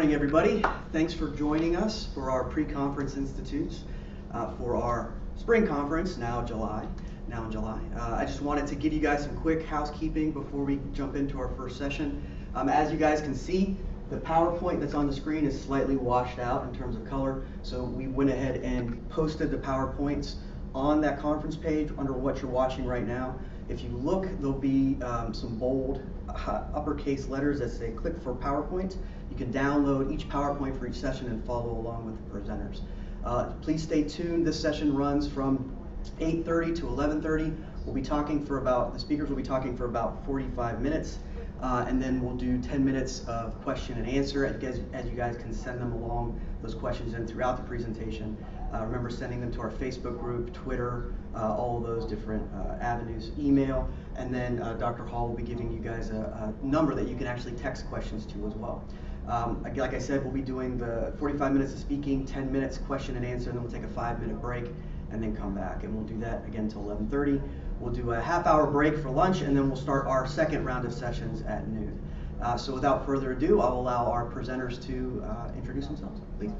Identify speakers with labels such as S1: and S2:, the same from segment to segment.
S1: morning, everybody. Thanks for joining us for our pre-conference institutes for our spring conference, now in July. I just wanted to give you guys some quick housekeeping before we jump into our first session. As you guys can see, the PowerPoint that's on the screen is slightly washed out in terms of color, so we went ahead and posted the PowerPoints on that conference page under what you're watching right now. If you look, there'll be some bold uppercase letters that say click for PowerPoint. You can download each PowerPoint for each session and follow along with the presenters. Please stay tuned. This session runs from 8:30 to 11:30. The speakers will be talking for about 45 minutes. And then we'll do 10 minutes of question and answer as you guys can send them along, those questions in throughout the presentation. Remember sending them to our Facebook group, Twitter, all of those different avenues, email, and then Dr. Hall will be giving you guys a number that you can actually text questions to as well. Like I said, we'll be doing the 45 minutes of speaking, 10 minutes question and answer, and then we'll take a 5-minute break and then come back. And we'll do that again until 11:30. We'll do a half-hour break for lunch, and then we'll start our second round of sessions at noon. So without further ado, I'll allow our presenters to introduce themselves, please.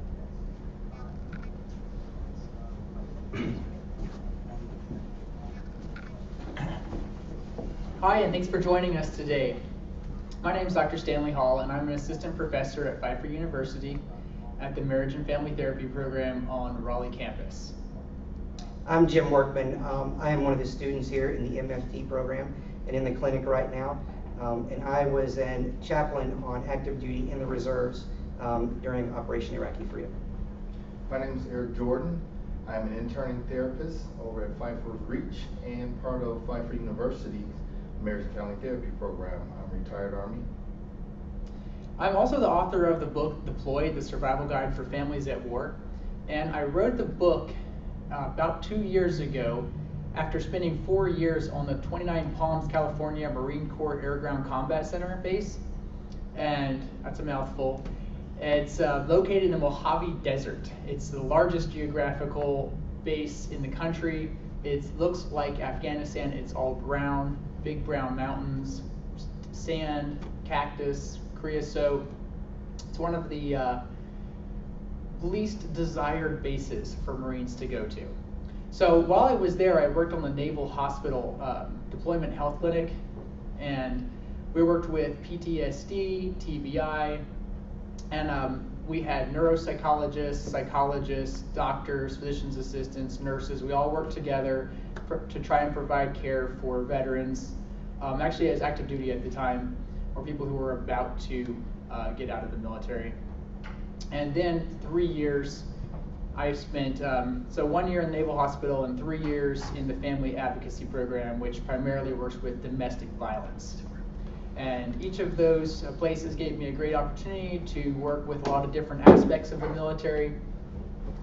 S2: Hi, and thanks for joining us today. My name is Dr. Stanley Hall, and I'm an assistant professor at Pfeiffer University at the Marriage and Family Therapy program on Raleigh campus.
S3: I'm Jim Workman. I am one of the students here in the MFT program and in the clinic right now. And I was a chaplain on active duty in the reserves during Operation Iraqi Freedom.
S4: My name is Eric Jordan. I'm an interning therapist over at Pfeiffer Reach and part of Pfeiffer University's Marriage and Family Therapy program. I'm a retired Army.
S2: I'm also the author of the book Deployed, the Survival Guide for Families at War. And I wrote the book about 2 years ago after spending 4 years on the 29 Palms, California Marine Corps Air Ground Combat Center base. And that's a mouthful. It's located in the Mojave Desert. It's the largest geographical base in the country. It looks like Afghanistan. It's all brown, big brown mountains, sand, cactus, creosote. It's one of the least desired bases for Marines to go to. So while I was there, I worked on the Naval Hospital Deployment Health Clinic, and we worked with PTSD, TBI, and we had neuropsychologists, psychologists, doctors, physician's assistants, nurses. We all worked together to try and provide care for veterans, actually as active duty at the time, or people who were about to get out of the military. And then 3 years I spent, so 1 year in the Naval Hospital and 3 years in the Family Advocacy Program, which primarily works with domestic violence. And each of those places gave me a great opportunity to work with a lot of different aspects of the military.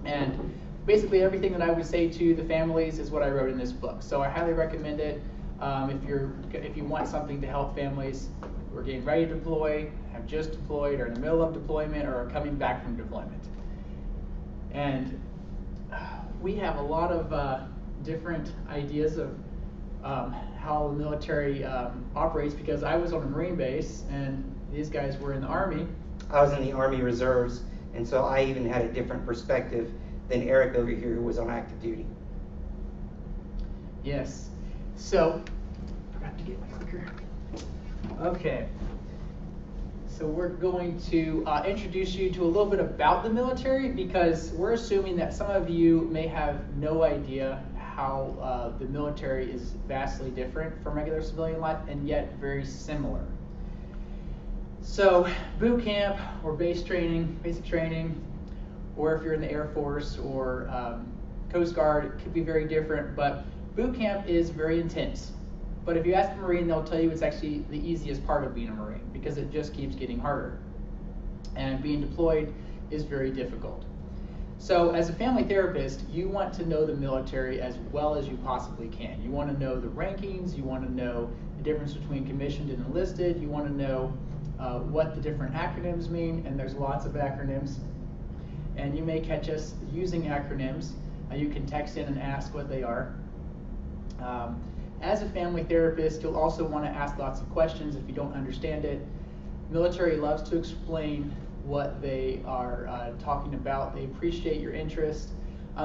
S2: And basically everything that I would say to the families is what I wrote in this book. So I highly recommend it if you want something to help families who are getting ready to deploy, have just deployed, or in the middle of deployment, or are coming back from deployment. And we have a lot of different ideas of how the military operates, because I was on a Marine base and these guys were in the Army.
S3: I was in the Army Reserves, and so I even had a different perspective than Eric over here, who was on active duty.
S2: Yes. So, forgot to get my clicker. Okay. So we're going to introduce you to a little bit about the military, because we're assuming that some of you may have no idea how the military is vastly different from regular civilian life, and yet very similar. So boot camp or basic training, or if you're in the Air Force or Coast Guard, it could be very different, but boot camp is very intense. But if you ask a Marine, they'll tell you it's actually the easiest part of being a Marine, because it just keeps getting harder. And being deployed is very difficult. So as a family therapist, you want to know the military as well as you possibly can. You want to know the rankings, you want to know the difference between commissioned and enlisted, you want to know what the different acronyms mean, and there's lots of acronyms. And you may catch us using acronyms. You can text in and ask what they are. As a family therapist, you'll also want to ask lots of questions if you don't understand it. Military loves to explain what they are talking about. They appreciate your interest.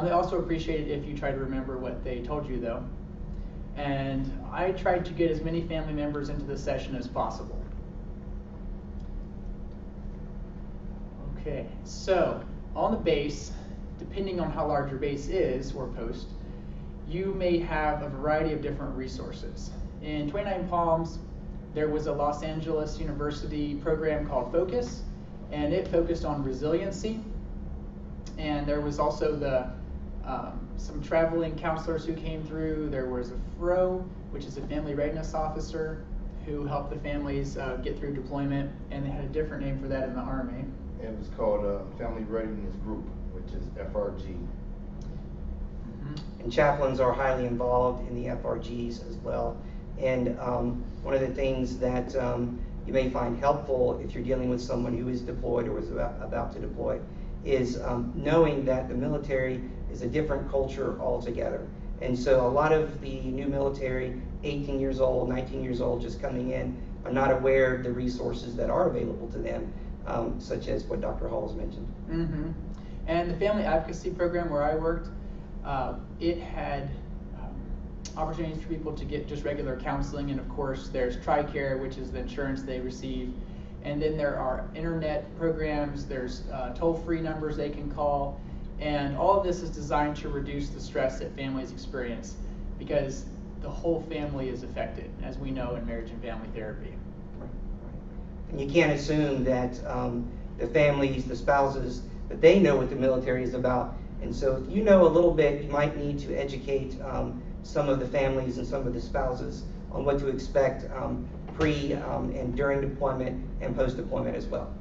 S2: They also appreciate it if you try to remember what they told you, though. And I tried to get as many family members into the session as possible. Okay, so on the base, depending on how large your base is or post, you may have a variety of different resources. In 29 Palms, there was a Los Angeles University program called Focus, and it focused on resiliency. And there was also some traveling counselors who came through. There was a FRO, which is a family readiness officer, who helped the families get through deployment, and they had a different name for that in the Army.
S4: It was called Family Readiness Group, which is FRG.
S3: And chaplains are highly involved in the FRGs as well. And one of the things that you may find helpful if you're dealing with someone who is deployed or is about to deploy is knowing that the military is a different culture altogether. And so a lot of the new military, 18 years old, 19 years old, just coming in, are not aware of the resources that are available to them, such as what Dr. Hall has mentioned.
S2: Mm-hmm. And the family advocacy program where I worked, it had opportunities for people to get just regular counseling, and of course there's TRICARE, which is the insurance they receive, and then there are internet programs, there's toll-free numbers they can call, and all of this is designed to reduce the stress that families experience, because the whole family is affected, as we know in marriage and family therapy.
S3: And you can't assume that the families, the spouses, that they know what the military is about. And so if you know a little bit, you might need to educate some of the families and some of the spouses on what to expect pre and during deployment and post-deployment as well.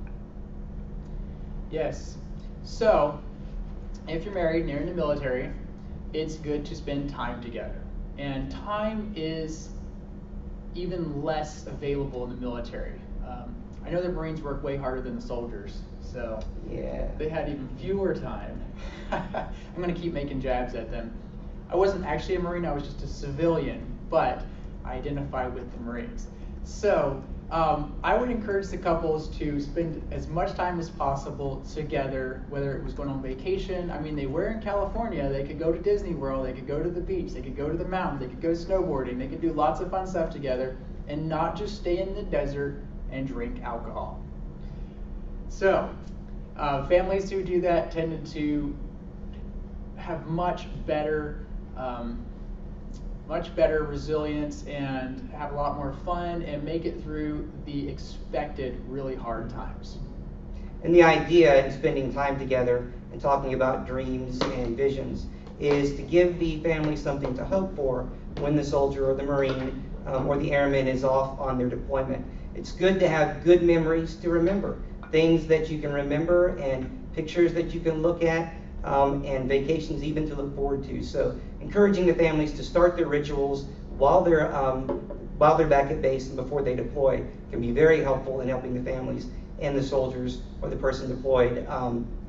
S2: Yes. So, if you're married and you're in the military, it's good to spend time together. And time is even less available in the military. I know the Marines work way harder than the soldiers, so
S3: yeah,
S2: they had even fewer time. I'm going to keep making jabs at them. I wasn't actually a Marine, I was just a civilian, but I identify with the Marines. So I would encourage the couples to spend as much time as possible together, whether it was going on vacation. I mean, they were in California, they could go to Disney World, they could go to the beach, they could go to the mountains, they could go snowboarding, they could do lots of fun stuff together, and not just stay in the desert and drink alcohol. So families who do that tended to have much better resilience and have a lot more fun and make it through the expected really hard times.
S3: And the idea in spending time together and talking about dreams and visions is to give the family something to hope for when the soldier or the Marine or the airman is off on their deployment. It's good to have good memories to remember, things that you can remember and pictures that you can look at, and vacations even to look forward to. So encouraging the families to start their rituals while they're back at base and before they deploy can be very helpful in helping the families and the soldiers or the person deployed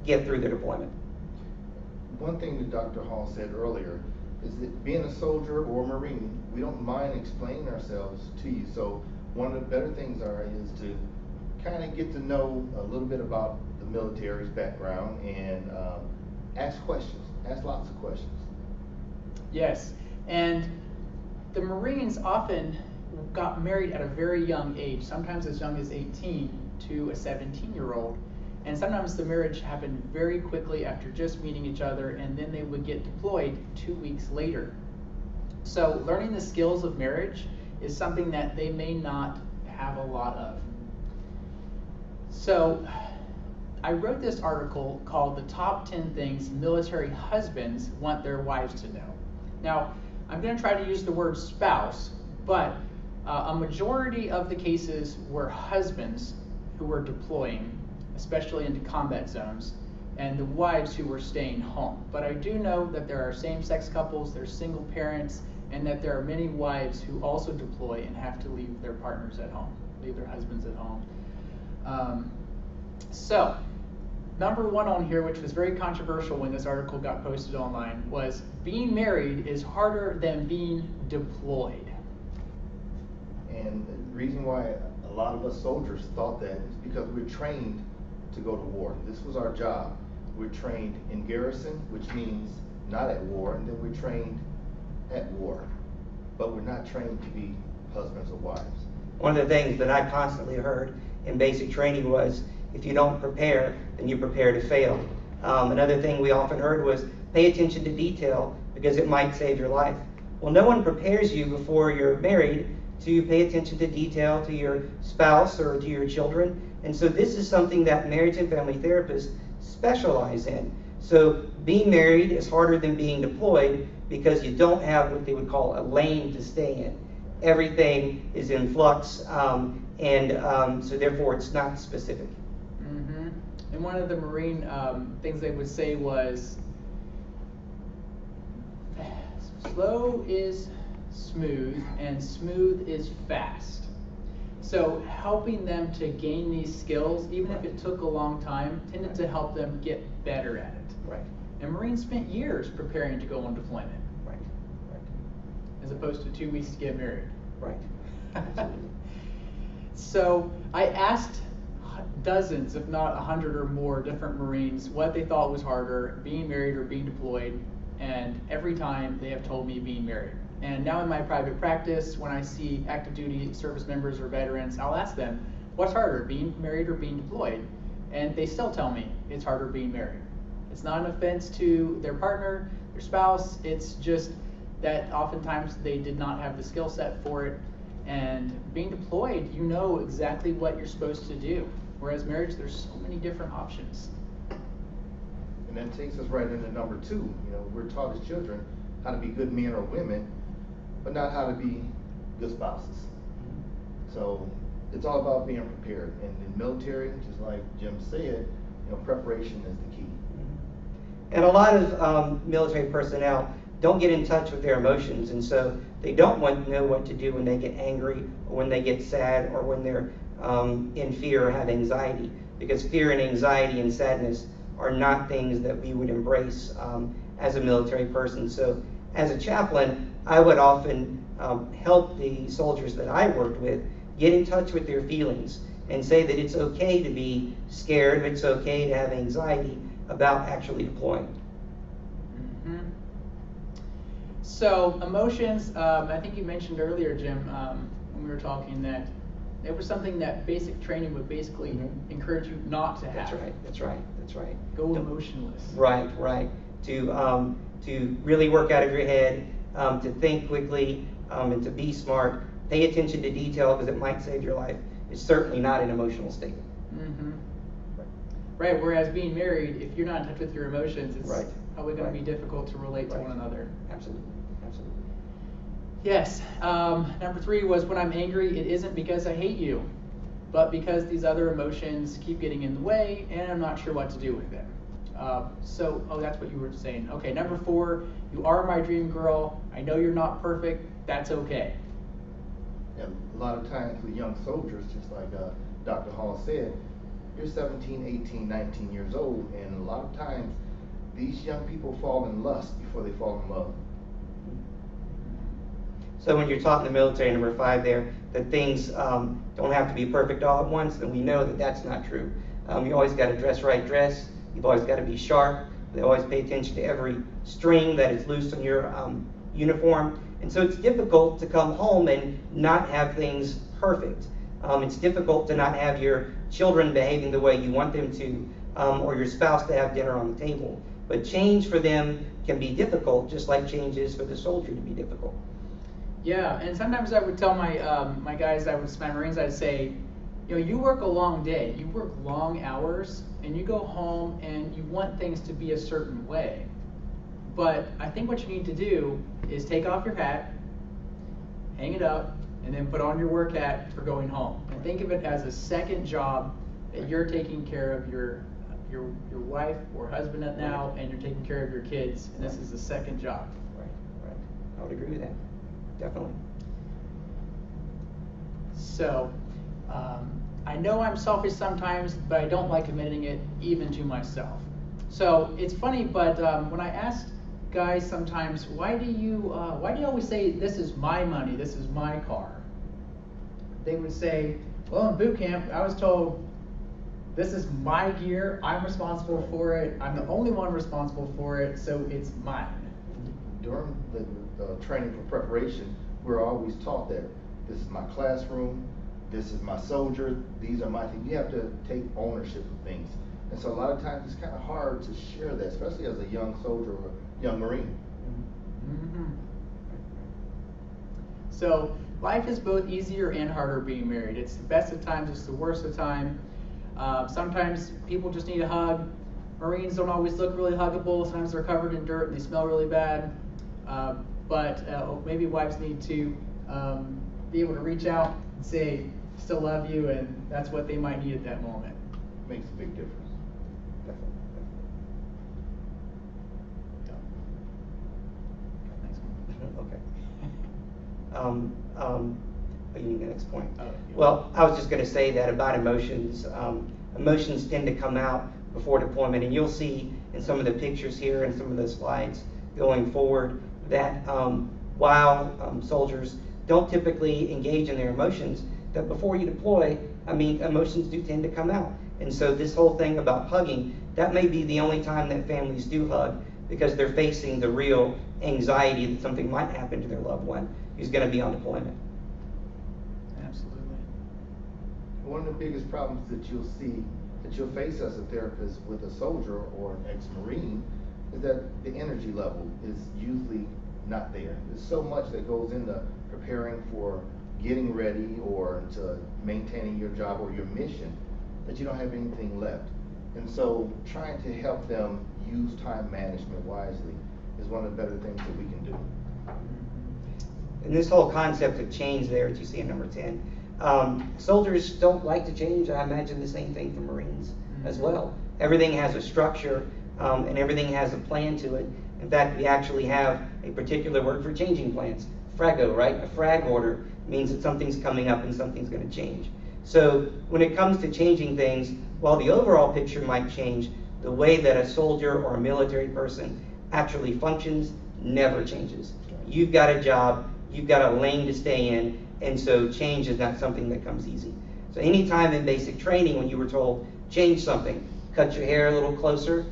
S3: get through their deployment.
S4: One thing that Dr. Hall said earlier is that being a soldier or a Marine, we don't mind explaining ourselves to you. So one of the better things is to kind of get to know a little bit about the military's background and ask questions, ask lots of questions.
S2: Yes, and the Marines often got married at a very young age, sometimes as young as 18 to a 17-year-old, and sometimes the marriage happened very quickly after just meeting each other, and then they would get deployed 2 weeks later. So learning the skills of marriage is something that they may not have a lot of. So I wrote this article called The Top 10 Things Military Husbands Want Their Wives to Know. Now, I'm going to try to use the word spouse, but a majority of the cases were husbands who were deploying, especially into combat zones, and the wives who were staying home. But I do know that there are same-sex couples, there's single parents, and that there are many wives who also deploy and have to leave their partners at home, leave their husbands at home. So, number one on here, which was very controversial when this article got posted online, was being married is harder than being deployed.
S4: And the reason why a lot of us soldiers thought that is because we're trained to go to war. This was our job. We're trained in garrison, which means not at war, and then we're trained at war. But we're not trained to be husbands or wives.
S3: One of the things that I constantly heard in basic training was, if you don't prepare, then you prepare to fail. Another thing we often heard was, pay attention to detail because it might save your life. Well, no one prepares you before you're married to pay attention to detail to your spouse or to your children. And so this is something that marriage and family therapists specialize in. So being married is harder than being deployed because you don't have what they would call a lane to stay in. Everything is in flux, so therefore it's not specific.
S2: Mm-hmm. And one of the Marine things they would say was, slow is smooth and smooth is fast. So helping them to gain these skills, even if it took a long time, tended to help them get better at it.
S3: Right.
S2: And Marines spent years preparing to go on deployment,
S3: Right.
S2: as opposed to 2 weeks to get married.
S3: Right. Absolutely.
S2: So I asked dozens, if not 100 or more different Marines what they thought was harder, being married or being deployed, and every time they have told me being married. And now in my private practice, when I see active duty service members or veterans, I'll ask them, what's harder, being married or being deployed? And they still tell me it's harder being married. It's not an offense to their partner, their spouse, it's just that oftentimes they did not have the skill set for it. And being deployed, you know exactly what you're supposed to do. Whereas marriage, there's so many different options.
S4: And that takes us right into number 2. You know, we're taught as children how to be good men or women, but not how to be good spouses. So it's all about being prepared. And in military, just like Jim said, preparation is the key.
S3: And a lot of military personnel don't get in touch with their emotions, and so they don't know what to do when they get angry, or when they get sad, or when they're in fear or have anxiety. Because fear and anxiety and sadness are not things that we would embrace as a military person. So as a chaplain, I would often help the soldiers that I worked with get in touch with their feelings and say that it's okay to be scared, it's okay to have anxiety about actually deploying.
S2: Mm-hmm. So emotions, I think you mentioned earlier, Jim, when we were talking, that it was something that basic training would basically encourage you not to have.
S3: That's right.
S2: Go emotionless.
S3: Right. To really work out of your head, to think quickly, and to be smart. Pay attention to detail because it might save your life. It's certainly not an emotional state.
S2: Mm-hmm. Right, whereas being married, if you're not in touch with your emotions, it's probably going to be difficult to relate to one another.
S3: Absolutely.
S2: Yes. Number 3 was, when I'm angry, it isn't because I hate you, but because these other emotions keep getting in the way and I'm not sure what to do with them. That's what you were saying. Okay, number 4, you are my dream girl. I know you're not perfect. That's okay.
S4: And a lot of times with young soldiers, just like Dr. Hall said, you're 17, 18, 19 years old, and a lot of times these young people fall in lust before they fall in love.
S3: So when you're taught in the military, number 5 there, that things don't have to be perfect all at once, then we know that that's not true. You always got to dress right dress. You've always got to be sharp. They always pay attention to every string that is loose on your uniform. And so it's difficult to come home and not have things perfect. It's difficult to not have your children behaving the way you want them to, or your spouse to have dinner on the table. But change for them can be difficult, just like change is for the soldier to be difficult.
S2: Yeah, and sometimes I would tell my guys, my Marines, I'd say, you work a long day, you work long hours, and you go home and you want things to be a certain way. But I think what you need to do is take off your hat, hang it up, and then put on your work hat for going home. And think of it as a second job that you're taking care of your wife or husband now, and you're taking care of your kids, and this is the second job.
S3: Right. I would agree with that. Definitely.
S2: So, I know I'm selfish sometimes, but I don't like admitting it, even to myself. So it's funny, but when I asked guys sometimes, why do you always say, this is my money, this is my car? They would say, well, in boot camp, I was told, this is my gear, I'm responsible for it, I'm the only one responsible for it, so it's mine.
S4: During the training for preparation, we're always taught that this is my classroom, this is my soldier, these are my things. You have to take ownership of things. And so a lot of times it's kind of hard to share that, especially as a young soldier or young Marine.
S2: Mm-hmm. So life is both easier and harder being married. It's the best of times, it's the worst of time. Sometimes people just need a hug. Marines don't always look really huggable. Sometimes they're covered in dirt and they smell really bad. But maybe wives need to be able to reach out and say, still love you, and that's what they might need at that moment.
S4: Makes a big difference.
S3: Okay. You mean the next point?
S2: Oh, yeah.
S3: Well, I was just going to say that about emotions. Emotions tend to come out before deployment, and you'll see in some of the pictures here and some of the slides going forward that while soldiers don't typically engage in their emotions, that before you deploy, emotions do tend to come out. And so this whole thing about hugging, that may be the only time that families do hug, because they're facing the real anxiety that something might happen to their loved one who's going to be on deployment.
S2: Absolutely.
S4: One of the biggest problems that you'll face as a therapist with a soldier or an ex-Marine is that the energy level is usually not there. There's so much that goes into preparing for getting ready or to maintaining your job or your mission that you don't have anything left. And so trying to help them use time management wisely is one of the better things that we can do.
S3: And this whole concept of change there that you see in number 10, soldiers don't like to change. I imagine the same thing for Marines as well. Everything has a structure and everything has a plan to it. In fact, we actually have a particular word for changing plans, frago, right? A frag order means that something's coming up and something's going to change. So when it comes to changing things, while the overall picture might change, the way that a soldier or a military person actually functions never changes. You've got a job, you've got a lane to stay in, and so change is not something that comes easy. So anytime in basic training when you were told, change something, cut your hair a little closer,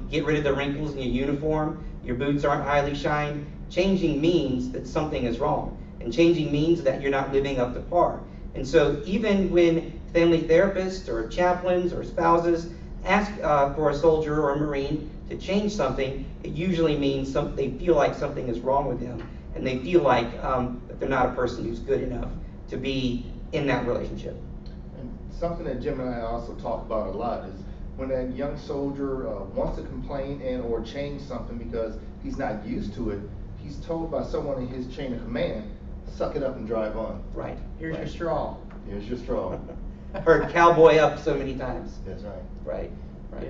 S3: get rid of the wrinkles in your uniform, your boots aren't highly shined, changing means that something is wrong. And changing means that you're not living up to par. And so even when family therapists or chaplains or spouses ask for a soldier or a Marine to change something, it usually means they feel like something is wrong with them, and they feel like that they're not a person who's good enough to be in that relationship.
S4: And something that Jim and I also talk about a lot is when that young soldier wants to complain and or change something because he's not used to it, he's told by someone in his chain of command, suck it up and drive on.
S3: Right.
S2: Here's
S3: right.
S2: your straw.
S4: Here's your straw.
S3: Heard cowboy up so many times.
S4: That's right.
S3: Right. Right.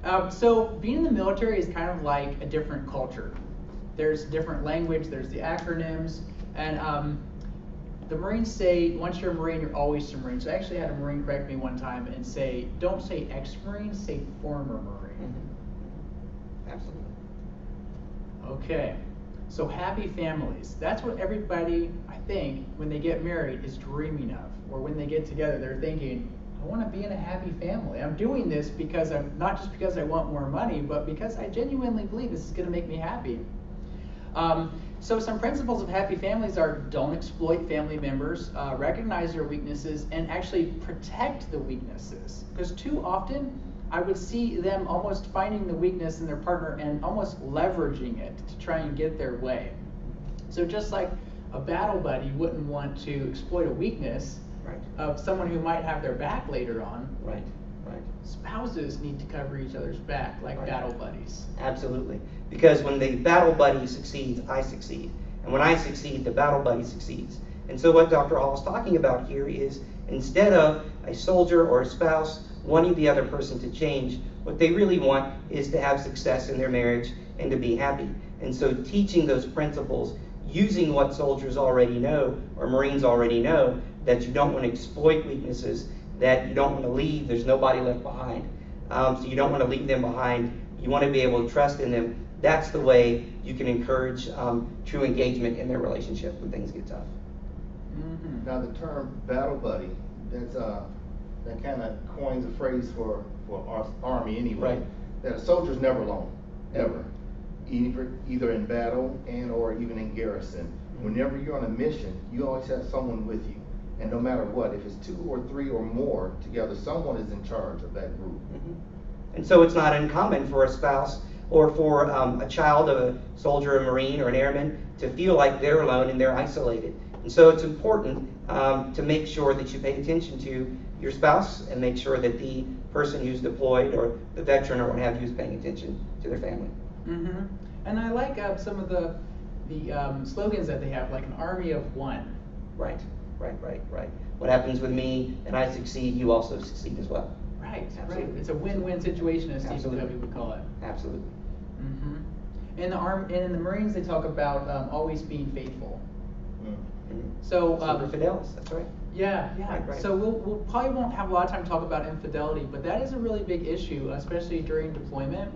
S2: Yes. So being in the military is kind of like a different culture. There's different language, there's the acronyms, and the Marines say once you're a Marine, you're always a Marine. So I actually had a Marine correct me one time and say, don't say ex-Marine, say former Marine.
S3: Mm-hmm. Absolutely.
S2: Okay. So happy families. That's what everybody, I think, when they get married is dreaming of. Or when they get together, they're thinking, I want to be in a happy family. I'm doing this because not just because I want more money, but because I genuinely believe this is going to make me happy. So some principles of happy families are don't exploit family members, recognize their weaknesses, and actually protect the weaknesses. Because too often, I would see them almost finding the weakness in their partner and almost leveraging it to try and get their way. So just like a battle buddy wouldn't want to exploit a weakness
S3: Right.
S2: of someone who might have their back later on,
S3: Right. Right.
S2: spouses need to cover each other's back like
S3: Right.
S2: battle buddies.
S3: Absolutely. Because when the battle buddy succeeds, I succeed. And when I succeed, the battle buddy succeeds. And so what Dr. Hall is talking about here is instead of a soldier or a spouse wanting the other person to change, what they really want is to have success in their marriage and to be happy. And so teaching those principles, using what soldiers already know or Marines already know, that you don't want to exploit weaknesses, that you don't want to leave, there's nobody left behind. So you don't want to leave them behind. You want to be able to trust in them. That's the way you can encourage true engagement in their relationship when things get tough.
S2: Mm-hmm.
S4: Now the term battle buddy, that's that kind of coins a phrase for our Army anyway,
S3: Right.
S4: that a soldier's never alone, ever. Either in battle and or even in garrison. Whenever you're on a mission, you always have someone with you. And no matter what, if it's 2 or 3 or more together, someone is in charge of that group.
S3: And so it's not uncommon for a spouse or for a child of a soldier, a Marine, or an airman to feel like they're alone and they're isolated. And so it's important to make sure that you pay attention to your spouse and make sure that the person who's deployed or the veteran or what have you is paying attention to their family.
S2: Mm-hmm. And I like some of the slogans that they have, like an army of one.
S3: Right. What happens with me and I succeed, you also succeed as well.
S2: Right.
S3: Absolutely.
S2: It's a win-win situation, as Steve
S3: Absolutely.
S2: Covey would call it.
S3: Absolutely.
S2: Mm-hmm. In the Marines, they talk about always being faithful. So
S3: Super Fidelis, that's right.
S2: Yeah.
S3: Right.
S2: So we'll probably won't have a lot of time to talk about infidelity, but that is a really big issue, especially during deployment.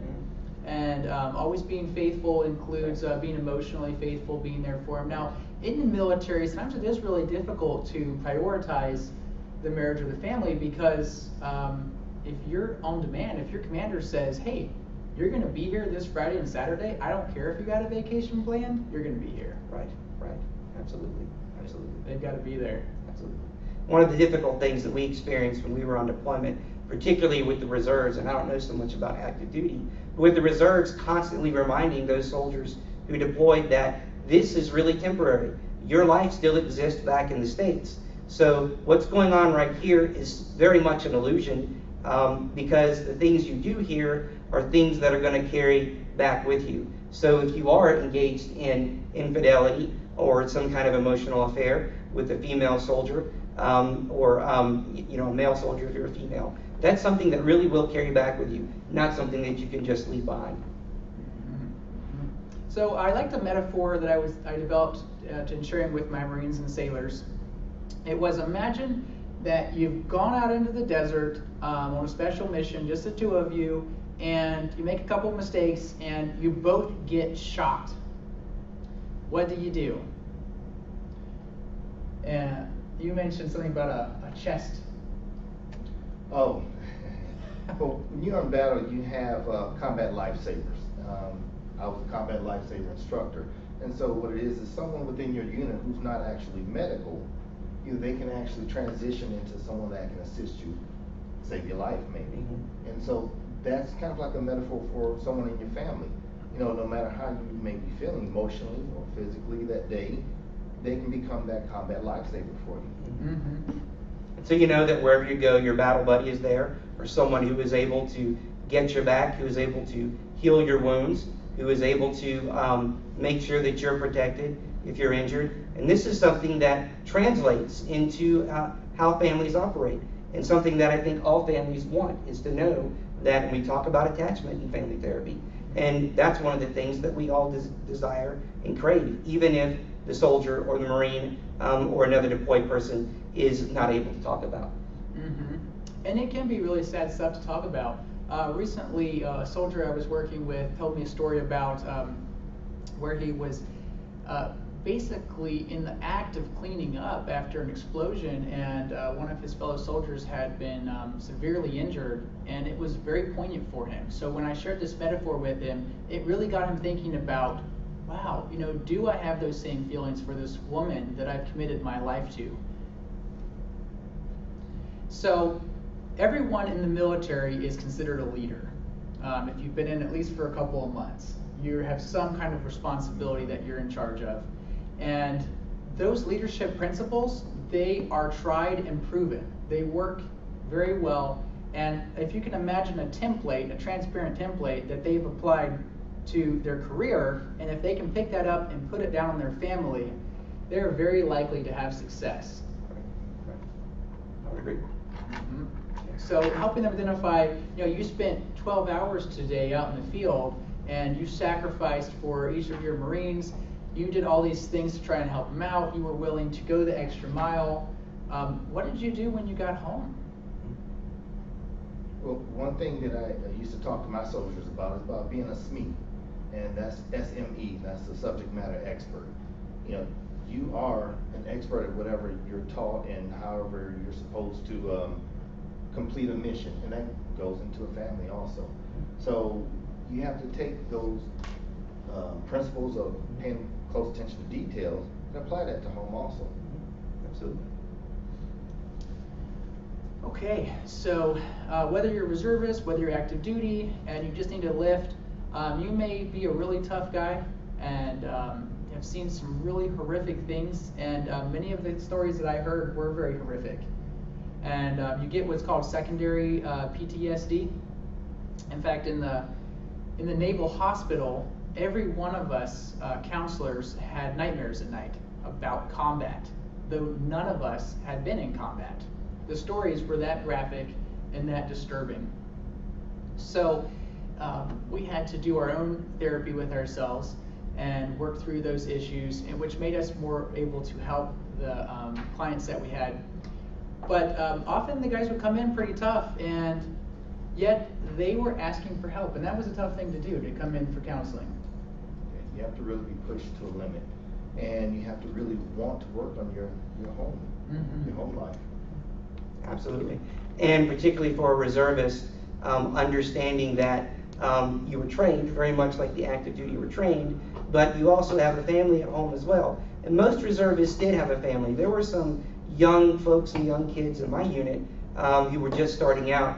S2: And always being faithful includes being emotionally faithful, being there for them. Now, in the military, sometimes it is really difficult to prioritize the marriage or the family because if you're on demand, if your commander says, hey, you're going to be here this Friday and Saturday, I don't care if you got a vacation planned, you're going to be here.
S3: Right. Absolutely.
S2: They've got to be there.
S3: Absolutely. One of the difficult things that we experienced when we were on deployment, particularly with the reserves, and I don't know so much about active duty, but with the reserves constantly reminding those soldiers who deployed that this is really temporary. Your life still exists back in the States. So what's going on right here is very much an illusion because the things you do here are things that are going to carry back with you. So if you are engaged in infidelity or some kind of emotional affair with a female soldier or a male soldier if you're a female, that's something that really will carry back with you, not something that you can just leave behind.
S2: So I like the metaphor that I developed in sharing with my Marines and sailors. It was, imagine that you've gone out into the desert on a special mission, just the two of you, and you make a couple mistakes and you both get shot. What do? And you mentioned something about a chest.
S4: Oh, well, when you're in battle, you have combat lifesavers. I was a combat lifesaver instructor, and so what it is someone within your unit who's not actually medical, they can actually transition into someone that can assist you, save your life maybe. And so that's kind of like a metaphor for someone in your family. No matter how you may be feeling emotionally or physically that day, they can become that combat lifesaver for you.
S3: So you know that wherever you go, your battle buddy is there, or someone who is able to get your back, who is able to heal your wounds, who is able to make sure that you're protected if you're injured. And this is something that translates into how families operate, and something that I think all families want is to know that we talk about attachment in family therapy. And that's one of the things that we all desire and crave, even if the soldier or the Marine or another deployed person is not able to talk about.
S2: And it can be really sad stuff to talk about. Recently, a soldier I was working with told me a story about where he was basically in the act of cleaning up after an explosion, and one of his fellow soldiers had been severely injured, and it was very poignant for him. So when I shared this metaphor with him, it really got him thinking about, wow, do I have those same feelings for this woman that I've committed my life to? So everyone in the military is considered a leader. If you've been in at least for a couple of months, you have some kind of responsibility that you're in charge of. And those leadership principles, they are tried and proven. They work very well. And if you can imagine a template, a transparent template that they've applied to their career, and if they can pick that up and put it down on their family, they're very likely to have success.
S3: I would agree.
S2: So helping them identify, you spent 12 hours today out in the field, and you sacrificed for each of your Marines. You did all these things to try and help them out. You were willing to go the extra mile. What did you do when you got home?
S4: Well, one thing that I used to talk to my soldiers about is about being a SME, and that's SME, that's the subject matter expert. You are an expert at whatever you're taught and however you're supposed to complete a mission, and that goes into a family also. So you have to take those principles of paying close attention to details and apply that to home also.
S3: Absolutely.
S2: Okay, so whether you're a reservist, whether you're active duty, and you just need a lift, you may be a really tough guy and have seen some really horrific things, and many of the stories that I heard were very horrific. And you get what's called secondary PTSD. In fact, in the Naval Hospital, every one of us counselors had nightmares at night about combat, though none of us had been in combat. The stories were that graphic and that disturbing. So we had to do our own therapy with ourselves and work through those issues, and which made us more able to help the clients that we had. But often the guys would come in pretty tough, and yet they were asking for help, and that was a tough thing to do, to come in for counseling.
S4: You have to really be pushed to a limit, and you have to really want to work on your home, your home life.
S3: Absolutely. And particularly for a reservist, understanding that you were trained very much like the active duty were trained, but you also have a family at home as well. And most reservists did have a family. There were some young folks and young kids in my unit who were just starting out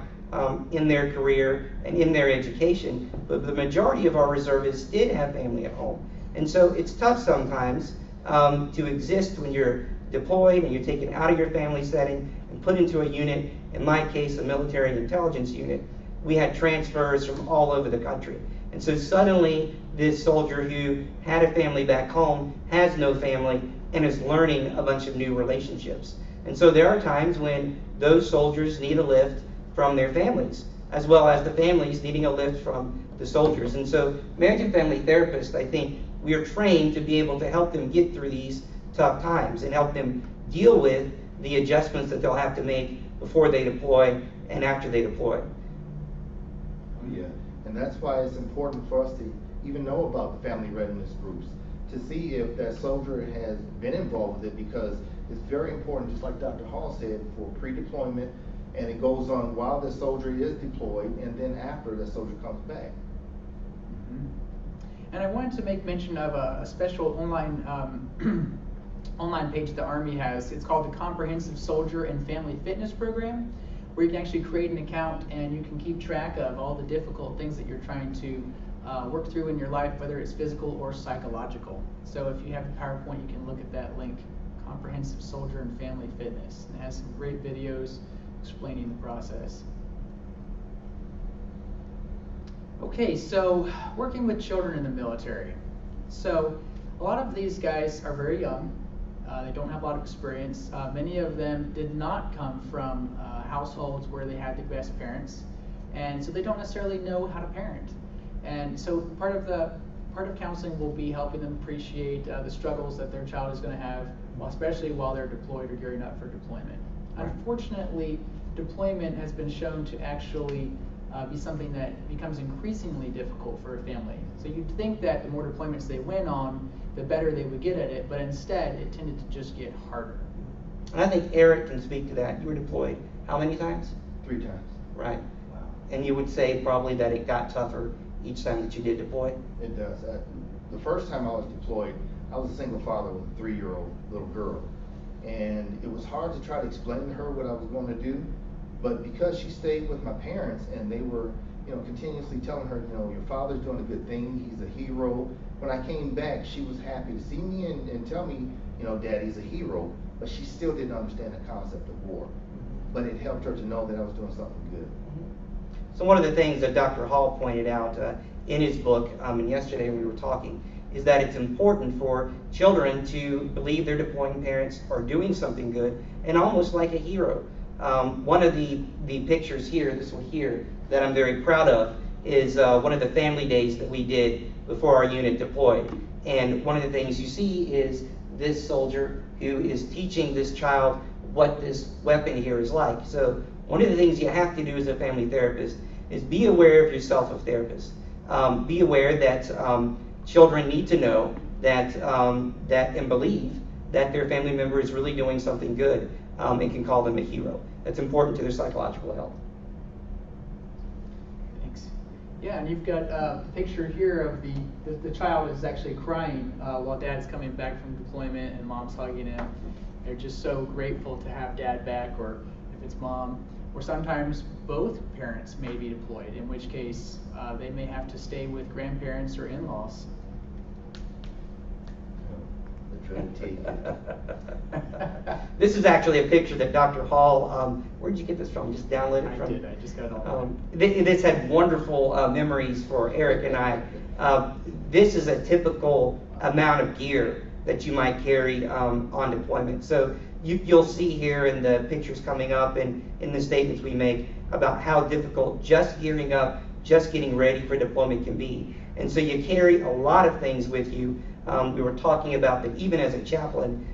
S3: in their career and in their education, but the majority of our reservists did have family at home. And so it's tough sometimes to exist when you're deployed and you're taken out of your family setting and put into a unit, in my case a military intelligence unit. We had transfers from all over the country. And so suddenly this soldier who had a family back home has no family and is learning a bunch of new relationships. And so there are times when those soldiers need a lift from their families, as well as the families needing a lift from the soldiers. And so marriage and family therapists, I think we are trained to be able to help them get through these tough times and help them deal with the adjustments that they'll have to make before they deploy and after they deploy.
S4: Yeah, and that's why it's important for us to even know about the family readiness groups, to see if that soldier has been involved with it, because it's very important, just like Dr. Hall said, for pre-deployment, and it goes on while the soldier is deployed and then after the soldier comes back.
S2: And I wanted to make mention of a special online online page the Army has. It's called the Comprehensive Soldier and Family Fitness Program, where you can actually create an account and you can keep track of all the difficult things that you're trying to work through in your life, whether it's physical or psychological. So if you have the PowerPoint, you can look at that link, Comprehensive Soldier and Family Fitness. And it has some great videos explaining the process. Okay, so working with children in the military. So a lot of these guys are very young. They don't have a lot of experience. Many of them did not come from households where they had the best parents, and so they don't necessarily know how to parent. And so part of counseling will be helping them appreciate the struggles that their child is going to have, especially while they're deployed or gearing up for deployment. Unfortunately, deployment has been shown to actually be something that becomes increasingly difficult for a family. So you'd think that the more deployments they went on, the better they would get at it, but instead it tended to just get harder.
S3: And I think Eric can speak to that. You were deployed how many times?
S4: 3 times.
S3: Right.
S4: Wow.
S3: And you would say probably that it got tougher each time that you did deploy?
S4: It does. The first time I was deployed, I was a single father with a 3-year-old little girl. And it was hard to try to explain to her what I was going to do. But because she stayed with my parents and they were, continuously telling her, your father's doing a good thing, he's a hero. When I came back, she was happy to see me and tell me, Daddy's a hero. But she still didn't understand the concept of war. But it helped her to know that I was doing something good.
S3: So one of the things that Dr. Hall pointed out in his book, and yesterday when we were talking, is that it's important for children to believe their deploying parents are doing something good and almost like a hero. One of the pictures here, this one here, that I'm very proud of is one of the family days that we did before our unit deployed. And one of the things you see is this soldier who is teaching this child what this weapon here is like. So one of the things you have to do as a family therapist is be aware of yourself as a therapist. Be aware that children need to know that and believe that their family member is really doing something good and can call them a hero. that's important to their psychological health.
S2: Thanks. Yeah, and you've got a picture here of the child is actually crying while dad's coming back from deployment and mom's hugging him. They're just so grateful to have dad back, or if it's mom, or sometimes both parents may be deployed, in which case they may have to stay with grandparents or in-laws.
S3: This is actually a picture that Dr. Hall, where did you get this from? Just download it from?
S2: I just got it all.
S3: This had wonderful memories for Eric and I. This is a typical amount of gear that you might carry on deployment. So you'll see here in the pictures coming up and in the statements we make about how difficult just gearing up, just getting ready for deployment can be. And so you carry a lot of things with you. We were talking about that even as a chaplain,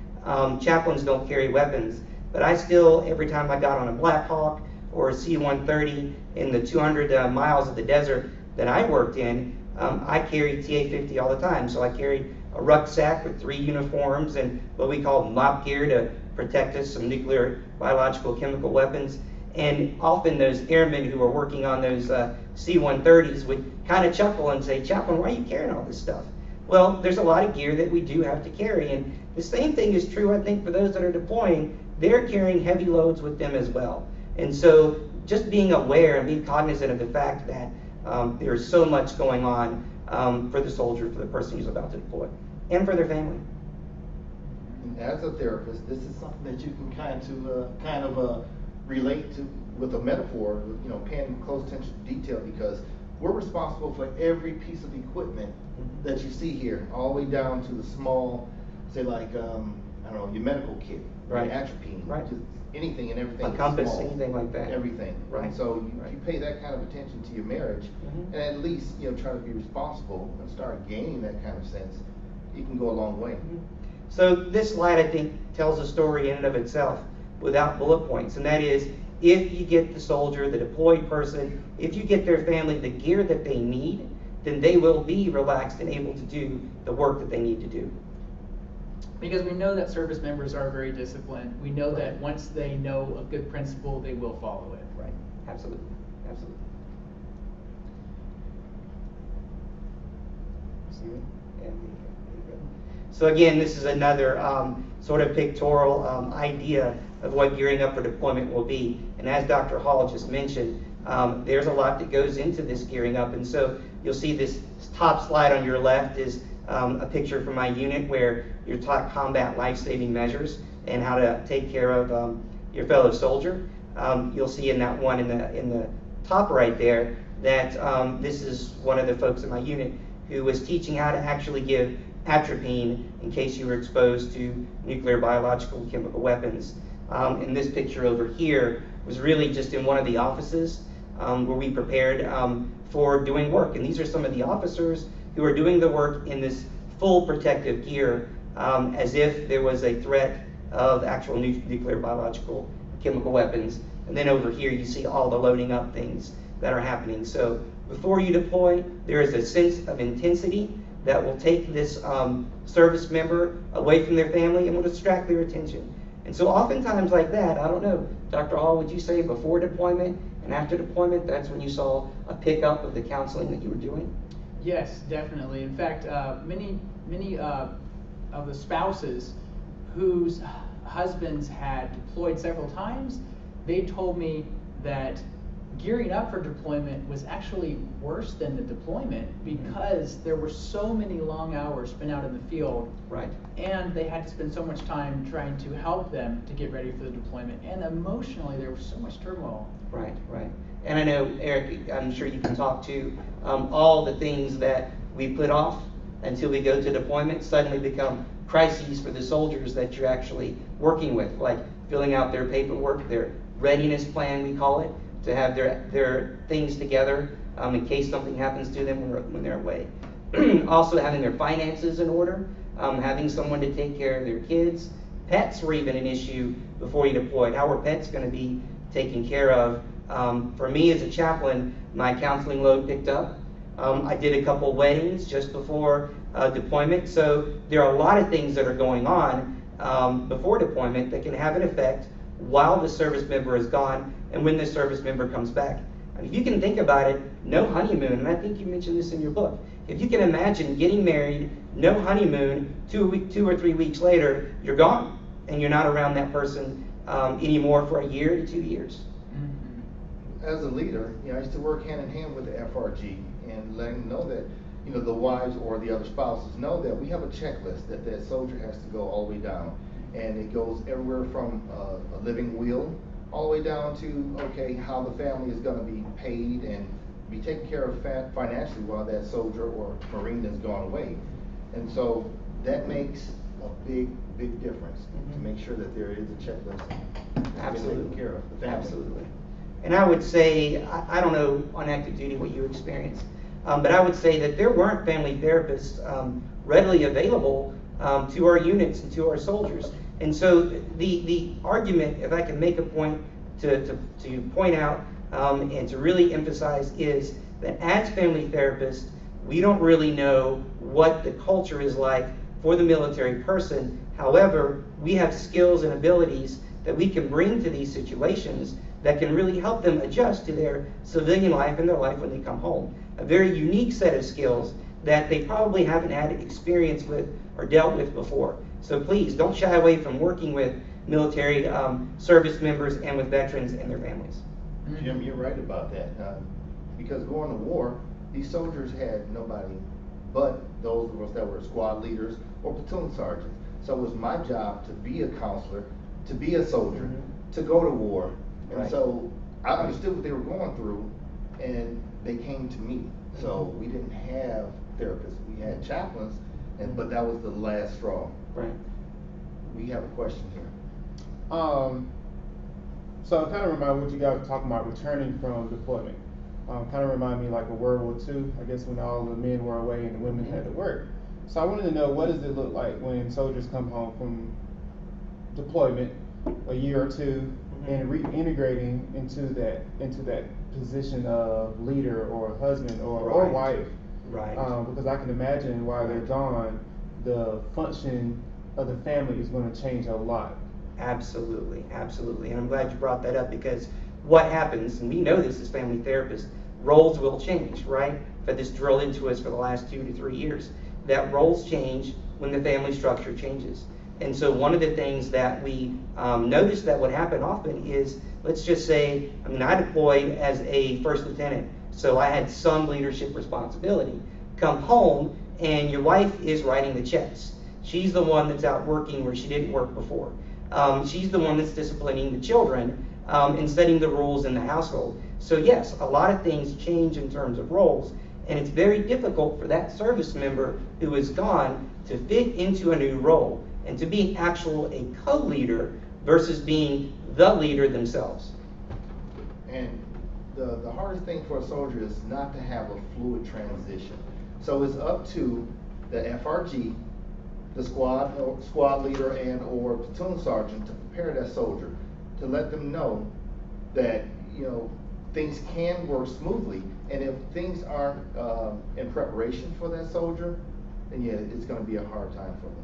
S3: chaplains don't carry weapons, but I still, every time I got on a Black Hawk or a C-130 in the 200 miles of the desert that I worked in, I carried TA-50 all the time. So I carried a rucksack with 3 uniforms and what we call MOP gear to protect us from nuclear, biological, chemical weapons. And often those airmen who were working on those C-130s would kind of chuckle and say, "Chaplain, why are you carrying all this stuff?" Well, there's a lot of gear that we do have to carry, and the same thing is true, I think, for those that are deploying. They're carrying heavy loads with them as well. And so just being aware and being cognizant of the fact that there's so much going on for the soldier, for the person who's about to deploy, and for their family.
S4: As a therapist, this is something that you can kind of relate to with a metaphor, you know, paying close attention to detail, because we're responsible for every piece of equipment that you see here, all the way down to the small, say like, I don't know, your medical kit,
S3: Right.
S4: your atropine,
S3: Right.
S4: just anything and everything.
S3: A compass,
S4: small,
S3: anything like that.
S4: Everything.
S3: Right.
S4: And so
S3: Right.
S4: you pay that kind of attention to your marriage,
S3: Mhm.
S4: and at least, you know, try to be responsible and start gaining that kind of sense, you can go a long way.
S3: So this slide, I think, tells a story in and of itself without bullet points, and that is, if you get the soldier, the deployed person, if you get their family the gear that they need, then they will be relaxed and able to do the work that they need to do.
S2: Because we know that service members are very disciplined. We know that once they know a good principle, they will follow it.
S3: Right. Absolutely. Absolutely. See it? Yeah, there you go. So again, this is another sort of pictorial idea of what gearing up for deployment will be. And as Dr. Hall just mentioned, there's a lot that goes into this gearing up. And so you'll see this top slide on your left is a picture from my unit where you're taught combat life-saving measures and how to take care of your fellow soldier. You'll see in that one in the top right there that this is one of the folks in my unit who was teaching how to actually give atropine in case you were exposed to nuclear, biological, and chemical weapons. And this picture over here was really just in one of the offices where we prepared for doing work. And these are some of the officers who are doing the work in this full protective gear as if there was a threat of actual nuclear, biological, chemical weapons. And then over here you see all the loading up things that are happening. So before you deploy, there is a sense of intensity that will take this service member away from their family and will distract their attention. And so oftentimes like that, I don't know, Dr. Hall, would you say before deployment and after deployment, that's when you saw a pickup of the counseling that you were doing?
S2: Yes, definitely. In fact, many of the spouses whose husbands had deployed several times, they told me that gearing up for deployment was actually worse than the deployment because there were so many long hours spent out in the field.
S3: Right.
S2: And they had to spend so much time trying to help them to get ready for the deployment. And emotionally, there was so much turmoil.
S3: Right, right. And I know, Eric, I'm sure you can talk to all the things that we put off until we go to deployment suddenly become crises for the soldiers that you're actually working with, like filling out their paperwork, their readiness plan, we call it, to have their things together in case something happens to them when they're away. Also having their finances in order, having someone to take care of their kids. Pets were even an issue before you deployed. How were pets going to be taken care of? For me as a chaplain, my counseling load picked up. I did a couple weddings just before deployment, so there are a lot of things that are going on before deployment that can have an effect while the service member is gone and when the service member comes back. And if you can think about it, no honeymoon, and I think you mentioned this in your book. If you can imagine getting married, no honeymoon, 2 or 3 weeks later, you're gone, and you're not around that person anymore for a year to 2 years.
S4: As a leader, I used to work hand in hand with the FRG and letting them know that, the wives or the other spouses know that we have a checklist that that soldier has to go all the way down. And it goes everywhere from a living will all the way down to, okay, how the family is going to be paid and be taken care of financially while that soldier or Marine has gone away. And so that makes a big, big difference to make sure that there is a checklist that's been taken care of the family.
S3: Absolutely. And I would say, I don't know on active duty what you experienced, but I would say that there weren't family therapists readily available to our units and to our soldiers. And so the argument, if I can make a point to point out and to really emphasize, is that as family therapists, we don't really know what the culture is like for the military person. However, we have skills and abilities that we can bring to these situations that can really help them adjust to their civilian life and their life when they come home. A very unique set of skills that they probably haven't had experience with or dealt with before. So please don't shy away from working with military service members and with veterans and their families.
S4: Jim, you're right about that. Because going to war, these soldiers had nobody but those of us that were squad leaders or platoon sergeants. So it was my job to be a counselor, to be a soldier, to go to war. And
S3: Right.
S4: so I understood what they were going through, and they came to me. So we didn't have therapists. We had chaplains, but that was the last straw.
S3: Right.
S4: We have a question here.
S5: So it kind of remind me what you guys were talking about, returning from deployment. Kind of remind me like of World War II, I guess, when all the men were away and the women had to work. So I wanted to know, what does it look like when soldiers come home from deployment a year or two and reintegrating into that position of leader or husband or
S3: Right.
S5: wife?
S3: Right.
S5: Because I can imagine while they're gone, the function of the family is going to change a lot.
S3: Absolutely, absolutely. And I'm glad you brought that up, because what happens, and we know this as family therapists, roles will change, right? I've had this drilled into us for the last 2 to 3 years, that roles change when the family structure changes. And so one of the things that we notice that would happen often is, let's just say, I deployed as a first lieutenant, so I had some leadership responsibility. Come home, and your wife is writing the checks. She's the one that's out working where she didn't work before. She's the one that's disciplining the children and setting the rules in the household. So yes, a lot of things change in terms of roles, and it's very difficult for that service member who is gone to fit into a new role and to be a co-leader versus being the leader themselves.
S4: And the hardest thing for a soldier is not to have a fluid transition. So it's up to the FRG, the squad leader and or platoon sergeant, to prepare that soldier, to let them know that things can work smoothly. And if things aren't in preparation for that soldier, then yeah, it's going to be a hard time for them.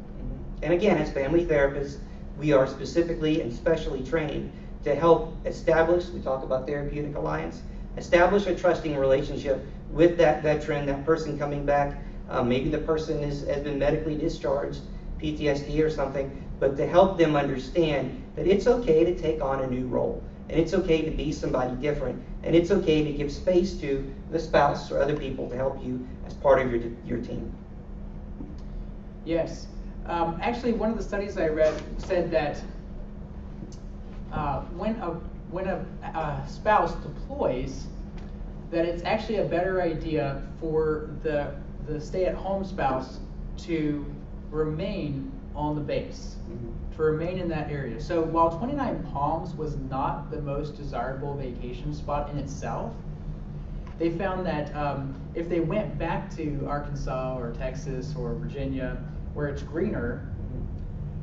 S3: And again, as family therapists, we are specifically and specially trained to help establish, we talk about therapeutic alliance, establish a trusting relationship with that veteran, that person coming back. Maybe the person has been medically discharged, PTSD or something, but to help them understand that it's okay to take on a new role, and it's okay to be somebody different, and it's okay to give space to the spouse or other people to help you as part of your team.
S2: Yes. Actually, one of the studies I read said that when a spouse deploys, that it's actually a better idea for the stay-at-home spouse to remain on the base, to remain in that area. So while 29 Palms was not the most desirable vacation spot in itself, they found that if they went back to Arkansas or Texas or Virginia, where it's greener,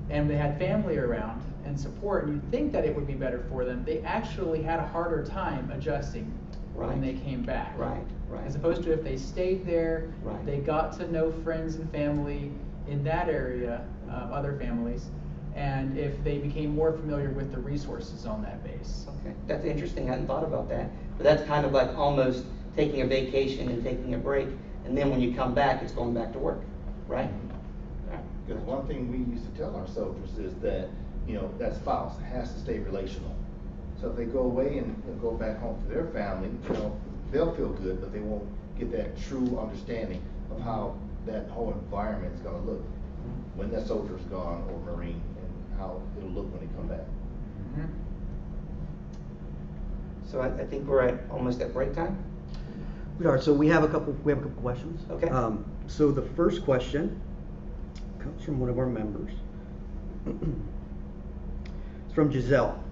S2: and they had family around and support, and you'd think that it would be better for them, they actually had a harder time adjusting when they came back.
S3: Right.
S2: As opposed to if they stayed there,
S3: Right.
S2: they got to know friends and family in that area, other families, and if they became more familiar with the resources on that base.
S3: Okay, that's interesting. I hadn't thought about that. But that's kind of like almost taking a vacation and taking a break, and then when you come back, it's going back to work, right?
S4: Because one thing we used to tell our soldiers is that, you know, that spouse has to stay relational. So if they go away and go back home to their family, you know, they'll feel good, but they won't get that true understanding of how that whole environment is going to look when that soldier's gone or Marine, and how it'll look when they come back.
S2: Mm-hmm.
S3: So I think we're almost at break time.
S1: We are. So we have a couple questions.
S3: Okay.
S1: So the first question comes from one of our members. It's from Giselle.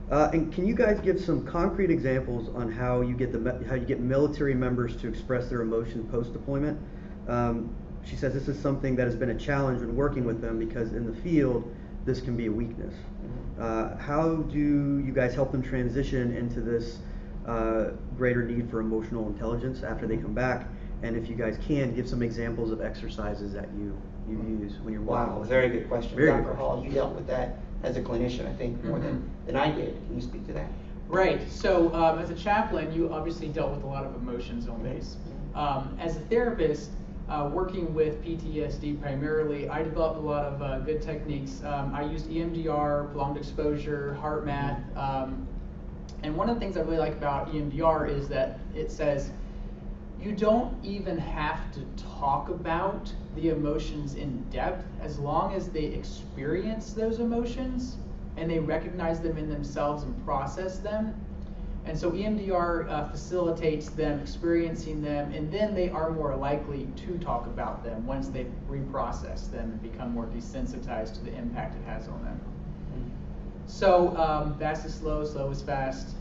S1: And can you guys give some concrete examples on how you get military members to express their emotion post-deployment? She says this is something that has been a challenge when working with them because in the field this can be a weakness. How do you guys help them transition into this greater need for emotional intelligence after they come back? And if you guys can, give some examples of exercises that you use when you're working.
S3: Wow, very good question.
S1: Very
S3: Dr.
S1: good
S3: Hall,
S1: question.
S3: you dealt with that as a clinician, I think, more than I did. Can you speak to that?
S2: Right. So as a chaplain, you obviously dealt with a lot of emotions on base. As a therapist, working with PTSD primarily, I developed a lot of good techniques. I used EMDR, prolonged exposure, heart math, and one of the things I really like about EMDR is that it says you don't even have to talk about the emotions in depth as long as they experience those emotions and they recognize them in themselves and process them. And so EMDR facilitates them experiencing them, and then they are more likely to talk about them once they've reprocessed them and become more desensitized to the impact it has on them. So fast is slow, slow is fast.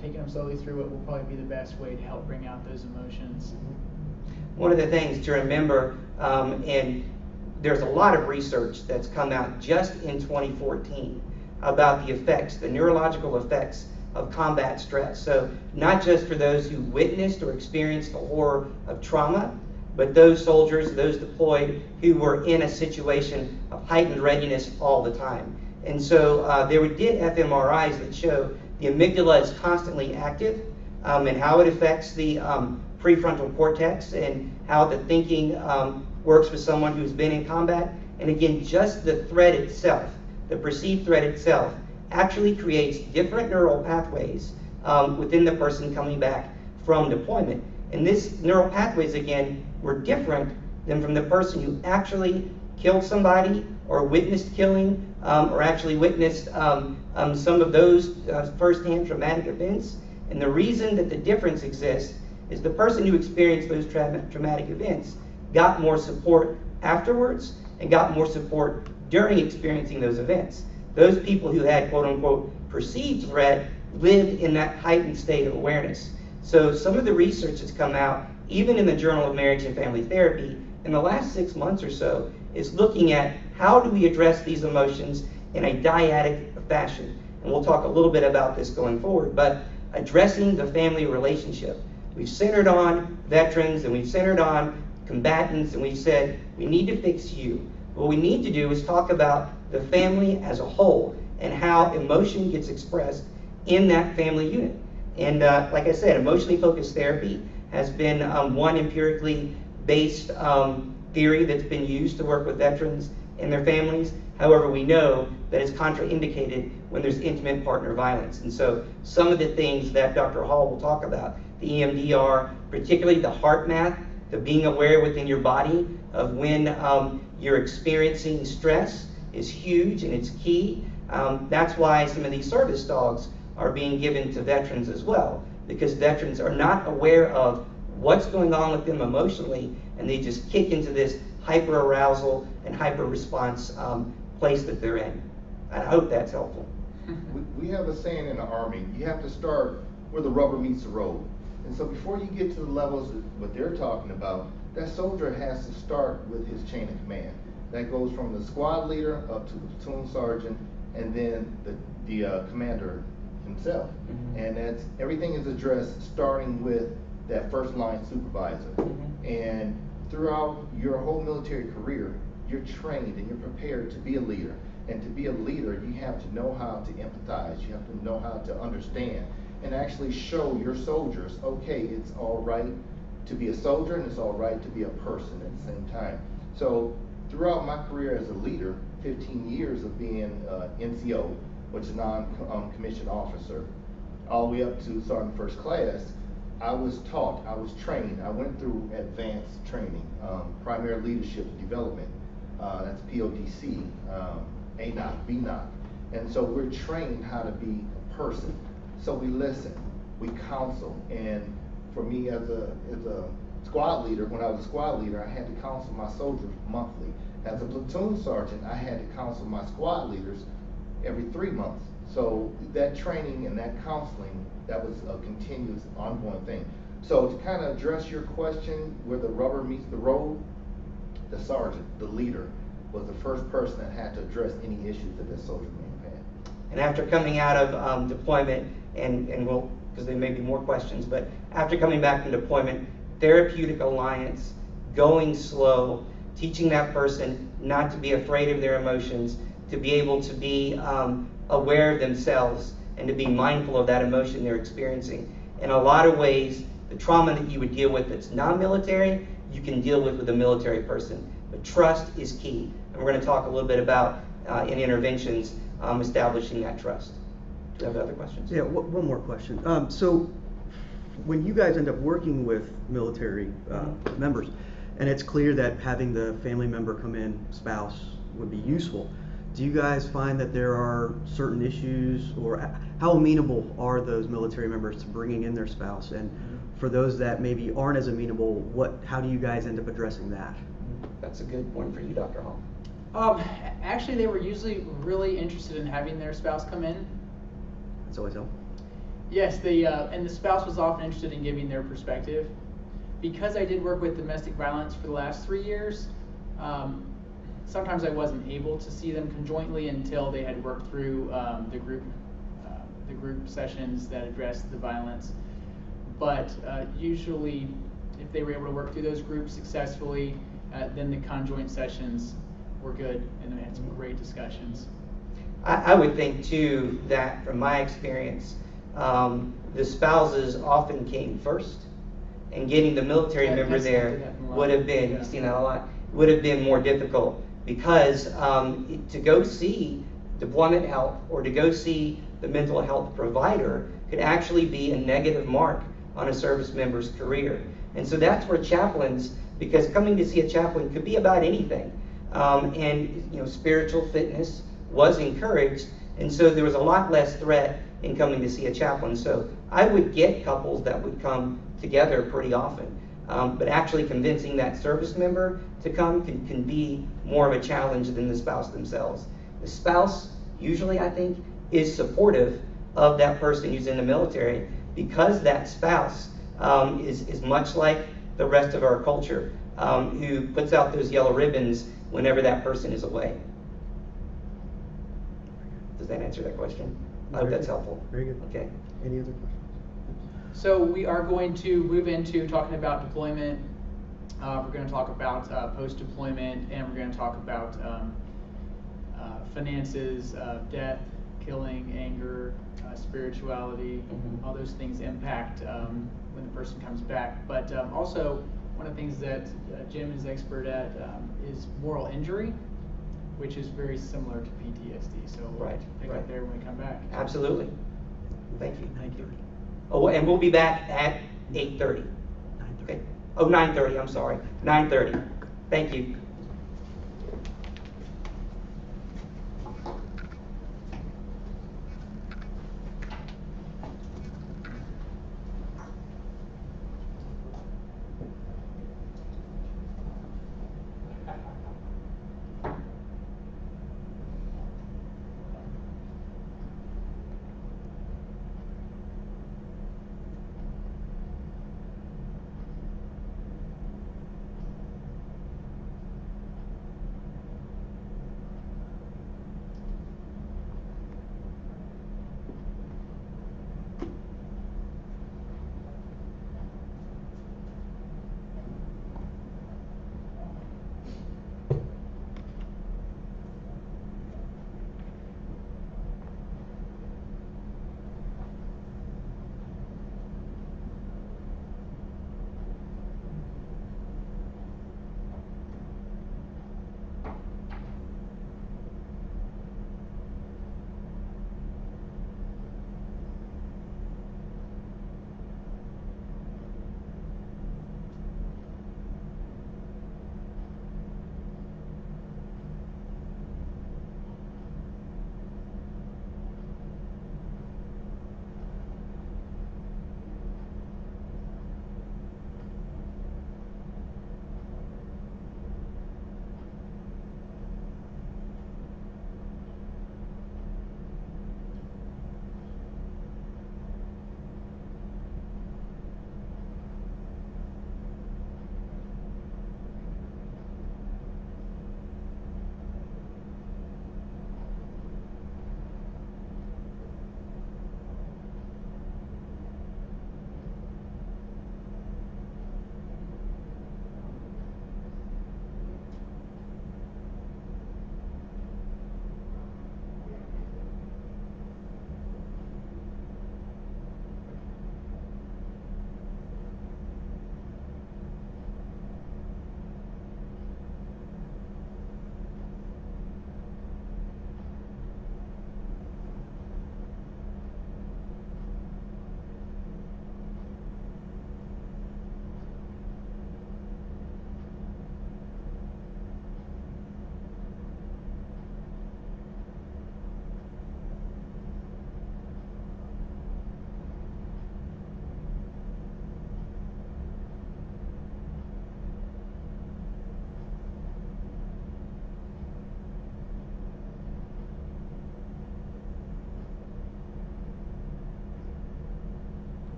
S2: Taking them slowly through it will probably be the best way to help bring out those emotions.
S3: One of the things to remember, and there's a lot of research that's come out just in 2014 about the effects, the neurological effects of combat stress. So not just for those who witnessed or experienced the horror of trauma, but those soldiers, those deployed who were in a situation of heightened readiness all the time. And so they did fMRIs that show the amygdala is constantly active, and how it affects the prefrontal cortex and how the thinking works with someone who's been in combat. And again, just the threat itself, the perceived threat itself, actually creates different neural pathways within the person coming back from deployment. And these neural pathways, again, were different than from the person who actually killed somebody or witnessed killing or actually witnessed some of those first-hand traumatic events. And the reason that the difference exists is the person who experienced those traumatic events got more support afterwards and got more support during experiencing those events. Those people who had quote-unquote perceived threat lived in that heightened state of awareness. So some of the research that's come out, even in the Journal of Marriage and Family Therapy, in the last 6 months or so, is looking at how do we address these emotions in a dyadic fashion. And we'll talk a little bit about this going forward, but addressing the family relationship. We've centered on veterans and we've centered on combatants, and we've said we need to fix you. What we need to do is talk about the family as a whole and how emotion gets expressed in that family unit. And like I said, emotionally focused therapy has been one empirically based theory that's been used to work with veterans and their families. However, we know that it's contraindicated when there's intimate partner violence. And so some of the things that Dr. Hall will talk about, the EMDR, particularly the heart math, the being aware within your body of when you're experiencing stress is huge and it's key. That's why some of these service dogs are being given to veterans as well, because veterans are not aware of what's going on with them emotionally, and they just kick into this hyper arousal and hyper response place that they're in. I hope that's helpful.
S4: We have a saying in the Army, you have to start where the rubber meets the road. And so before you get to the levels of what they're talking about, that soldier has to start with his chain of command. That goes from the squad leader up to the platoon sergeant, and then the commander himself.
S3: Mm-hmm.
S4: And that's, everything is addressed starting with that first line supervisor.
S3: Mm-hmm.
S4: And throughout your whole military career, you're trained and you're prepared to be a leader. And to be a leader, you have to know how to empathize, you have to know how to understand, and actually show your soldiers, okay, it's all right to be a soldier and it's all right to be a person at the same time. So throughout my career as a leader, 15 years of being NCO, which is non-commissioned officer, all the way up to sergeant first class, I was taught, I was trained, I went through advanced training, primary leadership development, that's PODC, ANOC, BNOC. And so we're trained how to be a person. So we listen, we counsel, and for me as a squad leader, when I was a squad leader, I had to counsel my soldiers monthly. As a platoon sergeant, I had to counsel my squad leaders every 3 months. So that training and that counseling, that was a continuous, ongoing thing. So to kind of address your question, where the rubber meets the road, the sergeant, the leader, was the first person that had to address any issues that soldier may have had.
S3: And after coming out of deployment, and we'll, because there may be more questions, but after coming back from deployment, therapeutic alliance, going slow, teaching that person not to be afraid of their emotions, to be able to be aware of themselves, and to be mindful of that emotion they're experiencing. In a lot of ways, the trauma that you would deal with that's non-military, you can deal with a military person. But trust is key. And we're going to talk a little bit about, in interventions, establishing that trust. Do you have other questions?
S1: Yeah, one more question. So when you guys end up working with military members, and it's clear that having the family member come in, spouse, would be useful, do you guys find that there are certain issues, or how amenable are those military members to bringing in their spouse? And for those that maybe aren't as amenable, how do you guys end up addressing that?
S3: That's a good one for you, Dr. Hall.
S2: Actually, they were usually really interested in having their spouse come in.
S1: That's always helpful.
S2: Yes, and the spouse was often interested in giving their perspective. Because I did work with domestic violence for the last 3 years, sometimes I wasn't able to see them conjointly until they had worked through the group sessions that addressed the violence. But usually, if they were able to work through those groups successfully, then the conjoint sessions were good, and we had some great discussions.
S3: I would think too that from my experience, the spouses often came first, and getting the military member there would have been, you've seen that a lot, would have been more difficult, because to go see deployment help or to go see the mental health provider could actually be a negative mark on a service member's career. And so that's where chaplains, because coming to see a chaplain could be about anything, and spiritual fitness was encouraged, and so there was a lot less threat in coming to see a chaplain. So I would get couples that would come together pretty often, but actually convincing that service member to come can be more of a challenge than the spouse themselves. The spouse usually, I think, is supportive of that person who's in the military, because that spouse is much like the rest of our culture, who puts out those yellow ribbons whenever that person is away. Does that answer that question? I hope that's helpful.
S1: Very good.
S3: Okay.
S1: Any other questions?
S2: So we are going to move into talking about deployment. We're going to talk about post-deployment, and we're going to talk about finances, death, killing, anger, spirituality. All those things impact when the person comes back. But also, one of the things that Jim is expert at is moral injury, which is very similar to PTSD. So we'll pick up there when we come back.
S3: Absolutely. Thank you.
S2: Thank you.
S3: Oh, and we'll be back at 8:30. Okay. Oh, 9:30, I'm sorry. 9:30. Thank you.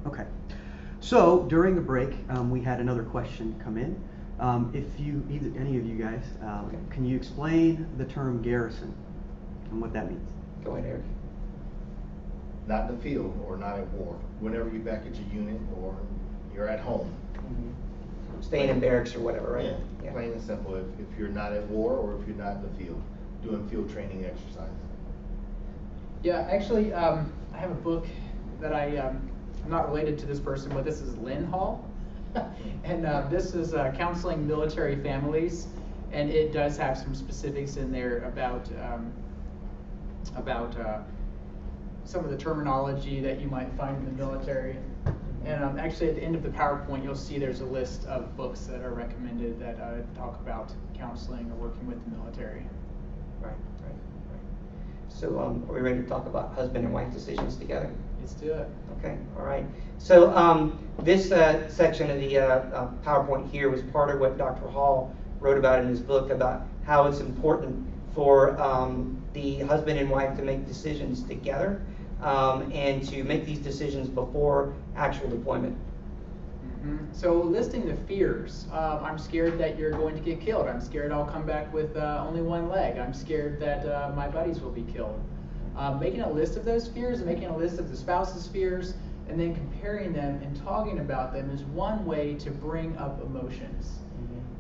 S1: Okay. So during the break, we had another question come in. Any of you guys, can you explain the term garrison and what that means?
S3: Go ahead, Eric.
S4: Not in the field or not at war. Whenever you're back at your unit or you're at home.
S3: Staying in barracks or whatever, right?
S4: Yeah, plain and simple. If you're not at war or if you're not in the field, doing field training exercises.
S2: Yeah, actually, I have a book that I'm not related to this person, but this is Lynn Hall. And this is Counseling Military Families, and it does have some specifics in there about some of the terminology that you might find in the military. And actually at the end of the PowerPoint, you'll see there's a list of books that are recommended that talk about counseling or working with the military.
S3: Right. So are we ready to talk about husband and wife decisions together?
S2: Let's do it.
S3: Okay, all right. So this section of the PowerPoint here was part of what Dr. Hall wrote about in his book about how it's important for the husband and wife to make decisions together and to make these decisions before actual deployment.
S2: So listing the fears, I'm scared that you're going to get killed. I'm scared I'll come back with only one leg. I'm scared that my buddies will be killed. Making a list of those fears and making a list of the spouse's fears and then comparing them and talking about them is one way to bring up emotions.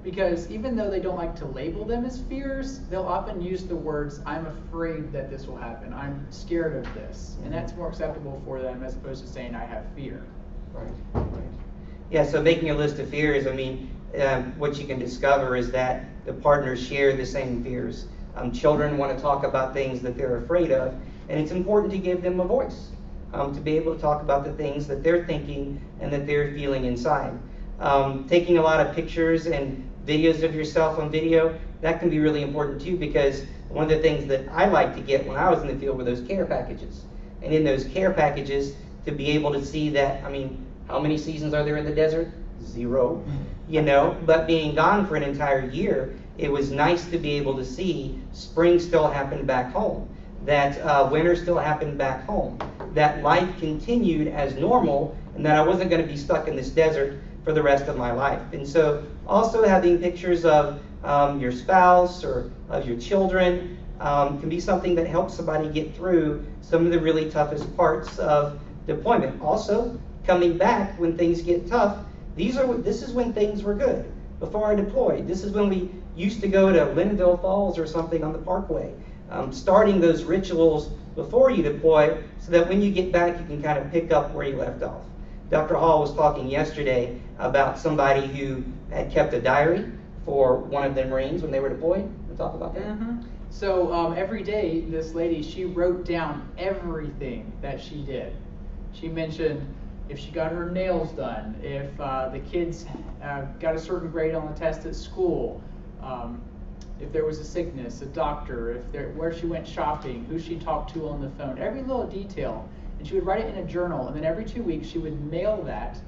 S2: Because even though they don't like to label them as fears, they'll often use the words, I'm afraid that this will happen. I'm scared of this. And that's more acceptable for them as opposed to saying I have fear.
S3: Right. Yeah, so making a list of fears, I mean, what you can discover is that the partners share the same fears. Children want to talk about things that they're afraid of, and it's important to give them a voice, to be able to talk about the things that they're thinking and that they're feeling inside. Taking a lot of pictures and videos of yourself on video, that can be really important too, because one of the things that I like to get when I was in the field were those care packages. And in those care packages, to be able to see that, I mean, how many seasons are there in the desert? 0, but being gone for an entire year, it was nice to be able to see spring still happened back home, that winter still happened back home, that life continued as normal, and that I wasn't going to be stuck in this desert for the rest of my life. And so also having pictures of your spouse or of your children can be something that helps somebody get through some of the really toughest parts of deployment. Also, coming back when things get tough, this is when things were good. Before I deployed, this is when we used to go to Linville Falls or something on the Parkway. Starting those rituals before you deploy so that when you get back you can kind of pick up where you left off. Dr. Hall was talking yesterday about somebody who had kept a diary for one of the Marines when they were deployed. We'll talk about that.
S2: So every day, this lady, she wrote down everything that she did. She mentioned if she got her nails done, if the kids got a certain grade on the test at school, if there was a sickness, a doctor, where she went shopping, who she talked to on the phone, every little detail. And she would write it in a journal, and then every 2 weeks she would mail that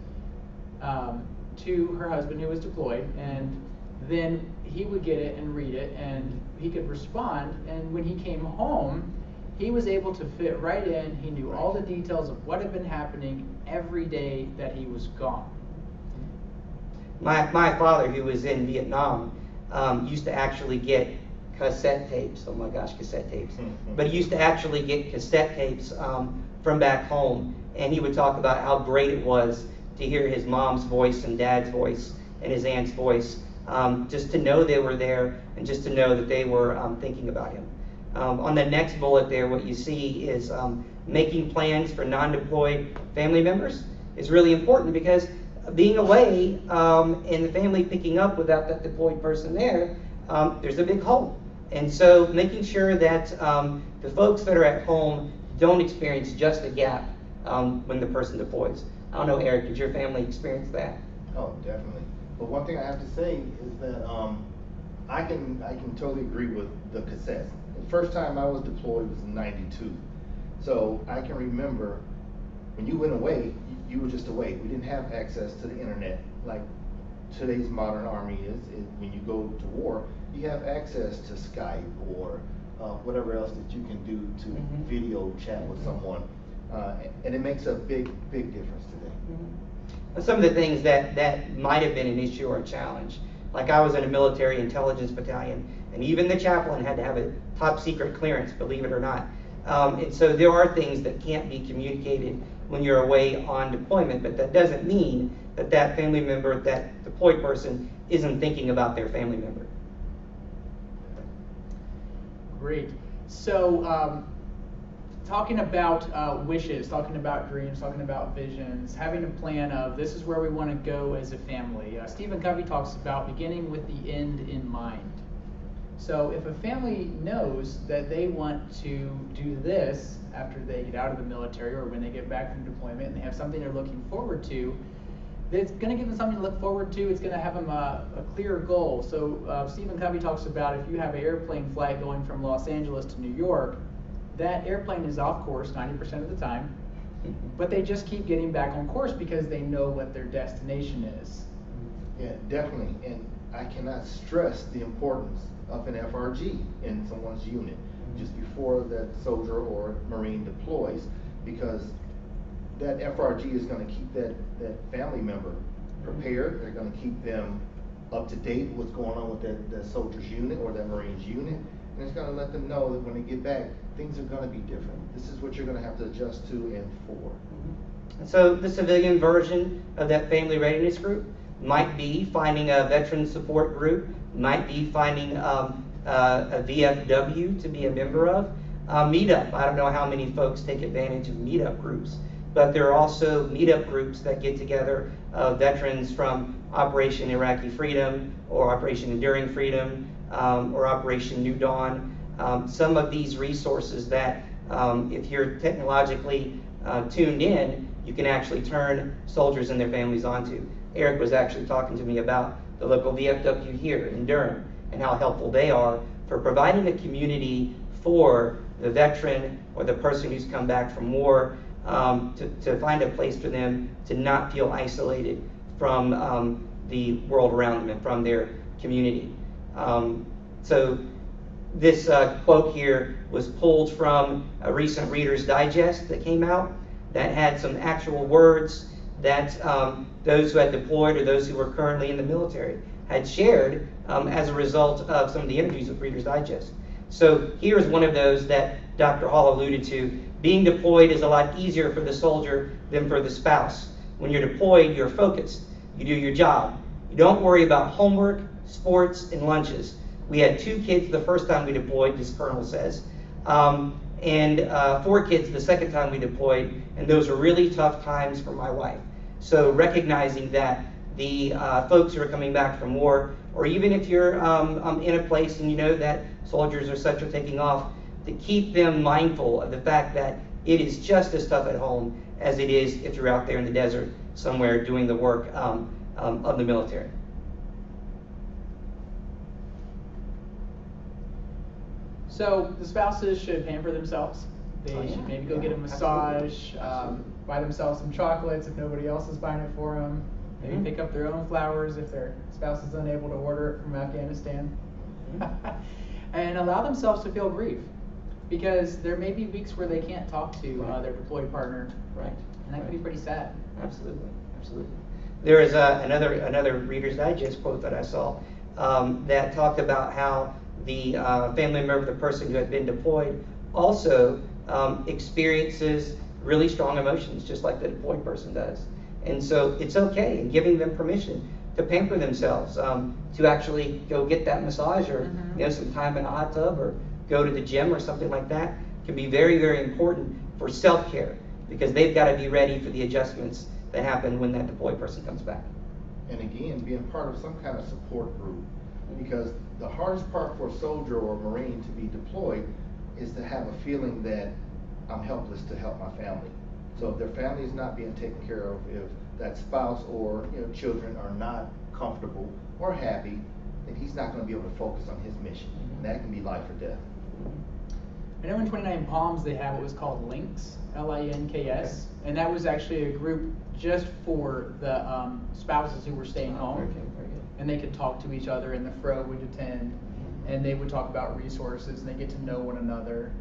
S2: to her husband who was deployed, and then he would get it and read it, and he could respond. And when he came home, he was able to fit right in. He knew all the details of what had been happening every day that he was gone.
S3: My father, who was in Vietnam, used to actually get cassette tapes. Oh my gosh, cassette tapes. But he used to actually get cassette tapes from back home, and he would talk about how great it was to hear his mom's voice and dad's voice and his aunt's voice, just to know they were there and just to know that they were thinking about him. On the next bullet there, what you see is making plans for non-deployed family members is really important, because being away and the family picking up without that deployed person there, there's a big hole. And so making sure that the folks that are at home don't experience just a gap when the person deploys. I don't know, Eric, did your family experience that?
S4: Oh, definitely. But one thing I have to say is that I can totally agree with the cassettes. The first time I was deployed was in '92. So I can remember when you went away, you were just away. We didn't have access to the internet like today's modern army is. When you go to war, you have access to Skype or whatever else that you can do to video chat with someone. and it makes a big difference today.
S3: Some of the things that might have been an issue or a challenge, like I was in a military intelligence battalion, and even the chaplain had to have a top secret clearance, believe it or not. And so there are things that can't be communicated when you're away on deployment, but that doesn't mean that that family member, that deployed person, isn't thinking about their family member.
S2: Great. So, talking about wishes, talking about dreams, talking about visions, having a plan of this is where we want to go as a family. Stephen Covey talks about beginning with the end in mind. So if a family knows that they want to do this after they get out of the military or when they get back from deployment and they have something they're looking forward to, it's going to give them something to look forward to. It's going to have them a clear goal. So Stephen Covey talks about if you have an airplane flight going from Los Angeles to New York, that airplane is off course 90% of the time, but they just keep getting back on course because they know what their destination is.
S4: Yeah, definitely. And I cannot stress the importance of an FRG in someone's unit just before that soldier or Marine deploys, because that FRG is going to keep that family member prepared. They're going to keep them up to date with what's going on with that soldier's unit or that Marine's unit. And it's going to let them know that when they get back, things are going to be different. This is what you're going to have to adjust to and for.
S3: So the civilian version of that family readiness group might be finding a veteran support group, might be finding a VFW to be a member of. Meetup, I don't know how many folks take advantage of meetup groups, but there are also meetup groups that get together veterans from Operation Iraqi Freedom or Operation Enduring Freedom or Operation New Dawn. Some of these resources that if you're technologically tuned in, you can actually turn soldiers and their families onto. Eric was actually talking to me about the local VFW here in Durham and how helpful they are for providing a community for the veteran or the person who's come back from war, to find a place for them to not feel isolated from the world around them and from their community. So this quote here was pulled from a recent Reader's Digest that came out that had some actual words that those who had deployed or those who were currently in the military had shared as a result of some of the interviews with Reader's Digest. So here's one of those that Dr. Hall alluded to. Being deployed is a lot easier for the soldier than for the spouse. When you're deployed, you're focused. You do your job. You don't worry about homework, sports, and lunches. We had 2 kids the first time we deployed, this colonel says, and 4 kids the second time we deployed, and those were really tough times for my wife. So recognizing that the folks who are coming back from war, or even if you're in a place and you know that soldiers or such are taking off, to keep them mindful of the fact that it is just as tough at home as it is if you're out there in the desert somewhere doing the work of the military.
S2: So the spouses should pamper themselves. They should maybe go get a massage, buy themselves some chocolates if nobody else is buying it for them. Maybe pick up their own flowers if their spouse is unable to order it from Afghanistan. And allow themselves to feel grief, because there may be weeks where they can't talk to their deployed partner.
S3: Right.
S2: And that can be pretty sad.
S3: Absolutely, absolutely. There is another Reader's Digest quote that I saw that talked about how the family member of the person who had been deployed also experiences really strong emotions, just like the deployed person does. And so it's okay, and giving them permission to pamper themselves, to actually go get that massage or some time in a hot tub or go to the gym or something like that can be very, very important for self-care, because they've got to be ready for the adjustments that happen when that deployed person comes back.
S4: And again, being part of some kind of support group, because the hardest part for a soldier or a Marine to be deployed is to have a feeling that I'm helpless to help my family. So if their family is not being taken care of, if that spouse or children are not comfortable or happy, then he's not going to be able to focus on his mission. And that can be life or death.
S2: I know in 29 Palms they have what was called LINKS, L-I-N-K-S, and that was actually a group just for the spouses who were staying home.
S3: Very good.
S2: And they could talk to each other, and the FRO would attend, and they would talk about resources, and they get to know one another.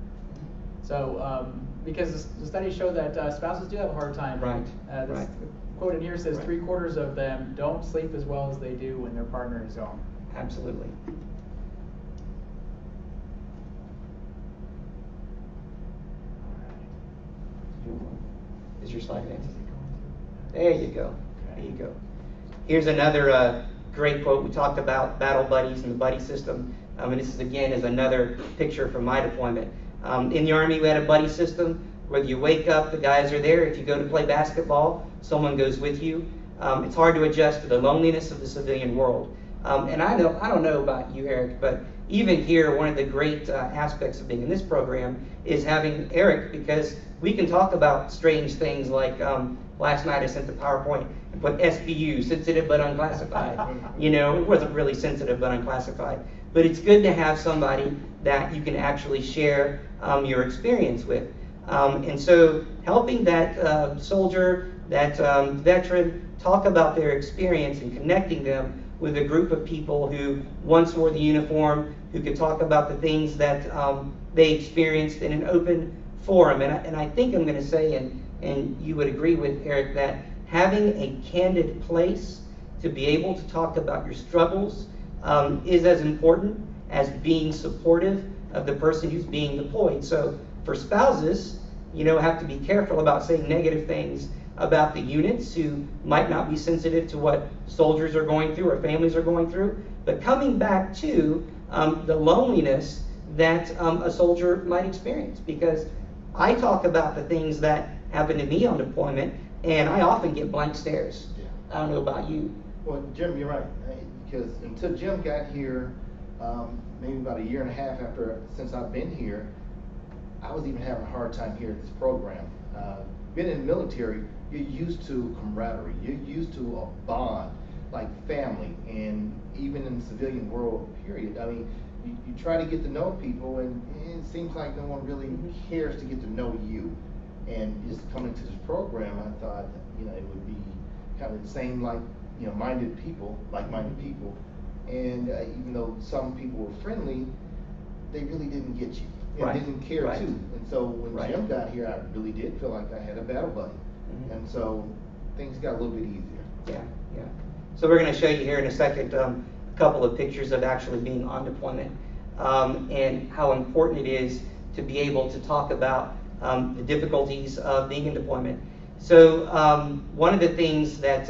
S2: So because the studies show that spouses do have a hard time.
S3: Right,
S2: This
S3: right.
S2: quote in here says
S3: Right.
S2: 3/4 of them don't sleep as well as they do when their partner is home.
S3: Absolutely. Is your slide next? There you go. There you go. Here's another great quote. We talked about battle buddies and the buddy system. And this is again is another picture from my deployment. In the Army, we had a buddy system. Whether you wake up, the guys are there. If you go to play basketball, someone goes with you. It's hard to adjust to the loneliness of the civilian world. And I don't know about you, Eric, but even here, one of the great aspects of being in this program is having Eric, because we can talk about strange things like last night I sent the PowerPoint and put SBU, sensitive but unclassified. You know, it wasn't really sensitive but unclassified. But it's good to have somebody that you can actually share your experience with. And so helping that soldier, that veteran, talk about their experience and connecting them with a group of people who once wore the uniform, who could talk about the things that they experienced in an open forum. And I think I'm going to say, and you would agree with Eric, that having a candid place to be able to talk about your struggles is as important as being supportive of the person who's being deployed. So for spouses, you know, have to be careful about saying negative things about the units who might not be sensitive to what soldiers are going through or families are going through. But coming back to the loneliness that a soldier might experience, because I talk about the things that happen to me on deployment, and I often get blank stares.
S4: Yeah.
S3: I don't know about you.
S4: Well, Jim, you're right, because until Jim got here, maybe about a year and a half since I've been here, I was even having a hard time here at this program. Being in the military, you're used to camaraderie, you're used to a bond, like family, and even in the civilian world, period. I mean, you try to get to know people, and it seems like no one really cares to get to know you. And just coming to this program, I thought, you know, it would be kind of the same, like, you know, like-minded people. And even though some people were friendly, they really didn't get you and
S3: Right.
S4: didn't care
S3: Right.
S4: too. And so when
S3: Right.
S4: Jim got here, I really did feel like I had a battle buddy.
S3: Mhm.
S4: And so things got a little bit easier.
S3: Yeah, yeah. So we're going to show you here in a second a couple of pictures of actually being on deployment and how important it is to be able to talk about the difficulties of being in deployment. So one of the things that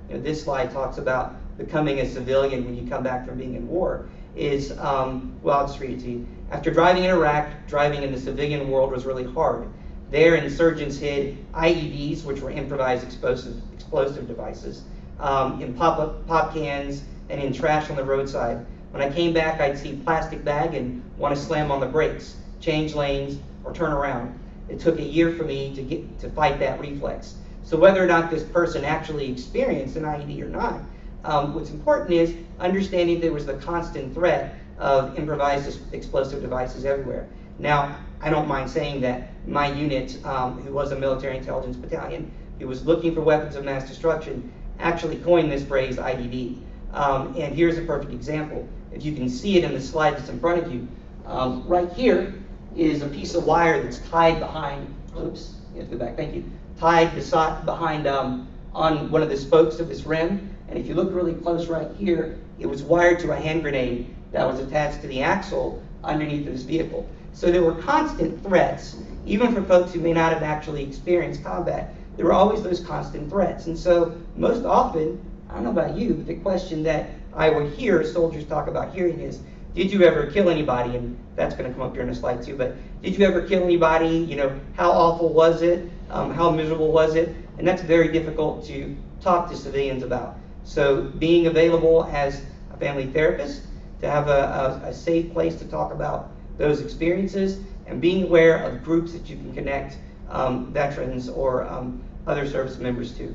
S3: you know, this slide talks about becoming a civilian when you come back from being in war is, well, I'll just read it to you. After driving in Iraq, driving in the civilian world was really hard. There, insurgents hid IEDs, which were improvised explosive devices, in pop cans and in trash on the roadside. When I came back, I'd see plastic bag and want to slam on the brakes, change lanes, or turn around. It took a year for me to fight that reflex. So whether or not this person actually experienced an IED or not, what's important is understanding there was the constant threat of improvised explosive devices everywhere. Now, I don't mind saying that my unit, who was a military intelligence battalion, who was looking for weapons of mass destruction, actually coined this phrase IED. And here's a perfect example. If you can see it in the slide that's in front of you, right here is a piece of wire that's tied behind, oops, you have to go back, thank you, tied behind on one of the spokes of this rim. And if you look really close right here, it was wired to a hand grenade that was attached to the axle underneath of this vehicle. So there were constant threats, even for folks who may not have actually experienced combat. There were always those constant threats. And so most often, I don't know about you, but the question that I would hear soldiers talk about hearing is, did you ever kill anybody? And that's going to come up here in a slide too, but did you ever kill anybody? You know, how awful was it? How miserable was it? And that's very difficult to talk to civilians about. So being available as a family therapist, to have a safe place to talk about those experiences, and being aware of groups that you can connect veterans or other service members to.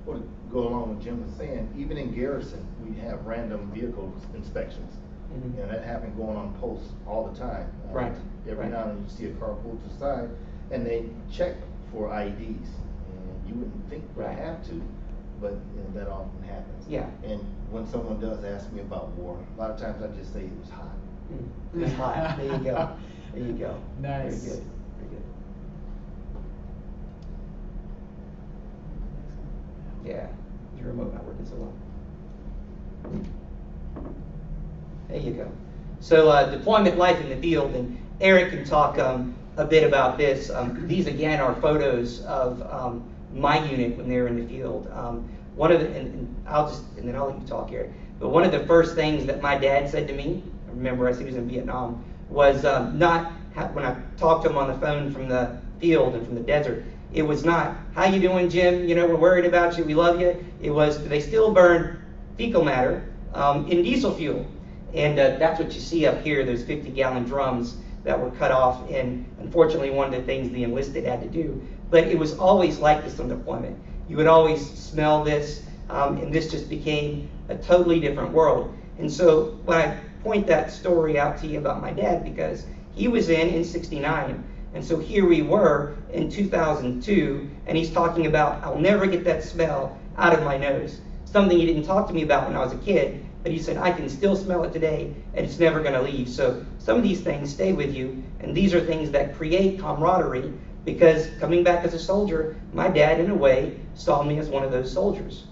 S4: Well, to go along with Jim was saying, even in garrison, we have random vehicle inspections.
S3: Mhm.
S4: And that happened going on posts all the time.
S3: Right,
S4: Every
S3: right.
S4: now and then you see a car pulled to the side, and they check for IEDs. And you wouldn't think they
S3: Right.
S4: have to, but you know, that often happens.
S3: Yeah.
S4: And when someone does ask me about war, a lot of times I just say it was hot.
S3: It's hot. There you go. There you go.
S2: Nice.
S3: Very good. Very good. Yeah, your remote not working so well. There you go. So deployment life in the field, and Eric can talk a bit about this. These again are photos of my unit when they were in the field. One of the, and then I'll let you talk, Eric. But one of the first things that my dad said to me, I remember as he was in Vietnam, was when I talked to him on the phone from the field and from the desert, it was not, "How you doing, Jim? You know, we're worried about you. We love you." It was, "Do they still burn fecal matter in diesel fuel?" And that's what you see up here, those 50-gallon drums that were cut off. And unfortunately, one of the things the enlisted had to do. But it was always like this on deployment. You would always smell this, and this just became a totally different world. And so when I point that story out to you about my dad, because he was in '69, and so here we were in 2002, and he's talking about, "I'll never get that smell out of my nose." Something he didn't talk to me about when I was a kid, but he said, "I can still smell it today, and it's never going to leave." So some of these things stay with you, and these are things that create camaraderie, because coming back as a soldier, my dad, in a way, saw me as one of those soldiers.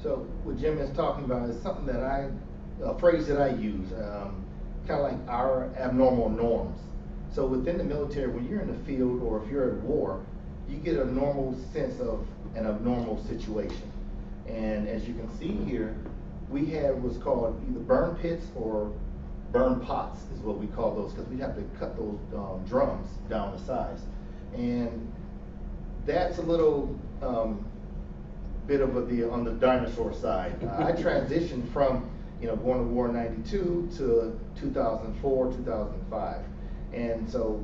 S4: So what Jim is talking about is something that a phrase that I use, kind of like our abnormal norms. So within the military, when you're in the field or if you're at war, you get a normal sense of an abnormal situation. And as you can see here, we had what's called either burn pits or burn pots is what we call those, because we'd have to cut those drums down to size. And that's a little bit of on the dinosaur side. I transitioned from going to war in '92 to 2004, 2005. And so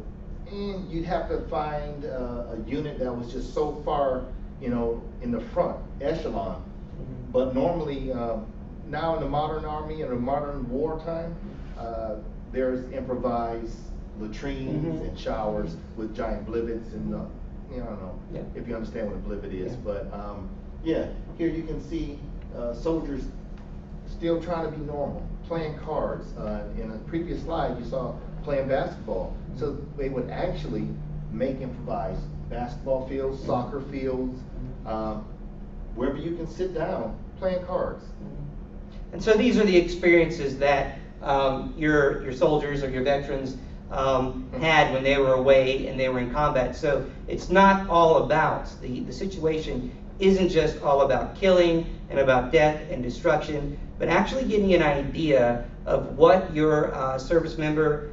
S4: you'd have to find a unit that was just so far, in the front echelon. But normally, now in the modern army and the modern wartime, there's improvised latrines and showers with giant blivets and I don't know if you understand what a blivet is, but yeah, here you can see soldiers still trying to be normal, playing cards. In a previous slide, you saw playing basketball. So they would actually make improvised basketball fields, soccer fields, wherever you can sit down, playing cards.
S3: And so these are the experiences that your soldiers or your veterans had when they were away and they were in combat. So it's not all about, the situation isn't just all about killing and about death and destruction, but actually getting an idea of what your service member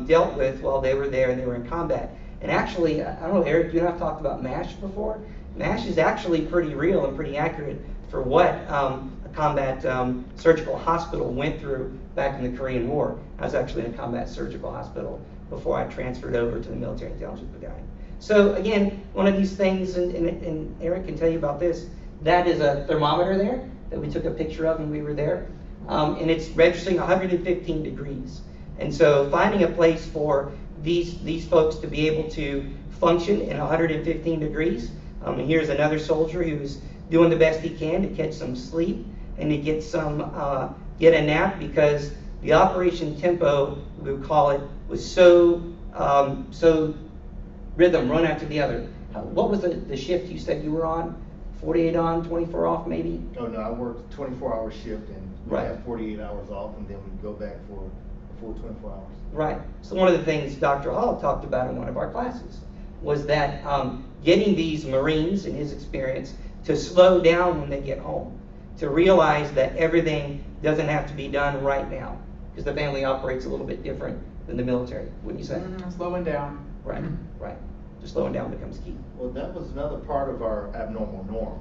S3: dealt with while they were there and they were in combat. And actually, I don't know, Eric, you and I have talked about MASH before. MASH is actually pretty real and pretty accurate for what a combat surgical hospital went through back in the Korean War. I was actually in a combat surgical hospital before I transferred over to the Military Intelligence Battalion. So again, one of these things, and Eric can tell you about this, that is a thermometer there that we took a picture of when we were there. And it's registering 115 degrees. And so finding a place for these folks to be able to function in 115 degrees. And here's another soldier who's doing the best he can to catch some sleep and to get a nap, because the operation tempo, we would call it, was so rhythm, run after the other. What was the shift you said you were on? 48 on, 24 off, maybe?
S4: Oh no, I worked 24-hour shift, and we have 48 hours off, and then we go back for a full 24 hours.
S3: Right. So one of the things Dr. Hall talked about in one of our classes was that getting these Marines, in his experience, to slow down when they get home, to realize that everything doesn't have to be done right now, because the family operates a little bit different than the military, wouldn't you say?
S2: Slowing down.
S3: Right, right. Just slowing down becomes key.
S4: Well, that was another part of our abnormal norm.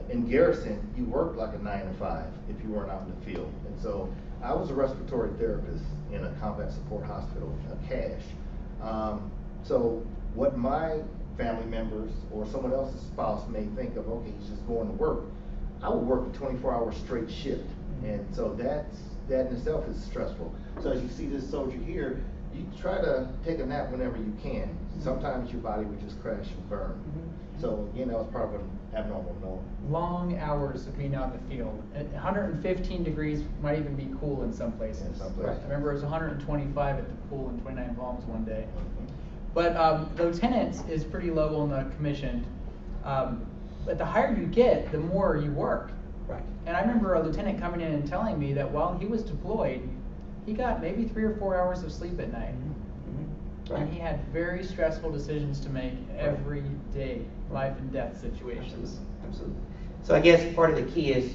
S4: In garrison, you worked like a 9 to 5 if you weren't out in the field. And so I was a respiratory therapist in a combat support hospital, a CASH. So what my family members or someone else's spouse may think of, okay, he's just going to work, I would work a 24-hour straight shift. And so that in itself is stressful. So as you see this soldier here, you try to take a nap whenever you can. Sometimes your body would just crash and burn. So again, that was part of an abnormal norm.
S2: Long hours of being out in the field. 115 degrees might even be cool in some places.
S3: Right.
S2: I remember it was 125 at the pool in 29 Palms one day. But lieutenant is pretty low on the commissioned. but the higher you get, the more you work.
S3: Right.
S2: And I remember a lieutenant coming in and telling me that while he was deployed, he got maybe 3 or 4 hours of sleep at night.
S3: Mm-hmm. Right.
S2: And he had very stressful decisions to make every day, life and death situations.
S3: Absolutely. So I guess part of the key is,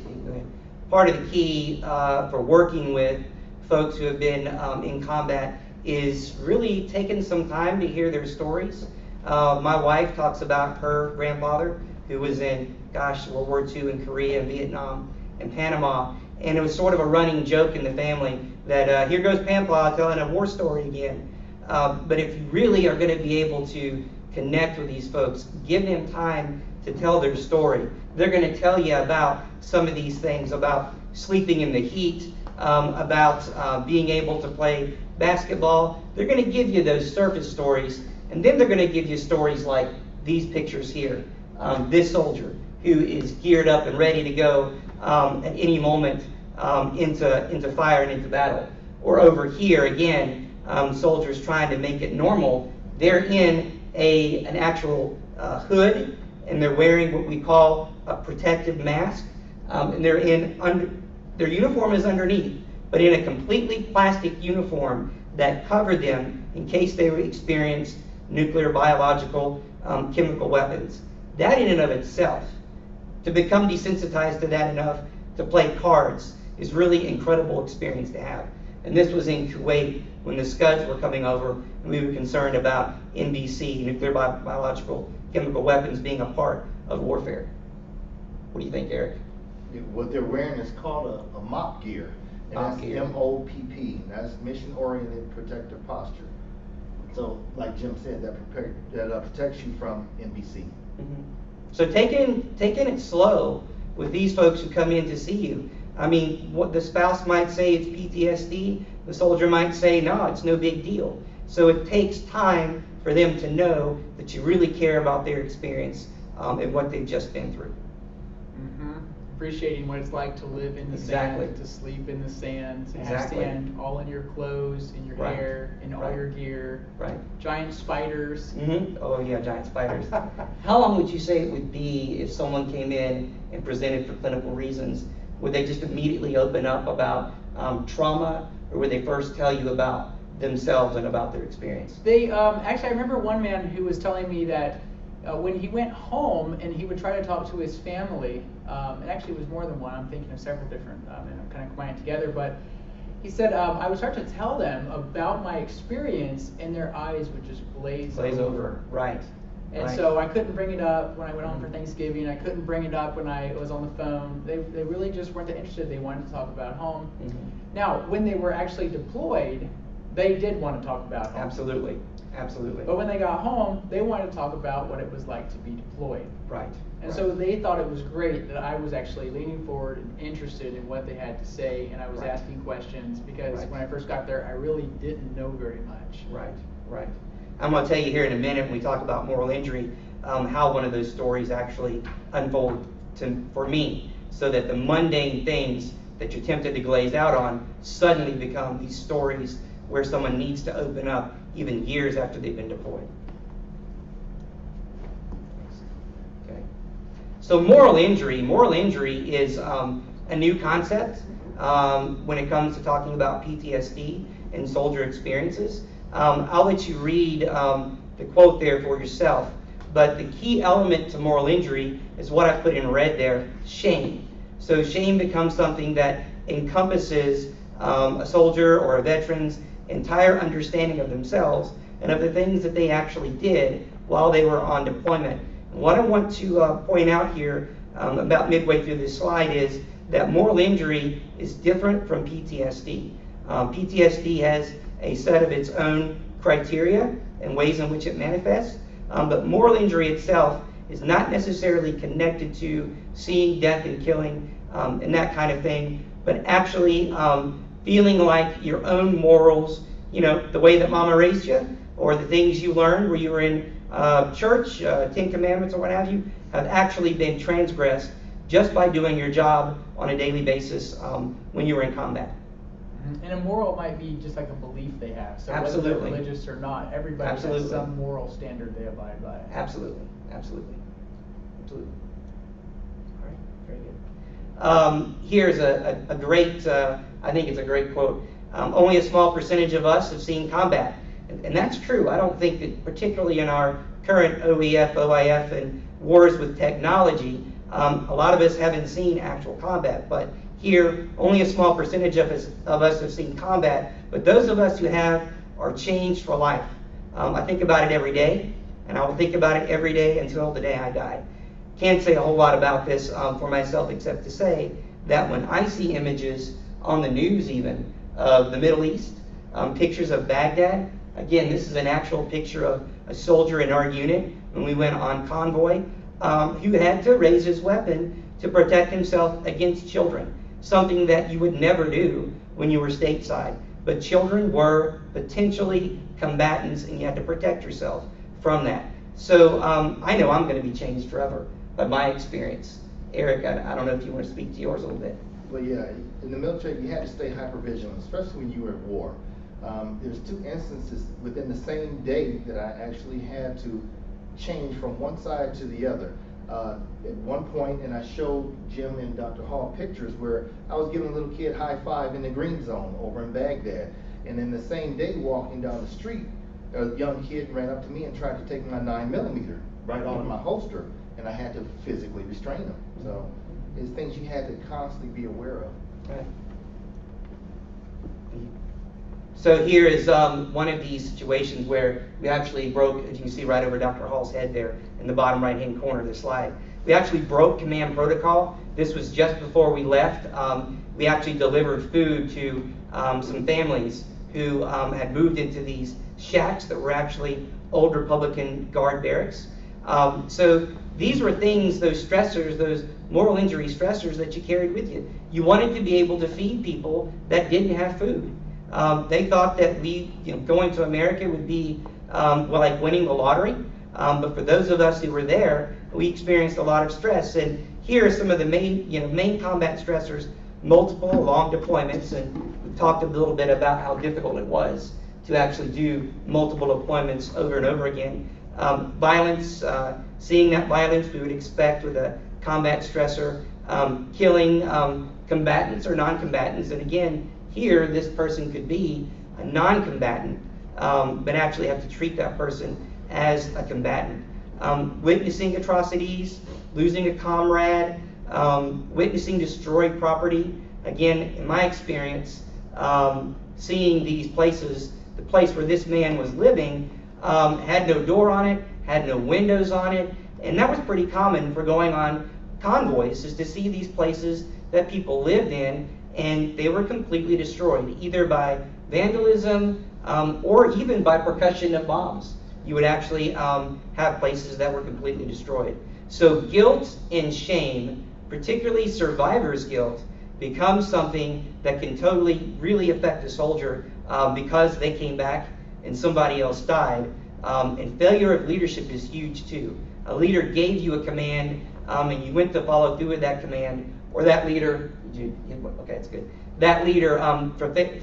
S3: for working with folks who have been in combat is really taking some time to hear their stories. My wife talks about her grandfather who was in, World War II in Korea and Vietnam and Panama. And it was sort of a running joke in the family that here goes Pampa telling a war story again. But if you really are going to be able to connect with these folks, give them time to tell their story. They're going to tell you about some of these things, about sleeping in the heat, about being able to play basketball. They're going to give you those surface stories, and then they're going to give you stories like these pictures here. This soldier who is geared up and ready to go at any moment into fire and into battle. Or over here again, soldiers trying to make it normal. They're in an actual hood, and they're wearing what we call a protective mask, and their uniform is underneath, but in a completely plastic uniform that covered them in case they would experience nuclear, biological, chemical weapons. That in and of itself, to become desensitized to that enough to play cards, is really incredible experience to have. And this was in Kuwait when the Scuds were coming over, and we were concerned about NBC, nuclear, biological, chemical weapons, being a part of warfare. What do you think, Eric?
S4: What they're wearing is called a MOP gear. And that's MOPP. That's Mission Oriented Protective Posture. So, like Jim said, that protects you from NBC.
S3: Mm-hmm. So taking it slow with these folks who come in to see you. I mean, what the spouse might say it's PTSD, the soldier might say, no, it's no big deal. So it takes time for them to know that you really care about their experience and what they've just been through.
S2: Mm-hmm. Appreciating what it's like to live in the sand, to sleep in the sand, to have sand all in your clothes, in your hair, in all your gear.
S3: Right.
S2: Giant spiders.
S3: Mm-hmm. Oh yeah, giant spiders. How long would you say it would be if someone came in and presented for clinical reasons? Would they just immediately open up about trauma, or would they first tell you about themselves and about their experience?
S2: They actually, I remember one man who was telling me that when he went home and he would try to talk to his family, and actually it was more than one, I'm thinking of several different, and I'm kind of combining together, but he said, I would start to tell them about my experience and their eyes would just glaze over.
S3: Right.
S2: And so I couldn't bring it up when I went home for Thanksgiving. I couldn't bring it up when I was on the phone. They really just weren't that interested. They wanted to talk about home.
S3: Mm-hmm.
S2: Now, when they were actually deployed, they did want to talk about home.
S3: Absolutely. Absolutely.
S2: But when they got home, they wanted to talk about what it was like to be deployed.
S3: Right.
S2: And so they thought it was great that I was actually leaning forward and interested in what they had to say, and I was asking questions, because when I first got there, I really didn't know very much.
S3: Right, right. I'm going to tell you here in a minute when we talk about moral injury, how one of those stories actually unfolded for me, so that the mundane things that you're tempted to glaze out on suddenly become these stories where someone needs to open up even years after they've been deployed. Okay. So moral injury is a new concept when it comes to talking about PTSD and soldier experiences. I'll let you read the quote there for yourself, but the key element to moral injury is what I put in red there, shame. So shame becomes something that encompasses a soldier or a veteran's entire understanding of themselves and of the things that they actually did while they were on deployment. And what I want to point out here about midway through this slide is that moral injury is different from PTSD. PTSD has a set of its own criteria and ways in which it manifests, but moral injury itself is not necessarily connected to seeing death and killing and that kind of thing, but actually feeling like your own morals, the way that mama raised you, or the things you learned where you were in church, 10 Commandments or what have you, have actually been transgressed just by doing your job on a daily basis when you were in combat.
S2: And a moral might be just like a belief they have. So
S3: Absolutely.
S2: whether they're religious or not, everybody has some moral standard they abide by.
S3: Absolutely. Absolutely. Absolutely. Here's a great, I think it's a great quote. Only a small percentage of us have seen combat. And that's true. I don't think that, particularly in our current OEF, OIF, and wars with technology, a lot of us haven't seen actual combat. But here, only a small percentage of us have seen combat. But those of us who have are changed for life. I think about it every day, and I will think about it every day until the day I die. Can't say a whole lot about this for myself except to say that when I see images on the news even of the Middle East, pictures of Baghdad, again, this is an actual picture of a soldier in our unit when we went on convoy who had to raise his weapon to protect himself against children, something that you would never do when you were stateside. But children were potentially combatants, and you had to protect yourself from that. So I know I'm going to be changed forever by my experience. Eric, I don't know if you want to speak to yours a little bit.
S4: Well, yeah, in the military, you had to stay hyper-vigilant, especially when you were at war. There's 2 instances within the same day that I actually had to change from one side to the other. At one point, and I showed Jim and Dr. Hall pictures where I was giving a little kid high five in the green zone over in Baghdad. And then the same day, walking down the street, a young kid ran up to me and tried to take my 9mm right out of my holster, and I had to physically restrain him. So it's things you had to constantly be aware of.
S3: Right. So here is one of these situations where we actually broke, as you can see right over Dr. Hall's head there in the bottom right-hand corner of the slide. We actually broke command protocol. This was just before we left. We actually delivered food to some families who had moved into these shacks that were actually old Republican Guard barracks. So these were things, those stressors, those moral injury stressors that you carried with you. You wanted to be able to feed people that didn't have food. They thought that going to America would be like winning the lottery. But for those of us who were there, we experienced a lot of stress. And here are some of the main combat stressors: multiple long deployments, and we talked a little bit about how difficult it was to actually do multiple deployments over and over again. Violence, seeing that violence we would expect with a combat stressor, killing combatants or non-combatants. And again, here this person could be a non-combatant, but actually have to treat that person as a combatant. Witnessing atrocities, losing a comrade, witnessing destroyed property. Again, in my experience, seeing these places, the place where this man was living had no door on it, had no windows on it, and that was pretty common for going on convoys, is to see these places that people lived in, and they were completely destroyed, either by vandalism or even by percussion of bombs. You would actually have places that were completely destroyed. So guilt and shame, particularly survivor's guilt, becomes something that can totally really affect a soldier because they came back and somebody else died. And failure of leadership is huge too. A leader gave you a command and you went to follow through with that command, or that leader, okay, that's good. That leader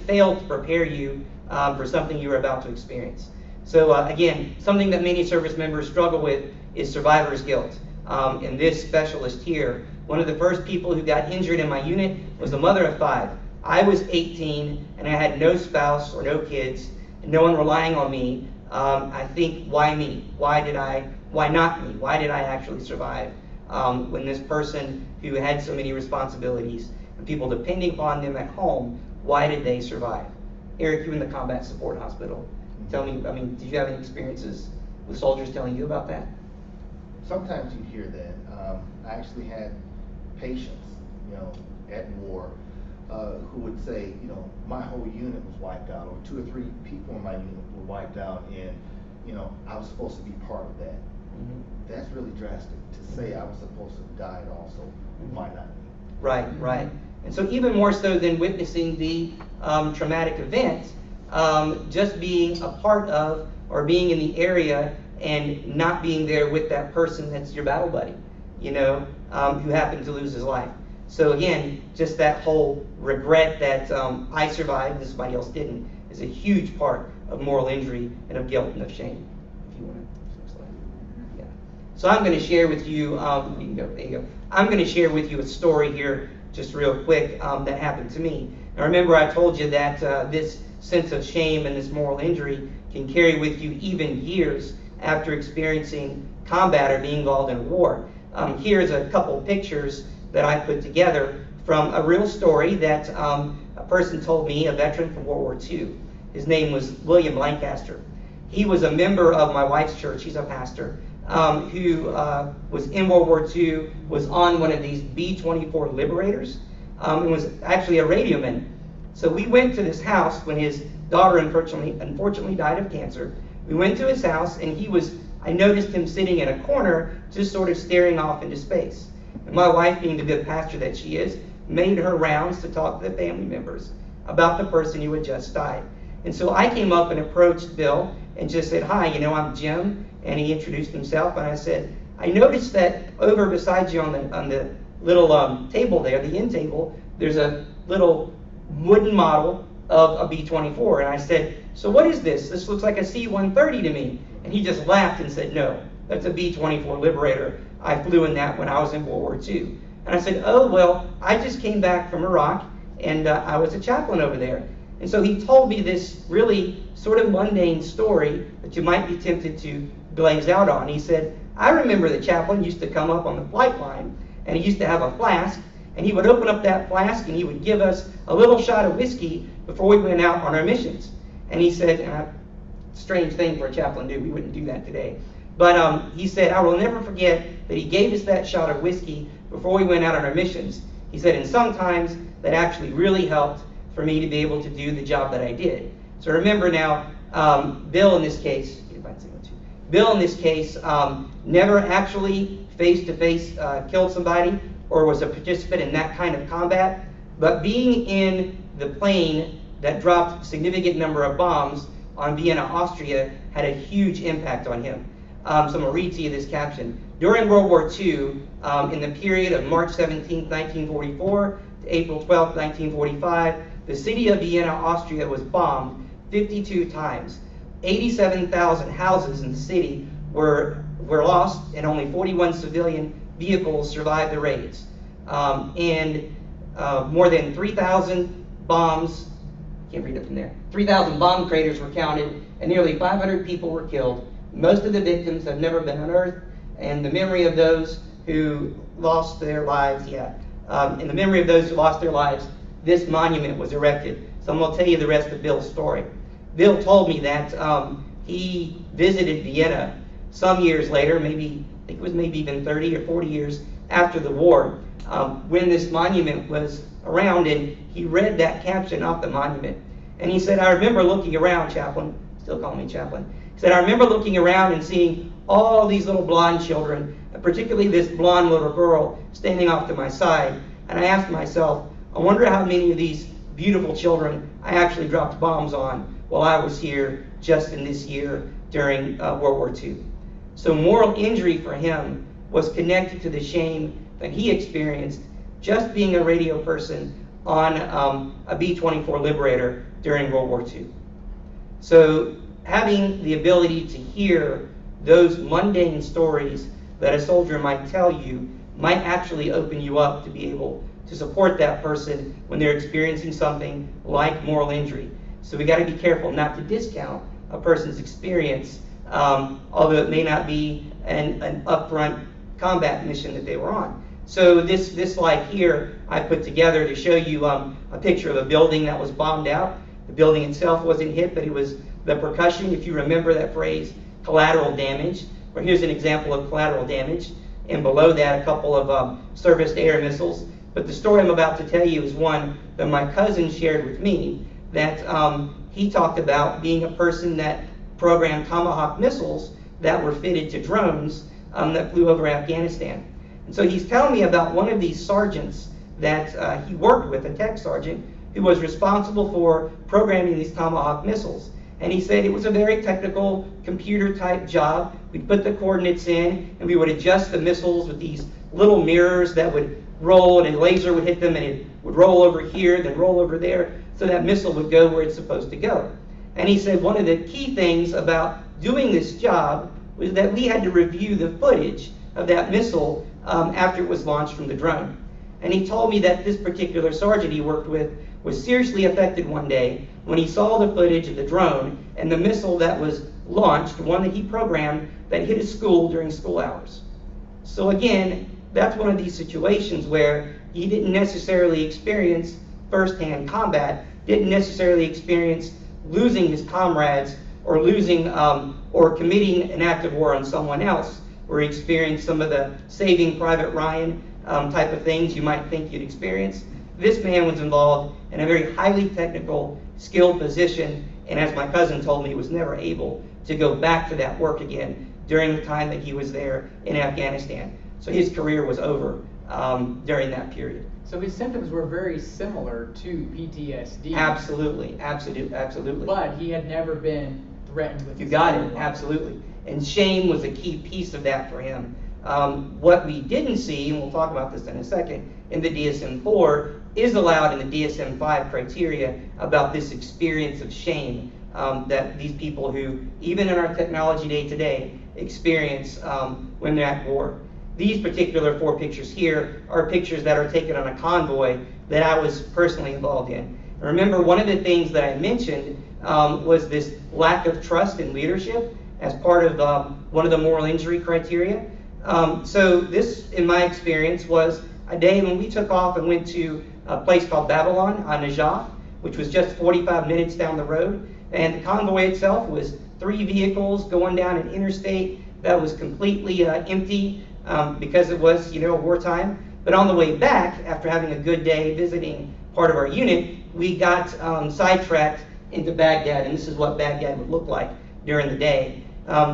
S3: failed to prepare you for something you were about to experience. So again, something that many service members struggle with is survivor's guilt. And this specialist here, one of the first people who got injured in my unit was a mother of 5. I was 18 and I had no spouse or no kids, and no one relying on me. I think, why me? Why not me? Why did I actually survive? When this person who had so many responsibilities and people depending upon them at home, why did they survive? Eric, you in the combat support hospital. Tell me, did you have any experiences with soldiers telling you about that?
S4: Sometimes you hear that. I actually had patients, at war, who would say, my whole unit was wiped out, or 2 or 3 people in my unit were wiped out, and I was supposed to be part of that. Mm-hmm. That's really drastic to say I was supposed to have died also. Mm-hmm. Why not me?
S3: Right. And so even more so than witnessing the traumatic event, just being a part of or being in the area and not being there with that person that's your battle buddy, who happened to lose his life. So again, just that whole regret that I survived and somebody else didn't is a huge part of moral injury and of guilt and of shame. If you want to, yeah. So I'm going to share with you. You can go. There you go. I'm going to share with you a story here just real quick, that happened to me. Now remember, I told you that this sense of shame and this moral injury can carry with you even years after experiencing combat or being involved in war. Here's a couple pictures that I put together from a real story that a person told me, a veteran from World War II. His name was William Lancaster. He was a member of my wife's church. He's a pastor who was in World War II, was on one of these B-24 Liberators, and was actually a radioman. So we went to this house when his daughter unfortunately died of cancer. We went to his house, and I noticed him sitting in a corner, just sort of staring off into space. And my wife, being the good pastor that she is, made her rounds to talk to the family members about the person who had just died. And so I came up and approached Bill and just said, "Hi, I'm Jim." And he introduced himself, and I said, "I noticed that over beside you on the little table there, the end table, there's a little wooden model of a B-24. And I said, "So what is this? This looks like a C-130 to me." And he just laughed and said, "No, that's a B-24 Liberator. I flew in that when I was in World War II." And I said, "Oh, well, I just came back from Iraq, and I was a chaplain over there." And so he told me this really sort of mundane story that you might be tempted to glaze out on. He said, "I remember the chaplain used to come up on the flight line, and he used to have a flask, and he would open up that flask, and he would give us a little shot of whiskey before we went out on our missions." And he said, strange thing for a chaplain to do, we wouldn't do that today. But he said, "I will never forget that he gave us that shot of whiskey before we went out on our missions." He said, "And sometimes that actually really helped for me to be able to do the job that I did." So remember now, Bill in this case, never actually face-to-face killed somebody or was a participant in that kind of combat, but being in the plane that dropped a significant number of bombs on Vienna, Austria, had a huge impact on him. So I'm going to read to you this caption. During World War II, in the period of March 17, 1944 to April 12, 1945, the city of Vienna, Austria was bombed 52 times. 87,000 houses in the city were lost, and only 41 civilian vehicles survived the raids. More than 3,000 bombs, can't read it from there, 3,000 bomb craters were counted, and nearly 500 people were killed. Most of the victims have never been unearthed, and the memory of those who lost their lives, this monument was erected. So I'm going to tell you the rest of Bill's story. Bill told me that he visited Vienna some years later, I think it was maybe even 30 or 40 years after the war, when this monument was around, and he read that caption off the monument. And he said, "I remember looking around, chaplain," still calling me chaplain. He said, "I remember looking around and seeing all these little blonde children, particularly this blonde little girl standing off to my side. And I asked myself, I wonder how many of these beautiful children I actually dropped bombs on while I was here just in this year during World War II." So moral injury for him was connected to the shame that he experienced just being a radio person on a B-24 Liberator during World War II. So having the ability to hear those mundane stories that a soldier might tell you might actually open you up to be able to support that person when they're experiencing something like moral injury. So we got to be careful not to discount a person's experience, although it may not be an upfront combat mission that they were on. So this slide here I put together to show you a picture of a building that was bombed out. The building itself wasn't hit, but it was the percussion, if you remember that phrase, collateral damage. Or here's an example of collateral damage, and below that a couple of surfaced air missiles. But the story I'm about to tell you is one that my cousin shared with me, that he talked about being a person that programmed Tomahawk missiles that were fitted to drones that flew over Afghanistan. And so he's telling me about one of these sergeants that he worked with, a tech sergeant, who was responsible for programming these Tomahawk missiles. And he said it was a very technical computer-type job. We'd put the coordinates in, and we would adjust the missiles with these little mirrors that would roll, and a laser would hit them, and it would roll over here, then roll over there, so that missile would go where it's supposed to go. And he said one of the key things about doing this job was that we had to review the footage of that missile after it was launched from the drone. And he told me that this particular sergeant he worked with was seriously affected one day when he saw the footage of the drone and the missile that was launched, one that he programmed, that hit his school during school hours. So again, that's one of these situations where he didn't necessarily experience firsthand combat, didn't necessarily experience losing his comrades or losing or committing an act of war on someone else, where he experienced some of the Saving Private Ryan type of things you might think you'd experience. This man was involved in a very highly technical, skilled position, and as my cousin told me, was never able to go back to that work again during the time that he was there in Afghanistan. So his career was over during that period.
S2: So his symptoms were very similar to PTSD.
S3: Absolutely, absolutely.
S2: But he had never been threatened with.
S3: You got it, absolutely. And shame was a key piece of that for him. What we didn't see, and we'll talk about this in a second, in the DSM-4 is allowed in the DSM-5 criteria about this experience of shame that these people who, even in our technology day to day, experience when they're at war. These particular 4 pictures here are pictures that are taken on a convoy that I was personally involved in. And remember, one of the things that I mentioned was this lack of trust in leadership as part of one of the moral injury criteria. So this, in my experience, was a day when we took off and went to a place called Babylon, Najaf, which was just 45 minutes down the road. And the convoy itself was 3 vehicles going down an interstate that was completely empty because it was, wartime. But on the way back, after having a good day visiting part of our unit, we got sidetracked into Baghdad, and this is what Baghdad would look like during the day.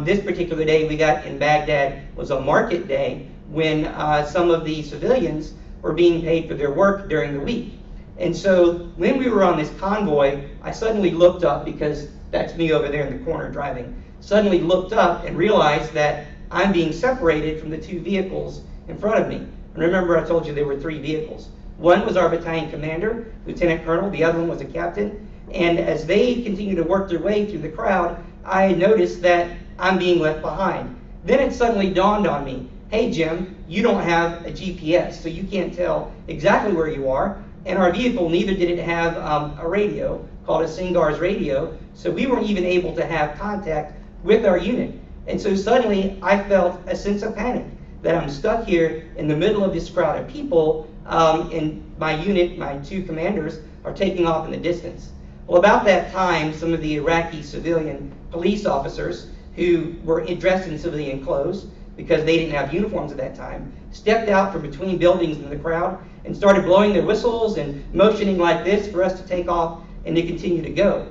S3: This particular day we got in Baghdad was a market day when some of the civilians were being paid for their work during the week. And so when we were on this convoy, I suddenly looked up, because that's me over there in the corner driving, suddenly looked up and realized that I'm being separated from the 2 vehicles in front of me. And remember, I told you there were 3 vehicles. One was our battalion commander, Lieutenant Colonel, the other one was a captain. And as they continued to work their way through the crowd, I noticed that I'm being left behind. Then it suddenly dawned on me, hey Jim, you don't have a GPS, so you can't tell exactly where you are. And our vehicle, neither did it have a radio called a Singar's radio, so we weren't even able to have contact with our unit. And so suddenly I felt a sense of panic that I'm stuck here in the middle of this crowd of people, and my unit, my 2 commanders, are taking off in the distance. Well, about that time, some of the Iraqi civilian police officers who were dressed in civilian clothes, because they didn't have uniforms at that time, stepped out from between buildings in the crowd and started blowing their whistles and motioning like this for us to take off and to continue to go.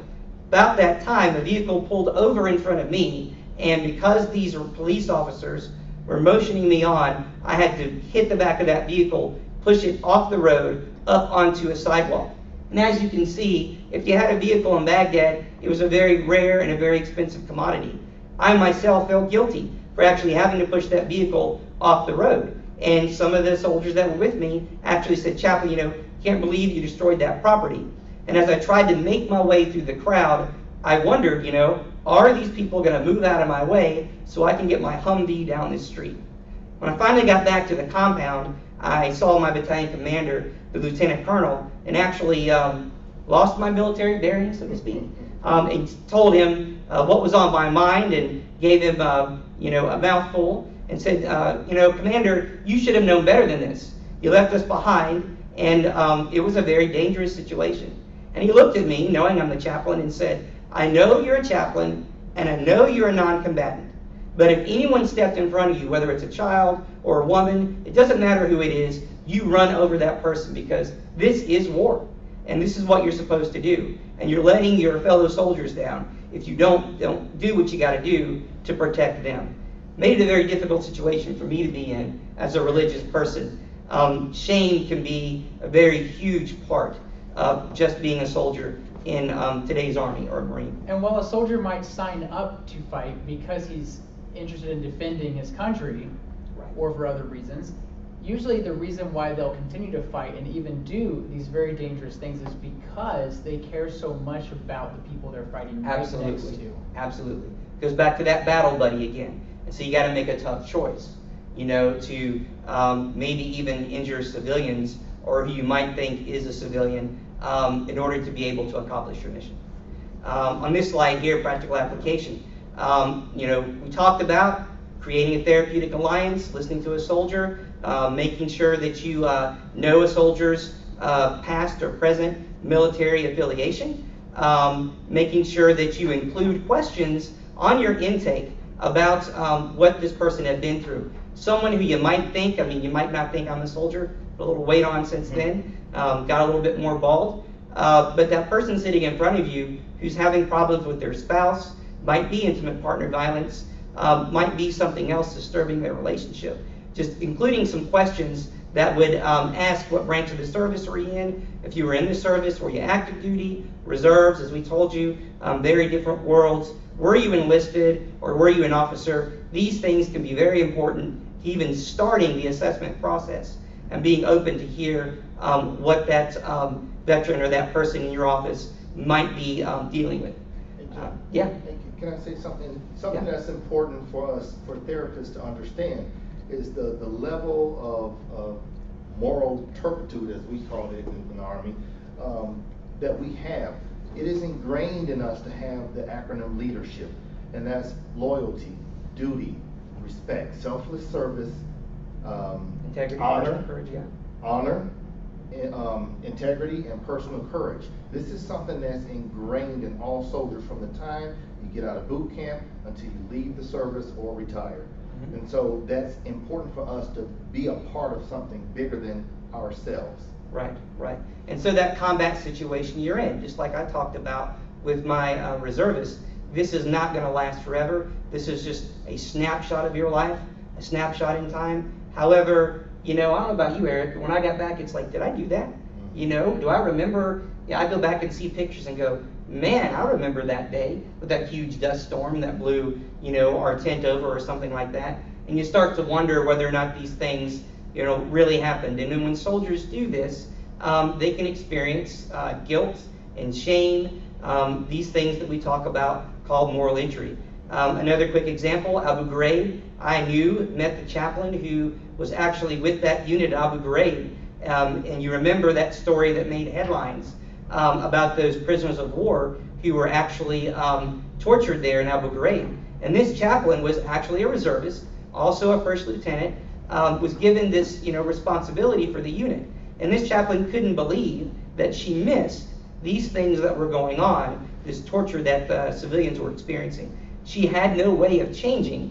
S3: About that time, a vehicle pulled over in front of me, and because these police officers were motioning me on, I had to hit the back of that vehicle, push it off the road, up onto a sidewalk. And as you can see, if you had a vehicle in Baghdad, it was a very rare and a very expensive commodity. I myself felt guilty for actually having to push that vehicle off the road. And some of the soldiers that were with me actually said, Chaplain, can't believe you destroyed that property. And as I tried to make my way through the crowd, I wondered, are these people going to move out of my way so I can get my Humvee down this street? When I finally got back to the compound, I saw my battalion commander, the lieutenant colonel, and actually lost my military bearings, so to speak, and told him what was on my mind, and gave him a mouthful, and said, Commander, you should have known better than this. You left us behind, and it was a very dangerous situation. And he looked at me, knowing I'm the chaplain, and said, I know you're a chaplain, and I know you're a non-combatant, but if anyone stepped in front of you, whether it's a child or a woman, it doesn't matter who it is, you run over that person, because this is war, and this is what you're supposed to do. And you're letting your fellow soldiers down if you don't do what you got to do to protect them. Made it a very difficult situation for me to be in as a religious person. Shame can be a very huge part of just being a soldier in today's Army or Marine.
S2: And while a soldier might sign up to fight because he's interested in defending his country, or for other reasons, usually the reason why they'll continue to fight and even do these very dangerous things is because they care so much about the people they're fighting right next to.
S3: Absolutely. Goes back to that battle buddy again. And so you got to make a tough choice. to maybe even injure civilians or who you might think is a civilian in order to be able to accomplish your mission. On this slide here, practical application. We talked about creating a therapeutic alliance, listening to a soldier, making sure that you know a soldier's past or present military affiliation, making sure that you include questions on your intake about what this person had been through. Someone who you might think, you might not think I'm a soldier, put a little weight on since then, got a little bit more bald, but that person sitting in front of you who's having problems with their spouse, might be intimate partner violence, might be something else disturbing their relationship. Just including some questions that would ask what branch of the service were you in, if you were in the service, were you active duty, reserves, as we told you, very different worlds. Were you enlisted or were you an officer? These things can be very important to even starting the assessment process and being open to hear what that veteran or that person in your office might be dealing with. Yeah.
S4: Can I say something?
S3: Yeah.
S4: That's important for us, for therapists to understand, is the level of moral turpitude, as we call it in the Army, that we have. It is ingrained in us to have the acronym leadership, and that's loyalty, duty, respect, selfless service,
S3: Integrity,
S4: honor,
S3: courage, yeah.
S4: honor, integrity, and personal courage. This is something that's ingrained in all soldiers from the time you get out of boot camp until you leave the service or retire.
S3: Mm-hmm.
S4: And so that's important for us to be a part of something bigger than ourselves.
S3: Right, right. And so that combat situation you're in, just like I talked about with my reservists, this is not going to last forever. This is just a snapshot of your life, a snapshot in time. However, I don't know about you, Eric, but when I got back, it's like, did I do that? Do I remember? Yeah, I go back and see pictures and go, man, I remember that day with that huge dust storm that blew, our tent over or something like that. And you start to wonder whether or not these things, really happened. And then when soldiers do this, they can experience guilt and shame, these things that we talk about called moral injury. Another quick example, Abu Ghraib. I met the chaplain who was actually with that unit, Abu Ghraib. And you remember that story that made headlines about those prisoners of war who were actually tortured there in Abu Ghraib. And this chaplain was actually a reservist, also a first lieutenant, was given this responsibility for the unit. And this chaplain couldn't believe that she missed these things that were going on, this torture that the civilians were experiencing. She had no way of changing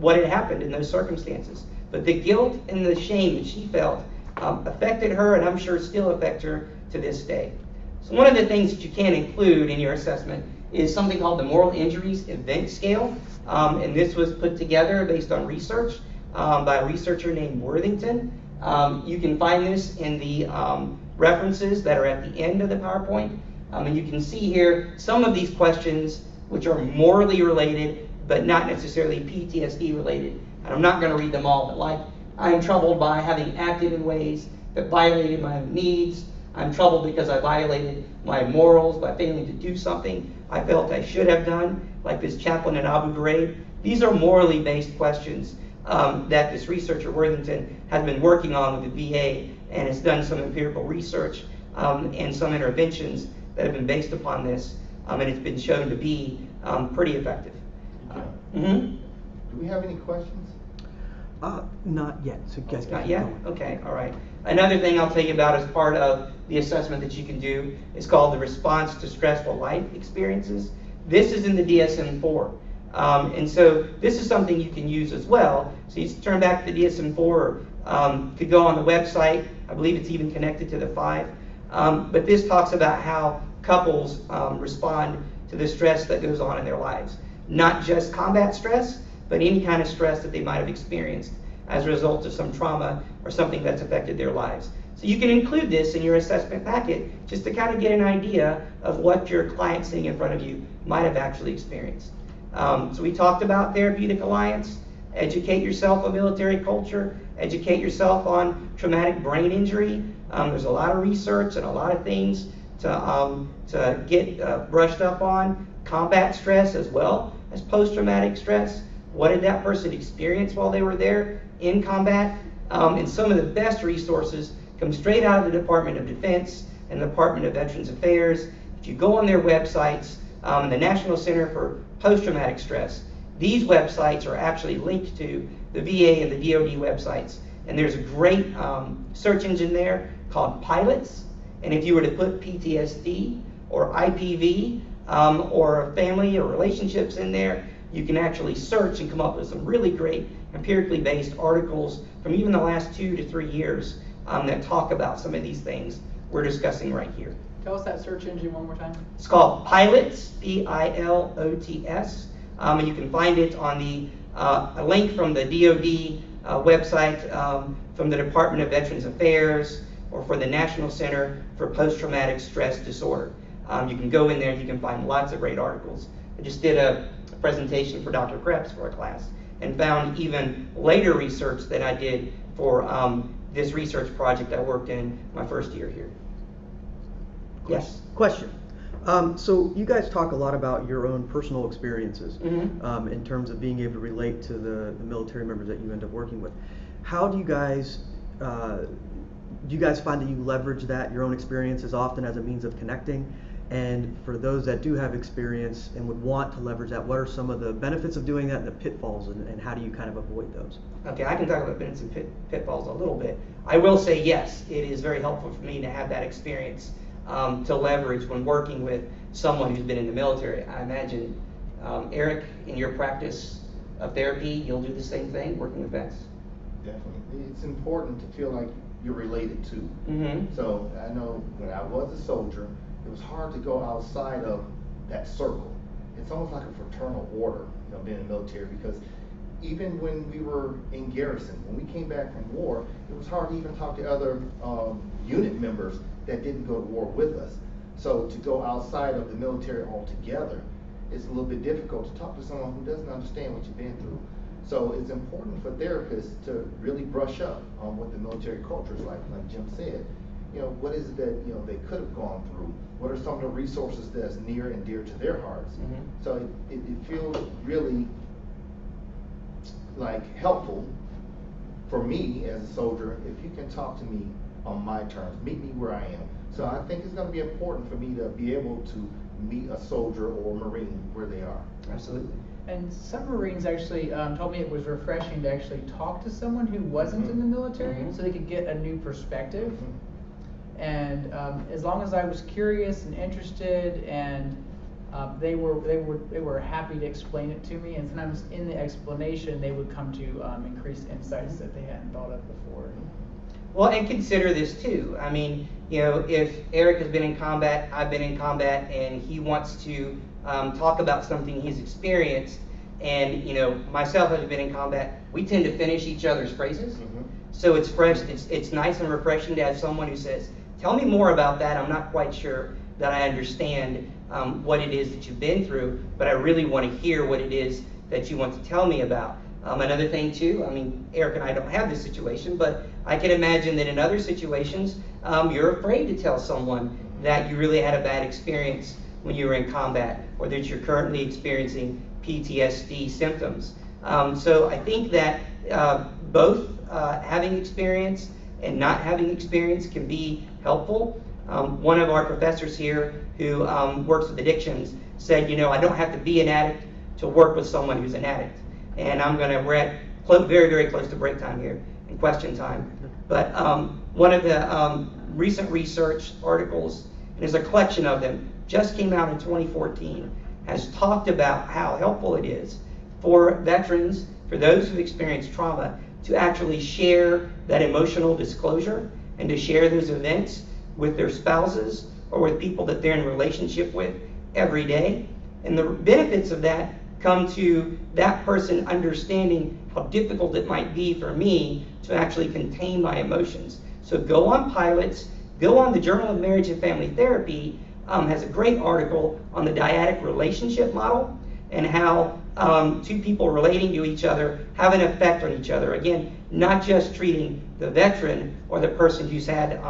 S3: what had happened in those circumstances. But the guilt and the shame that she felt affected her, and I'm sure still affect her to this day. So one of the things that you can include in your assessment is something called the Moral Injuries Event Scale. And this was put together based on research by a researcher named Worthington. You can find this in the references that are at the end of the PowerPoint. And you can see here some of these questions which are morally related, but not necessarily PTSD related. And I'm not going to read them all, but I am troubled by having acted in ways that violated my needs. I'm troubled because I violated my morals by failing to do something I felt I should have done, like this chaplain at Abu Ghraib. These are morally based questions that this researcher Worthington has been working on with the VA, and has done some empirical research and some interventions that have been based upon this, and it's been shown to be pretty effective.
S4: Do we have any questions?
S1: Not yet. So guys,
S3: Not yet? Okay, all right. Another thing I'll tell you about as part of the assessment that you can do is called the Response to Stressful Life Experiences. This is in the DSM-4. And so this is something you can use as well. So you turn back to the DSM-4, could go on the website. I believe it's even connected to the 5. But this talks about how couples respond to the stress that goes on in their lives. Not just combat stress, but any kind of stress that they might have experienced as a result of some trauma or something that's affected their lives. So you can include this in your assessment packet just to kind of get an idea of what your client sitting in front of you might have actually experienced. So we talked about therapeutic alliance, educate yourself on military culture, educate yourself on traumatic brain injury. There's a lot of research and a lot of things to get brushed up on. Combat stress as well as post-traumatic stress. What did that person experience while they were there? in combat, and some of the best resources come straight out of the Department of Defense and the Department of Veterans Affairs. If you go on their websites, the National Center for Post-Traumatic Stress, these websites are actually linked to the VA and the DoD websites. And there's a great search engine there called Pilots. And if you were to put PTSD or IPV or family or relationships in there, you can actually search and come up with some really great empirically based articles from even the last 2 to 3 years that talk about some of these things we're discussing right here.
S2: Tell us that search engine one more time.
S3: It's called Pilots, Pilots, and you can find it on a link from the DoD website, from the Department of Veterans Affairs, or for the National Center for Post-Traumatic Stress Disorder. You can go in there, you can find lots of great articles. I just did a presentation for Dr. Krebs for a class and found even later research that I did for this research project I worked in my first year here. Yes?
S1: Question. So you guys talk a lot about your own personal experiences in terms of being able to relate to the military members that you end up working with. How do you guys find that you leverage your own experiences often as a means of connecting? And for those that do have experience and would want to leverage that, what are some of the benefits of doing that and the pitfalls, and how do you kind of avoid those?
S3: Okay, I can talk about benefits and pitfalls a little bit. I will say yes, it is very helpful for me to have that experience to leverage when working with someone who's been in the military. I imagine, Eric, in your practice of therapy, you'll do the same thing, working with vets?
S4: Definitely. It's important to feel like you're related to.
S3: Mm-hmm.
S4: So I know when I was a soldier, it was hard to go outside of that circle. It's almost like a fraternal order, being in the military, because even when we were in garrison, when we came back from war, it was hard to even talk to other unit members that didn't go to war with us. So to go outside of the military altogether, it's a little bit difficult to talk to someone who doesn't understand what you've been through. So it's important for therapists to really brush up on what the military culture is like Jim said. What is it that, they could have gone through? What are some of the resources that's near and dear to their hearts?
S3: Mm-hmm.
S4: So it feels really like helpful for me as a soldier if you can talk to me on my terms, meet me where I am. So I think it's going to be important for me to be able to meet a soldier or a Marine where they are.
S3: Absolutely.
S2: And some Marines actually told me it was refreshing to actually talk to someone who wasn't in the military, so they could get a new perspective. And as long as I was curious and interested, and they were happy to explain it to me, and sometimes in the explanation they would come to increased insights that they hadn't thought of before.
S3: Well, and consider this too. I mean, if Eric has been in combat, I've been in combat, and he wants to talk about something he's experienced, and myself having been in combat, we tend to finish each other's phrases. So it's fresh. It's nice and refreshing to have someone who says, "Tell me more about that. I'm not quite sure that I understand what it is that you've been through, but I really want to hear what it is that you want to tell me about." Another thing too, I mean, Eric and I don't have this situation, but I can imagine that in other situations, you're afraid to tell someone that you really had a bad experience when you were in combat, or that you're currently experiencing PTSD symptoms. So I think that both having experience and not having experience can be helpful. One of our professors here who works with addictions said, I don't have to be an addict to work with someone who's an addict. And we're at very, very close to break time here and question time. But one of the recent research articles, and there's a collection of them, just came out in 2014, has talked about how helpful it is for veterans, for those who've experienced trauma, to actually share that emotional disclosure and to share those events with their spouses or with people that they're in relationship with every day. And the benefits of that come to that person understanding how difficult it might be for me to actually contain my emotions. So go on Pilots, go on the Journal of Marriage and Family Therapy, has a great article on the dyadic relationship model and how two people relating to each other have an effect on each other. Again, not just treating the veteran or the person who's had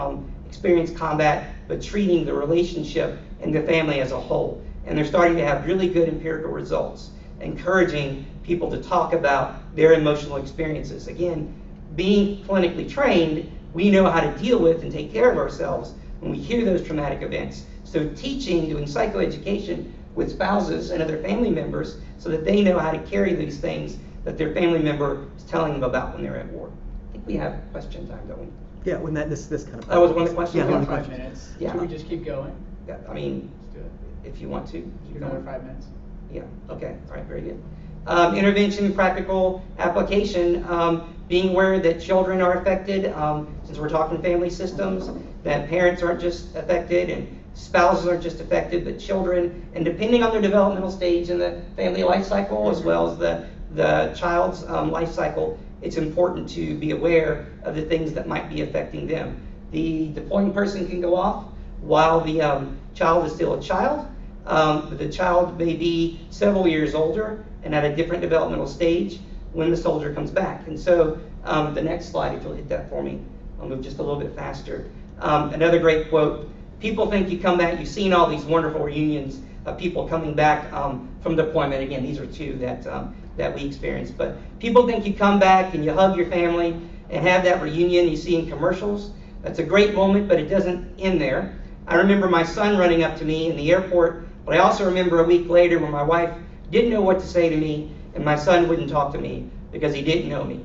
S3: experienced combat, but treating the relationship and the family as a whole. And they're starting to have really good empirical results, encouraging people to talk about their emotional experiences. Again, being clinically trained, we know how to deal with and take care of ourselves when we hear those traumatic events. So teaching, doing psychoeducation with spouses and other family members so that they know how to carry these things that their family member is telling them about when they're at war. I think we have question time, don't we?
S1: Yeah, when this kind of.
S3: That was one of the questions?
S1: Yeah, one
S2: About
S1: of the
S2: 5
S1: questions.
S2: minutes.
S3: Yeah.
S2: Should we just keep going?
S3: Yeah, I mean,
S2: Let's do it.
S3: if you want to.
S2: Another 5 minutes.
S3: Yeah, okay, all right, very good. Intervention, practical application, being aware that children are affected, since we're talking family systems, that parents aren't just affected and spouses aren't just affected, but children, and depending on their developmental stage in the family life cycle as well as the child's life cycle, it's important to be aware of the things that might be affecting them. The deploying person can go off while the child is still a child. But the child may be several years older and at a different developmental stage when the soldier comes back. And so the next slide, if you'll hit that for me, I'll move just a little bit faster. Another great quote, people think you come back, you've seen all these wonderful reunions of people coming back from deployment. Again, these are two that we experienced. But people think you come back and you hug your family and have that reunion you see in commercials. That's a great moment, but it doesn't end there. I remember my son running up to me in the airport, but I also remember a week later when my wife didn't know what to say to me and my son wouldn't talk to me because he didn't know me.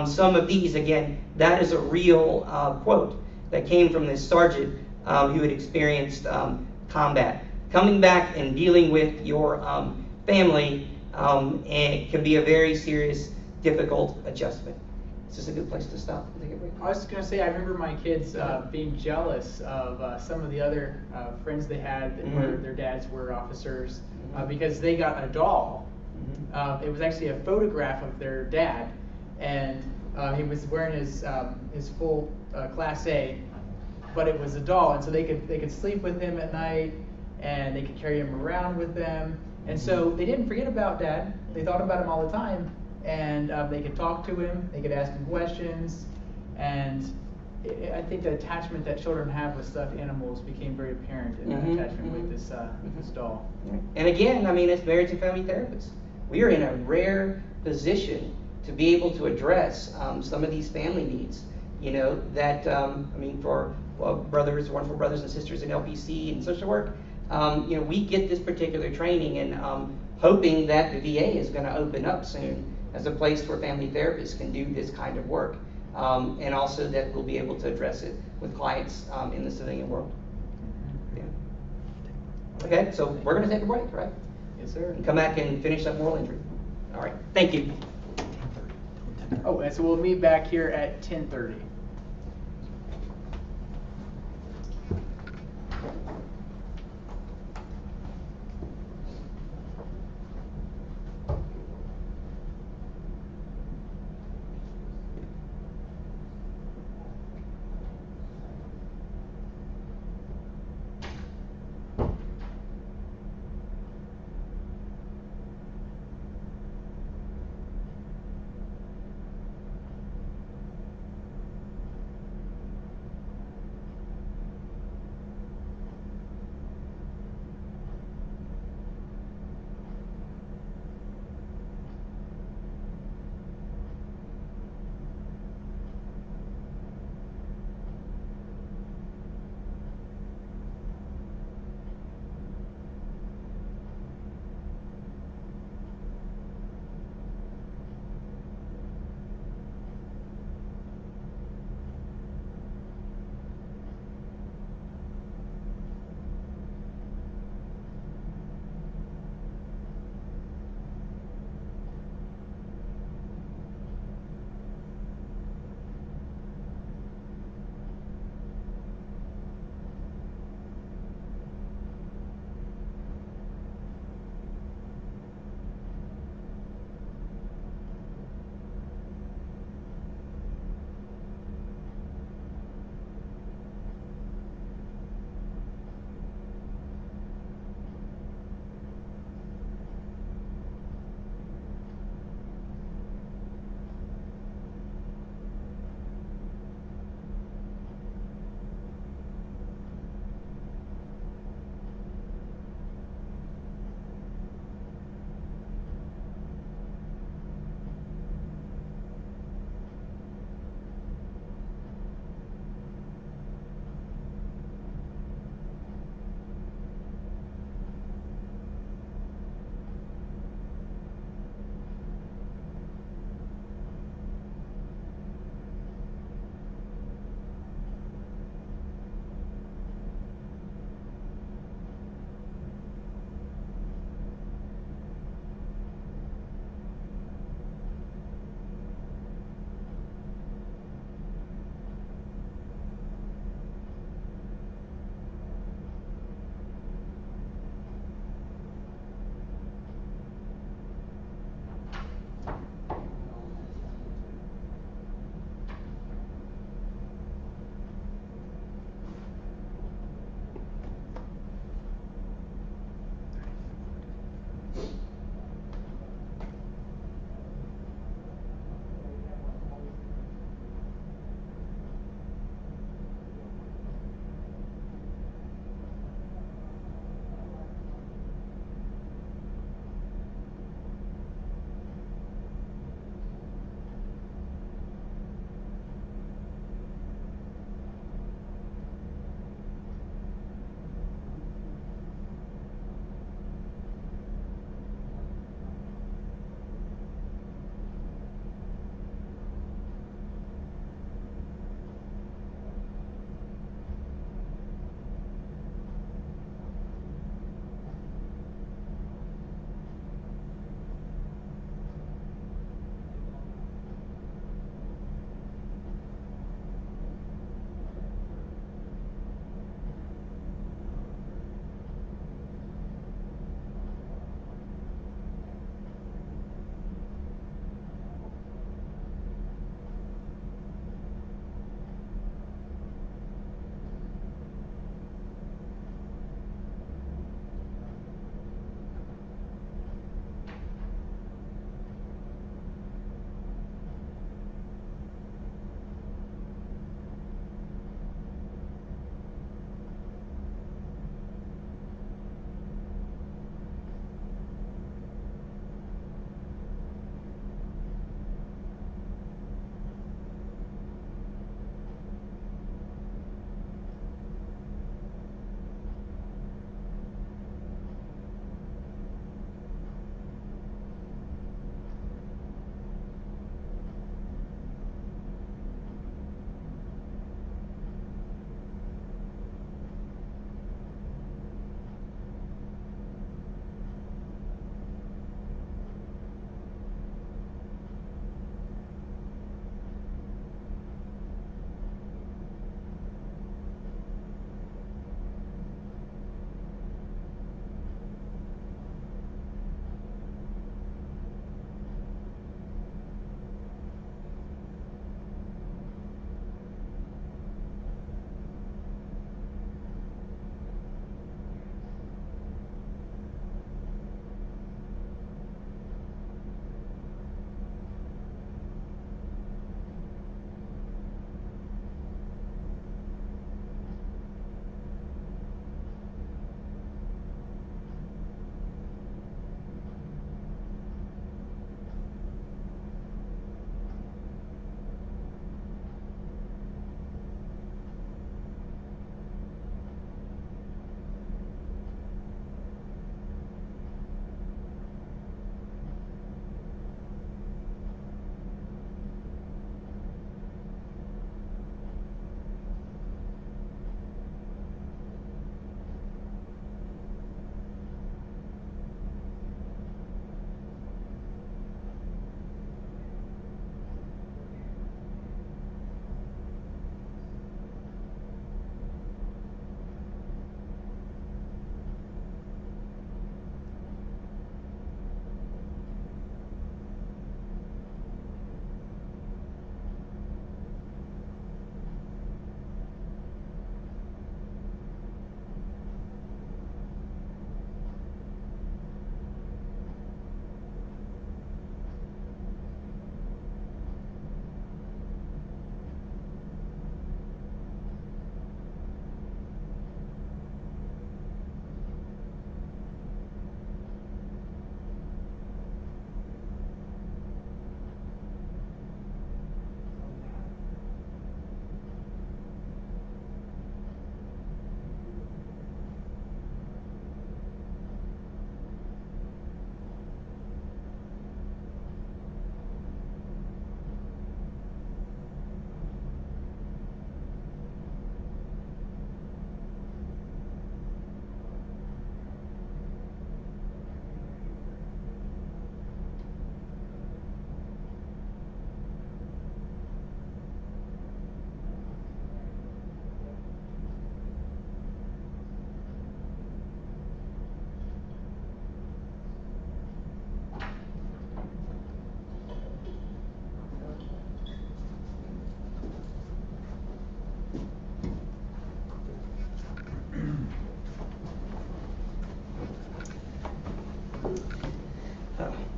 S3: Some of these, again, that is a real quote that came from this sergeant who had experienced combat. Coming back and dealing with your family and can be a very serious, difficult adjustment. Is this a good place to stop and take a break?
S2: I was going to say, I remember my kids being jealous of some of the other friends they had that were, their dads were officers because they got a doll. It was actually a photograph of their dad, and he was wearing his full Class A, but it was a doll, and so they could sleep with him at night, and they could carry him around with them, and so they didn't forget about Dad. They thought about him all the time. And they could talk to him, they could ask him questions, and I think the attachment that children have with stuffed animals became very apparent in that attachment with this doll.
S3: And again, I mean, as marriage and family therapists, we are in a rare position to be able to address some of these family needs. You know, that, I mean, for brothers, wonderful brothers and sisters in LPC and social work, you know, we get this particular training and hoping that the VA is going to open up soon as a place where family therapists can do this kind of work. And also that we'll be able to address it with clients in the civilian world. Yeah. Okay, so we're going to take a break, right?
S2: Yes, sir.
S3: And come back and finish up moral injury. All right, thank you.
S2: Oh, and so we'll meet back here at 10:30.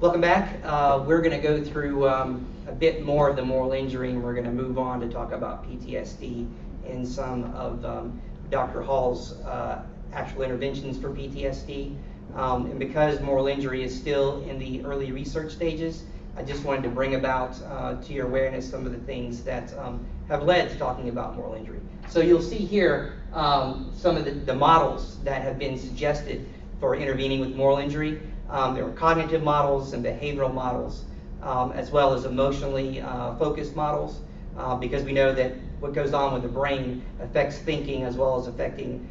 S3: Welcome back. We're going to go through a bit more of the moral injury, and we're going to move on to talk about PTSD and some of Dr. Hall's actual interventions for PTSD. And because moral injury is still in the early research stages, I just wanted to bring about to your awareness some of the things that have led to talking about moral injury. So you'll see here some of the models that have been suggested for intervening with moral injury. There are cognitive models and behavioral models, as well as emotionally focused models, because we know that what goes on with the brain affects thinking as well as affecting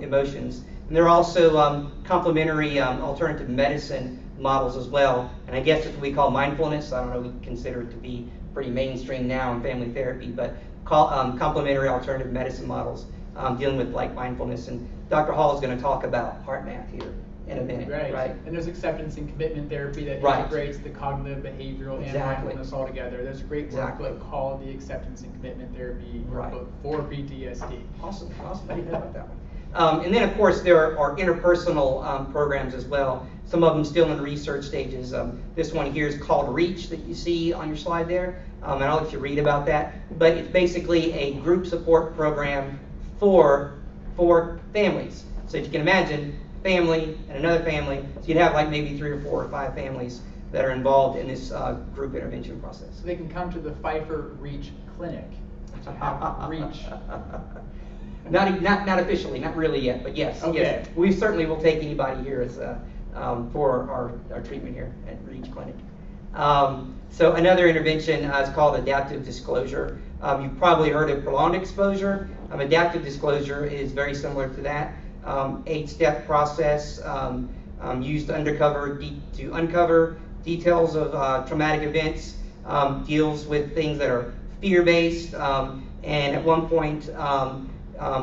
S3: emotions. And there are also complementary alternative medicine models as well. And I guess it's what we call mindfulness. I don't know, we consider it to be pretty mainstream now in family therapy, but complementary alternative medicine models dealing with like mindfulness. And Dr. Hall is going to talk about HeartMath here in a minute, right?
S2: And there's acceptance and commitment therapy that
S3: Right.
S2: integrates the cognitive, behavioral, and
S3: Exactly.
S2: mindfulness all together. There's a great
S3: Exactly.
S2: workbook called the Acceptance and Commitment Therapy
S3: Right.
S2: workbook for PTSD.
S3: Awesome. I didn't know about that one. And then, of course, there are interpersonal programs as well. Some of them still in the research stages. This one here is called REACH that you see on your slide there, and I'll let you read about that. But it's basically a group support program for families. So if you can imagine, family and another family, so you'd have like maybe 3 or 4 or 5 families that are involved in this group intervention process.
S2: So they can come to the Pfeiffer REACH clinic to have REACH.
S3: Not officially, not really yet, but yes.
S2: Okay.
S3: Yes. We certainly will take anybody here as for our treatment here at REACH Clinic. So another intervention is called adaptive disclosure. You've probably heard of prolonged exposure. Adaptive disclosure is very similar to that. 8-step process used to uncover details of traumatic events, deals with things that are fear-based, and at one point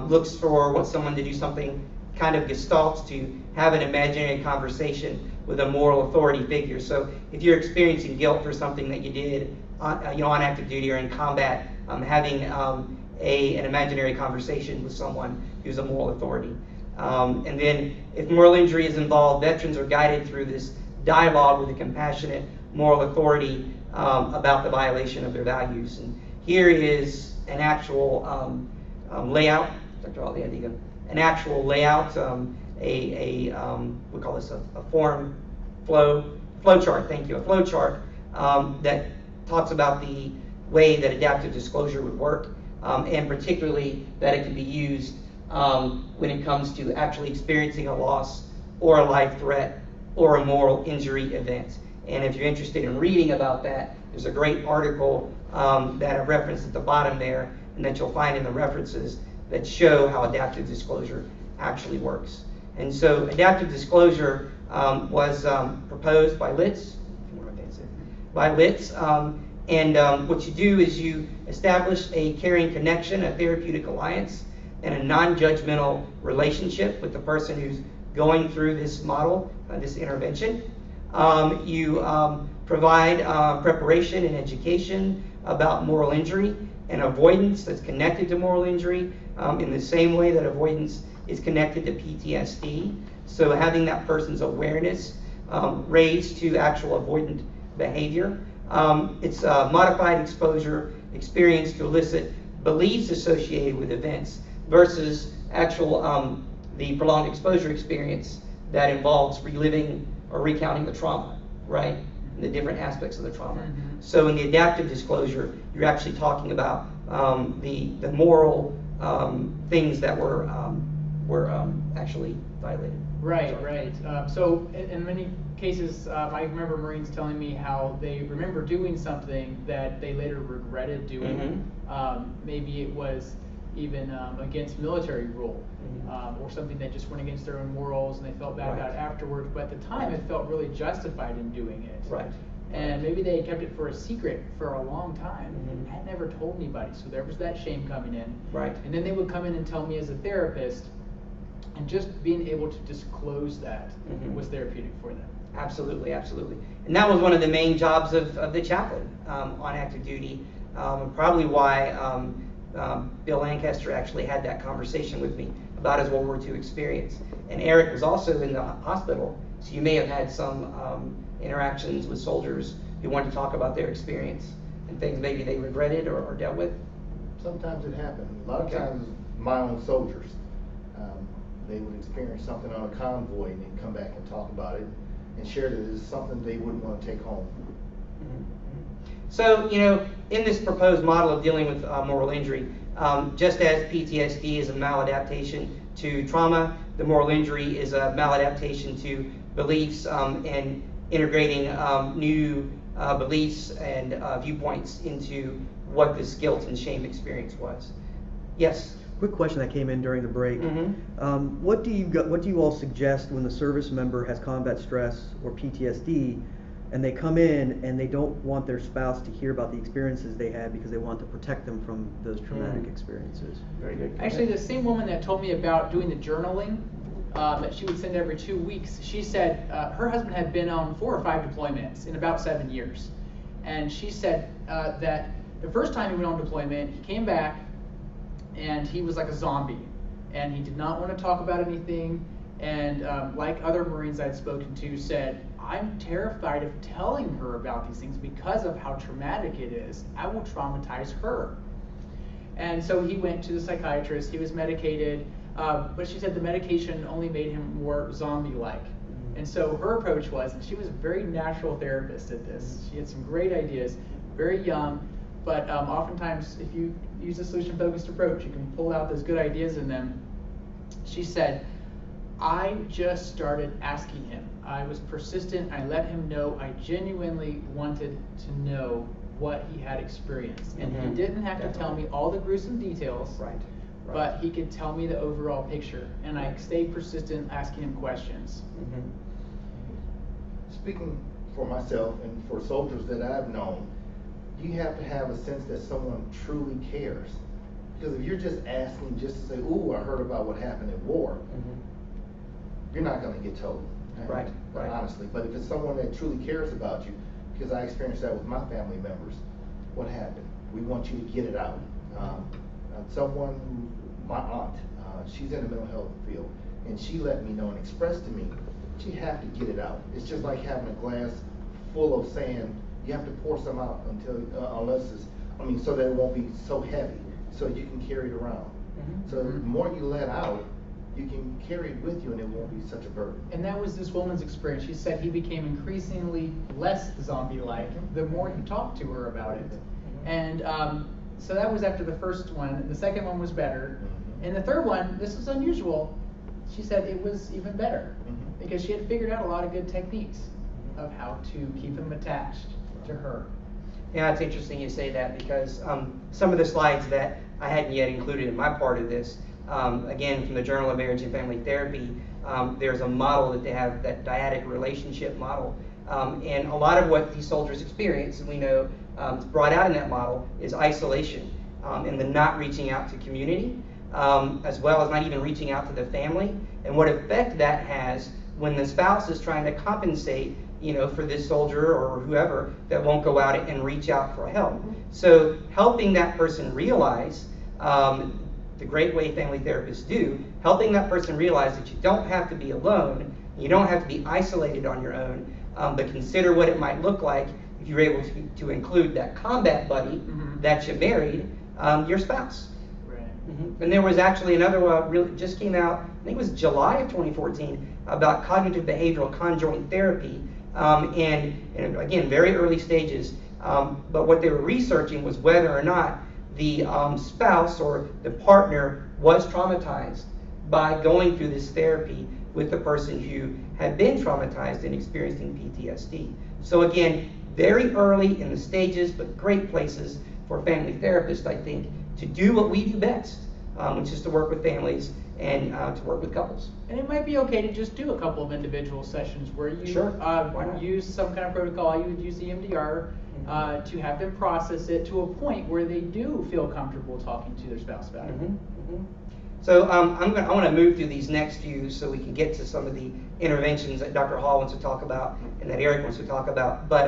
S3: looks for someone to do something kind of gestalt, to have an imaginary conversation with a moral authority figure. So if you're experiencing guilt for something that you did on active duty or in combat, having an imaginary conversation with someone who's a moral authority. And then if moral injury is involved, veterans are guided through this dialogue with a compassionate moral authority about the violation of their values. And here is an actual layout. Dr. Hall, an actual layout, we call this a flow chart. Thank you, a flow chart that talks about the way that adaptive disclosure would work, and particularly that it can be used when it comes to actually experiencing a loss or a life threat or a moral injury event. And if you're interested in reading about that, there's a great article that I've referenced at the bottom there, and that you'll find in the references that show how adaptive disclosure actually works. And so adaptive disclosure was proposed by Litz. And what you do is you establish a caring connection, a therapeutic alliance, and a non-judgmental relationship with the person who's going through this model, this intervention. You provide preparation and education about moral injury and avoidance that's connected to moral injury in the same way that avoidance is connected to PTSD. So having that person's awareness raised to actual avoidant behavior. It's a modified exposure experience to elicit beliefs associated with events versus actual the prolonged exposure experience that involves reliving or recounting the trauma, right? And the different aspects of the trauma.
S2: Mm-hmm.
S3: So in the adaptive disclosure, you're actually talking about the moral things that were actually violated.
S2: Right. So in many cases, I remember Marines telling me how they remember doing something that they later regretted doing.
S3: Mm-hmm.
S2: Maybe it was even against military rule,
S3: Mm-hmm.
S2: or something that just went against their own morals, and they felt bad
S3: Right.
S2: about it afterwards. But at the time, it felt really justified in doing it.
S3: Right.
S2: And maybe they kept it for a secret for a long time.
S3: Mhm.
S2: Had never told anybody, so there was that shame coming in.
S3: Right.
S2: And then they would come in and tell me as a therapist, and just being able to disclose that
S3: Mhm.
S2: was therapeutic for them.
S3: Absolutely. And that was one of the main jobs of the chaplain on active duty, and probably why Bill Lancaster actually had that conversation with me about his World War II experience. And Eric was also in the hospital, so you may have had some interactions with soldiers who wanted to talk about their experience and things maybe they regretted or dealt with?
S4: Sometimes it happened. A lot of
S3: Okay.
S4: times, my own soldiers, they would experience something on a convoy and then come back and talk about it and share that it's something they wouldn't want to take home.
S3: So, in this proposed model of dealing with moral injury, just as PTSD is a maladaptation to trauma, the moral injury is a maladaptation to beliefs and integrating new beliefs and viewpoints into what this guilt and shame experience was. Yes?
S1: Quick question that came in during the break.
S3: Mhm.
S1: What do you all suggest when the service member has combat stress or PTSD, and they come in and they don't want their spouse to hear about the experiences they had because they want to protect them from those traumatic experiences?
S3: Very good.
S2: Actually, the same woman that told me about doing the journaling that she would send every 2 weeks, she said her husband had been on 4 or 5 deployments in about 7 years. And she said that the first time he went on deployment, he came back and he was like a zombie. And he did not want to talk about anything. And like other Marines I'd spoken to said, I'm terrified of telling her about these things because of how traumatic it is. I will traumatize her. And so he went to the psychiatrist, he was medicated, but she said the medication only made him more zombie-like. And so her approach was, and she was a very natural therapist at this, she had some great ideas, very young, but oftentimes if you use a solution-focused approach, you can pull out those good ideas in them. She said, I just started asking him. I was persistent. I let him know I genuinely wanted to know what he had experienced. And he didn't have to tell me all the gruesome details,
S3: Right.
S2: but he could tell me the overall picture. And I stayed persistent asking him questions.
S4: Speaking for myself and for soldiers that I've known, you have to have a sense that someone truly cares. Because if you're just asking just to say, ooh, I heard about what happened at war, you're not going to get told.
S3: Right.
S4: Honestly. But if it's someone that truly cares about you, because I experienced that with my family members, what happened? We want you to get it out. My aunt, she's in the mental health field, and she let me know and expressed to me, you have to get it out. It's just like having a glass full of sand. You have to pour some out so that it won't be so heavy, so you can carry it around. So the more you let out, you can carry it with you and it won't be such a burden.
S2: And that was this woman's experience. She said he became increasingly less zombie-like the more he talked to her about it. And so that was after the first one. The second one was better. And the third one, this was unusual, she said it was even better because she had figured out a lot of good techniques of how to keep him attached to her.
S3: Yeah, it's interesting you say that because some of the slides that I hadn't yet included in my part of this, again, from the Journal of Marriage and Family Therapy, there's a model that they have, that dyadic relationship model. And a lot of what these soldiers experience, and we know brought out in that model, is isolation and the not reaching out to community, as well as not even reaching out to the family, and what effect that has when the spouse is trying to compensate for this soldier or whoever that won't go out and reach out for help. So helping that person realize, the great way family therapists do, helping that person realize that you don't have to be alone, you don't have to be isolated on your own, but consider what it might look like if you're able to include that combat buddy that you married, your spouse. And there was actually another one just came out, I think it was July of 2014, about cognitive behavioral conjoint therapy, and again, very early stages, but what they were researching was whether or not the spouse or the partner was traumatized by going through this therapy with the person who had been traumatized and experiencing PTSD. So again, very early in the stages, but great places for family therapists, I think, to do what we do best, which is to work with families and to work with couples.
S2: And it might be okay to just do a couple of individual sessions where you
S3: Sure.
S2: use some kind of protocol. You would use the EMDR to have them process it to a point where they do feel comfortable talking to their spouse about it.
S3: So I want to move through these next few so we can get to some of the interventions that Dr. Hall wants to talk about and that Eric wants to talk about. But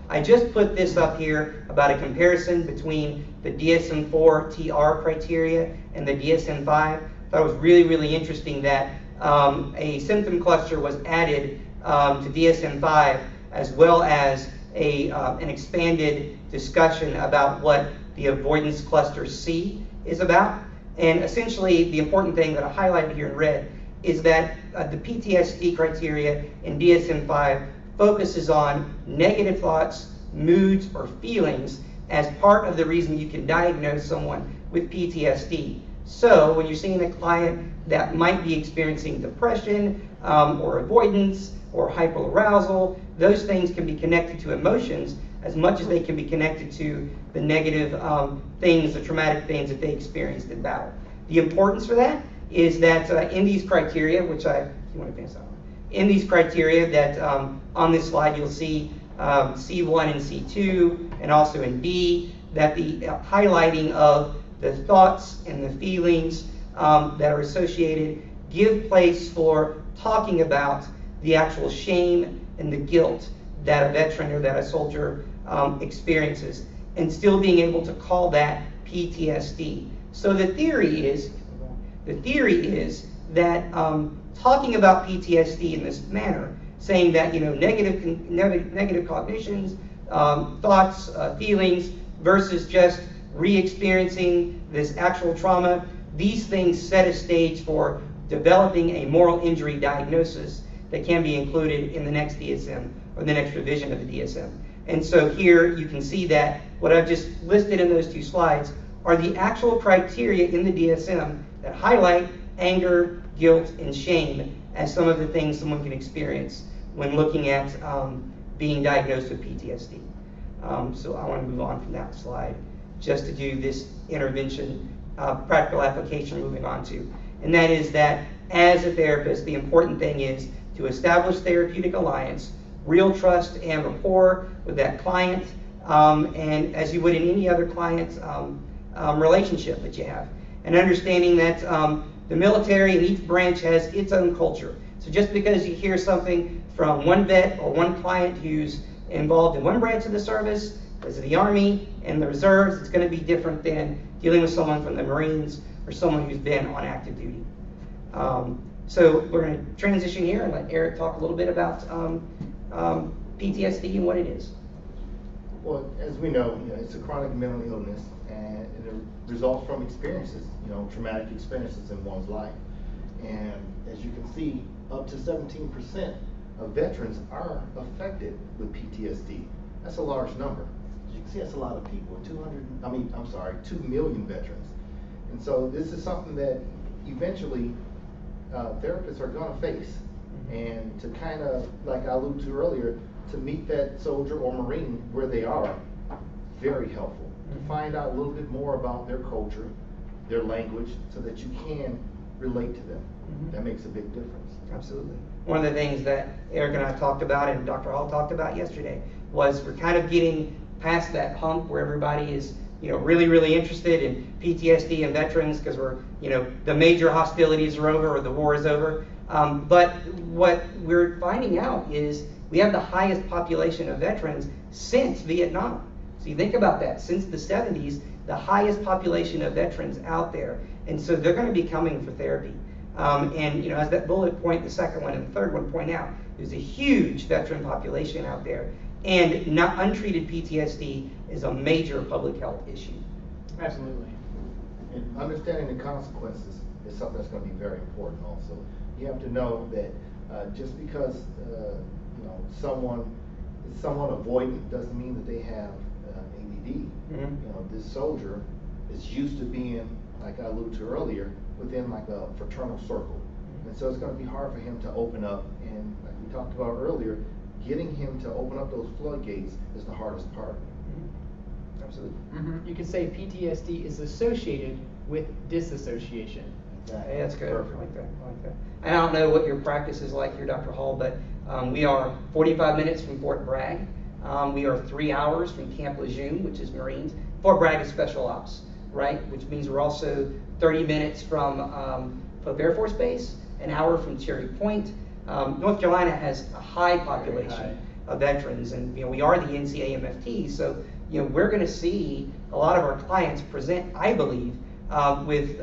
S3: I just put this up here about a comparison between the DSM-4 TR criteria and the DSM-5. I thought it was really, really interesting that a symptom cluster was added to DSM-5 as well as an expanded discussion about what the avoidance cluster C is about. And essentially, the important thing that I highlighted here in red is that the PTSD criteria in DSM-5 focuses on negative thoughts, moods, or feelings as part of the reason you can diagnose someone with PTSD. So when you're seeing a client that might be experiencing depression or avoidance or hyperarousal, those things can be connected to emotions as much as they can be connected to the negative things, the traumatic things that they experienced in battle. The importance for that is that in these criteria, which if you want to advance that one, in these criteria that on this slide you'll see C1 and C2, and also in B, that the highlighting of the thoughts and the feelings that are associated give place for talking about the actual shame and the guilt that a veteran or that a soldier experiences, and still being able to call that PTSD. So the theory is that talking about PTSD in this manner, saying that negative cognitions, thoughts, feelings, versus just re-experiencing this actual trauma, these things set a stage for developing a moral injury diagnosis that can be included in the next DSM or the next revision of the DSM. And so here you can see that what I've just listed in those two slides are the actual criteria in the DSM that highlight anger, guilt, and shame as some of the things someone can experience when looking at being diagnosed with PTSD. So I want to move on from that slide just to do this intervention practical application we're moving on to. And that is that as a therapist, the important thing is to establish therapeutic alliance, real trust and rapport with that client, and as you would in any other client relationship that you have. And understanding that the military and each branch has its own culture. So just because you hear something from one vet or one client who's involved in one branch of the service, because of the Army and the reserves, it's going to be different than dealing with someone from the Marines or someone who's been on active duty. So we're going to transition here and let Eric talk a little bit about PTSD and what it is.
S4: Well, as we know, it's a chronic mental illness, and it results from experiences, traumatic experiences in one's life. And as you can see, up to 17% of veterans are affected with PTSD. That's a large number. As you can see, that's a lot of people. 2 million veterans. And so this is something that eventually therapists are going to face. And to kind of, like I alluded to earlier, to meet that soldier or Marine where they are, very helpful. To find out a little bit more about their culture, their language, so that you can relate to them. That makes a big difference.
S3: Absolutely. One of the things that Eric and I talked about and Dr. Hall talked about yesterday was we're kind of getting past that hump where everybody is really, really interested in PTSD and veterans because we're, the major hostilities are over or the war is over. But what we're finding out is we have the highest population of veterans since Vietnam. So you think about that, since the 70s, the highest population of veterans out there. And so they're going to be coming for therapy. And as that bullet point, the second one and the third one point out, there's a huge veteran population out there. And untreated PTSD is a major public health issue.
S2: Absolutely.
S4: And understanding the consequences is something that's going to be very important also. You have to know that just because someone is somewhat avoidant doesn't mean that they have ADD. This soldier is used to being, like I alluded to earlier, within like a fraternal circle. And so it's going to be hard for him to open up, and like we talked about earlier, getting him to open up those floodgates is the hardest part.
S3: Absolutely.
S2: You could say PTSD is associated with disassociation.
S3: Hey, that's good. Perfect. I like that. And I don't know what your practice is like here, Dr. Hall, but we are 45 minutes from Fort Bragg. We are 3 hours from Camp Lejeune, which is Marines. Fort Bragg is Special Ops, right? Which means we're also 30 minutes from Pope Air Force Base, an hour from Cherry Point. North Carolina has a high population of veterans, and we are the NCAMFT, so we're going to see a lot of our clients present, I believe, with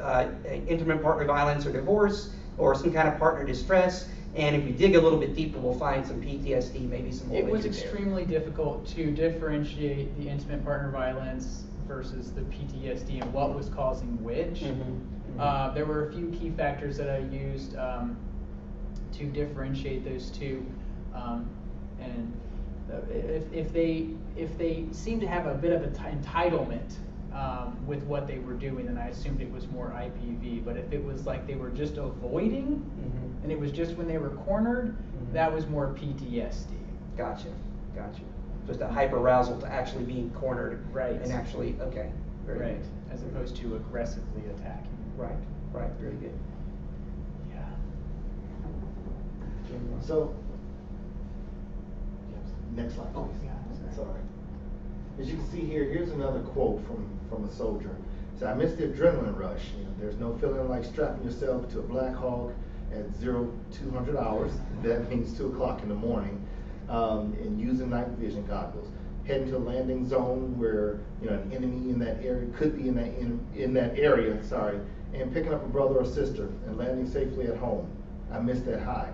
S3: intimate partner violence or divorce or some kind of partner distress, And if we dig a little bit deeper, we'll find some PTSD, maybe some more
S2: It was
S3: linkage there.
S2: extremely difficult to differentiate the intimate partner violence versus the PTSD and what was causing which. There were a few key factors that I used to differentiate those two, and if they seemed to have a bit of entitlement with what they were doing, then I assumed it was more IPV. But if it was like they were just avoiding, and it was just when they were cornered, that was more PTSD.
S3: Gotcha. Just a hyperarousal to actually being cornered.
S2: Right.
S3: And actually, okay. Very
S2: Right,
S3: good.
S2: as opposed to aggressively attacking.
S3: Right, very good.
S2: Yeah.
S4: So, next slide,
S2: Oh,
S4: please.
S2: yeah,
S4: Sorry. As you can see here, here's another quote from a soldier. It said, "I miss the adrenaline rush. You know, there's no feeling like strapping yourself to a Black Hawk at 0200 hours. That means 2 o'clock in the morning, and using night vision goggles. Heading to a landing zone where an enemy in that area could be in that area. Sorry, and picking up a brother or sister and landing safely at home. I miss that high.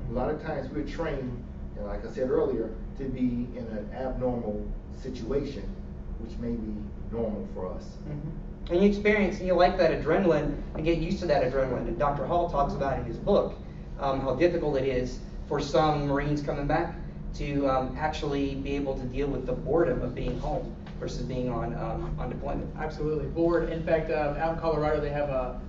S4: A lot of times we're trained, and like I said earlier, to be in an abnormal situation, which may be normal for us."
S3: And you experience, and you like that adrenaline and get used to that adrenaline. And Dr. Hall talks about in his book how difficult it is for some Marines coming back to actually be able to deal with the boredom of being home versus being on deployment.
S2: Absolutely, bored. In fact, out in Colorado, they have a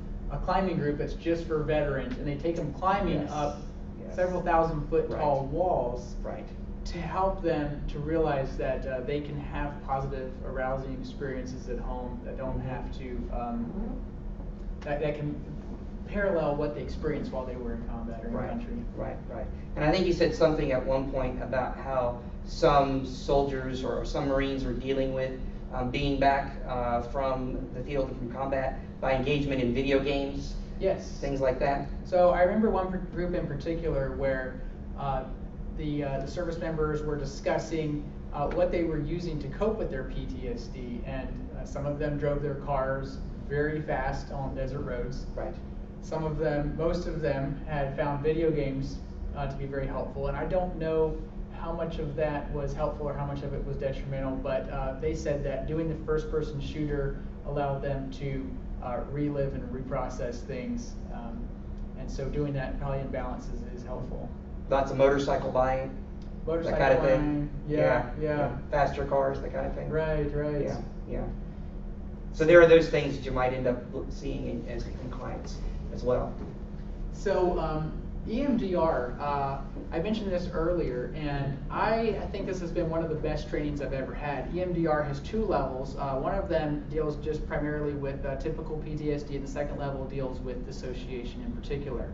S2: climbing group that's just for veterans, and they take them climbing
S3: Yes.
S2: up
S3: Yes.
S2: several thousand foot
S3: Right.
S2: tall walls
S3: Right.
S2: to help them to realize that they can have positive, arousing experiences at home that don't have to, that can parallel what they experienced while they were in combat or in country.
S3: Right. And I think you said something at one point about how some soldiers or some Marines are dealing with being back from the field and from combat by engagement in video games,
S2: Yes.
S3: things like that.
S2: So I remember one group in particular where the service members were discussing what they were using to cope with their PTSD, and some of them drove their cars very fast on desert roads.
S3: Right.
S2: Some of them, most of them, had found video games to be very helpful, and I don't know how much of that was helpful or how much of it was detrimental, but they said that doing the first-person shooter allowed them to relive and reprocess things, and so doing that probably in balance is helpful.
S3: Lots of motorcycle buying,
S2: Motorcycle
S3: that kind of thing.
S2: line, yeah.
S3: Faster cars, that kind of thing.
S2: Right.
S3: Yeah. So there are those things that you might end up seeing in clients as well.
S2: So EMDR, I mentioned this earlier, and I think this has been one of the best trainings I've ever had. EMDR has 2 levels. One of them deals just primarily with typical PTSD, and the second level deals with dissociation in particular.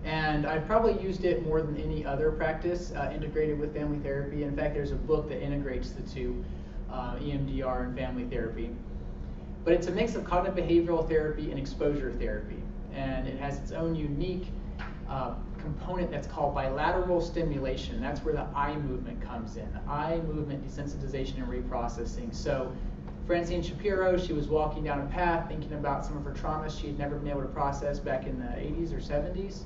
S2: And I've probably used it more than any other practice, integrated with family therapy. In fact, there's a book that integrates the two, EMDR and family therapy. But it's a mix of cognitive behavioral therapy and exposure therapy. And it has its own unique component that's called bilateral stimulation. That's where the eye movement comes in. Eye movement desensitization and reprocessing. So Francine Shapiro, she was walking down a path thinking about some of her traumas she had never been able to process back in the 80s or 70s.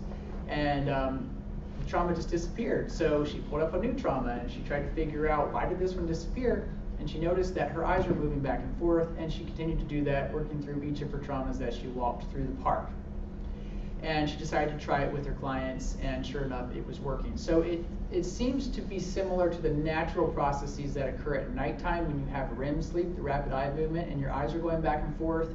S2: And the trauma just disappeared. So she pulled up a new trauma and she tried to figure out, why did this one disappear? And she noticed that her eyes were moving back and forth, and she continued to do that, working through each of her traumas as she walked through the park. And she decided to try it with her clients, and sure enough, it was working. So it seems to be similar to the natural processes that occur at nighttime when you have REM sleep, the rapid eye movement, and your eyes are going back and forth.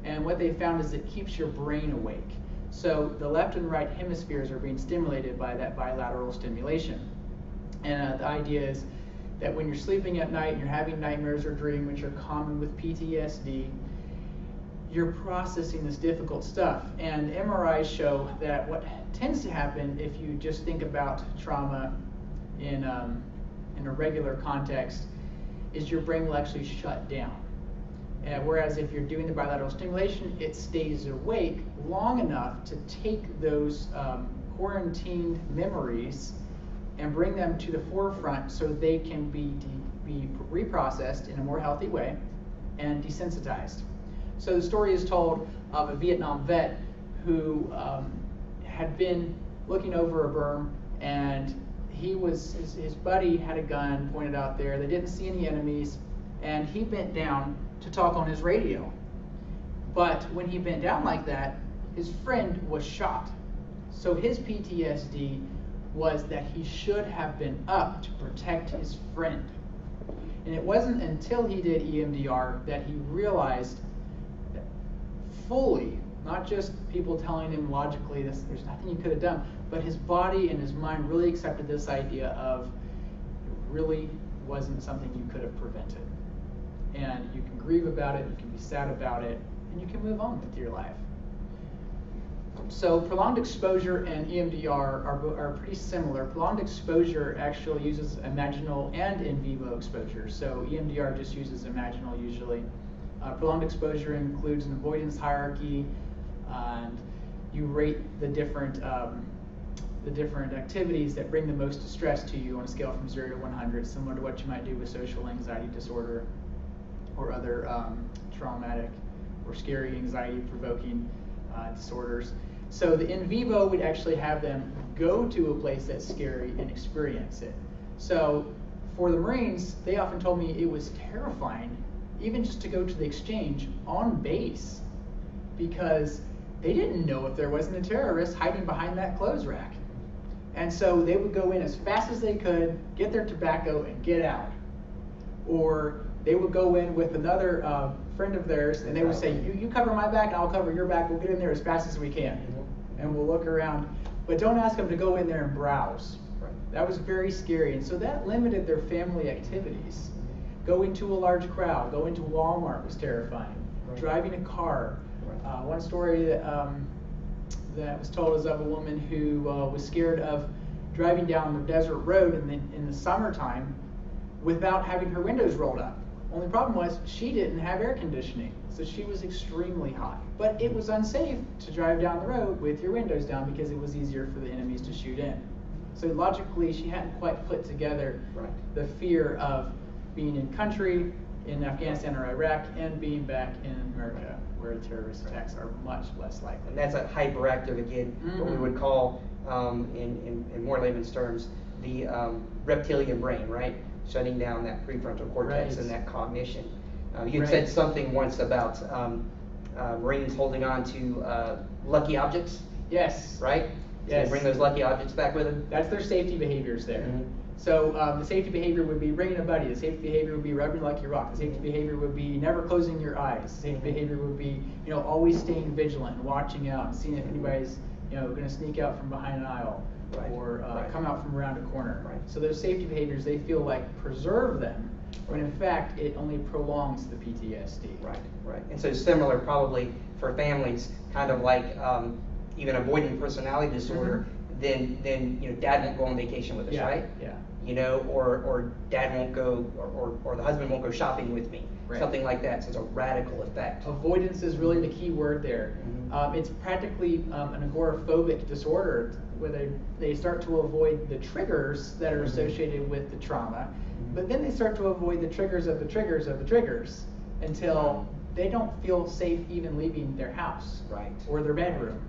S2: And what they found is it keeps your brain awake. So the left and right hemispheres are being stimulated by that bilateral stimulation. And the idea is that when you're sleeping at night and you're having nightmares or dreams, which are common with PTSD, you're processing this difficult stuff. And MRIs show that what tends to happen if you just think about trauma in a regular context is your brain will actually shut down. Whereas if you're doing the bilateral stimulation, it stays awake long enough to take those quarantined memories and bring them to the forefront so they can be reprocessed in a more healthy way and desensitized. So the story is told of a Vietnam vet who had been looking over a berm, and his buddy had a gun pointed out there. They didn't see any enemies, and he bent down to talk on his radio. But when he bent down like that, his friend was shot. So his PTSD was that he should have been up to protect his friend. And it wasn't until he did EMDR that he realized that fully, not just people telling him logically there's nothing you could have done, but his body and his mind really accepted this idea of it really wasn't something you could have prevented. And you can grieve about it, you can be sad about it, and you can move on with your life. So prolonged exposure and EMDR are pretty similar. Prolonged exposure actually uses imaginal and in vivo exposure. So EMDR just uses imaginal usually. Prolonged exposure includes an avoidance hierarchy, and you rate the different activities that bring the most distress to you on a scale from 0 to 100, similar to what you might do with social anxiety disorder or other traumatic or scary anxiety-provoking disorders. So the in vivo would actually have them go to a place that's scary and experience it. So for the Marines, they often told me it was terrifying even just to go to the exchange on base, because they didn't know if there wasn't a terrorist hiding behind that clothes rack. And so they would go in as fast as they could, get their tobacco, and get out. Or they would go in with another friend of theirs, and they would say, you cover my back and I'll cover your back. We'll get in there as fast as we can. And we'll look around. But don't ask them to go in there and browse. That was very scary. And so that limited their family activities. Going to a large crowd, going to Walmart was terrifying. Driving a car. One story that was told is of a woman who was scared of driving down the desert road in the summertime without having her windows rolled up. Only problem was she didn't have air conditioning, so she was extremely hot. But it was unsafe to drive down the road with your windows down because it was easier for the enemies to shoot in. So logically, she hadn't quite put together the fear of being in country, in Afghanistan or Iraq, and being back in America, where terrorist attacks are much less likely.
S3: And that's a hyperactive, again, what we would call, in more layman's terms, the reptilian brain, right? Shutting down that prefrontal cortex and that cognition. You had said something once about Marines holding on to lucky objects.
S2: Yes.
S3: Right?
S2: Yes.
S3: They bring those lucky objects back with them?
S2: That's their safety behaviors there. So the safety behavior would be bringing a buddy. The safety behavior would be rubbing lucky rock. The safety behavior would be never closing your eyes. The safety behavior would be, always staying vigilant and watching out and seeing if anybody's, going to sneak out from behind an aisle or come out from around a corner. So those safety behaviors, they feel like preserve them, when in fact it only prolongs the PTSD.
S3: Right. And so similar probably for families, kind of like even avoidant personality disorder. Then dad won't go on vacation with us, right?
S2: Yeah.
S3: Or dad won't go, or the husband won't go shopping with me, something like that. So it's a radical effect.
S2: Avoidance is really the key word there. It's practically an agoraphobic disorder, where they start to avoid the triggers that are associated with the trauma, but then they start to avoid the triggers of the triggers of the triggers until they don't feel safe even leaving their house or their bedroom.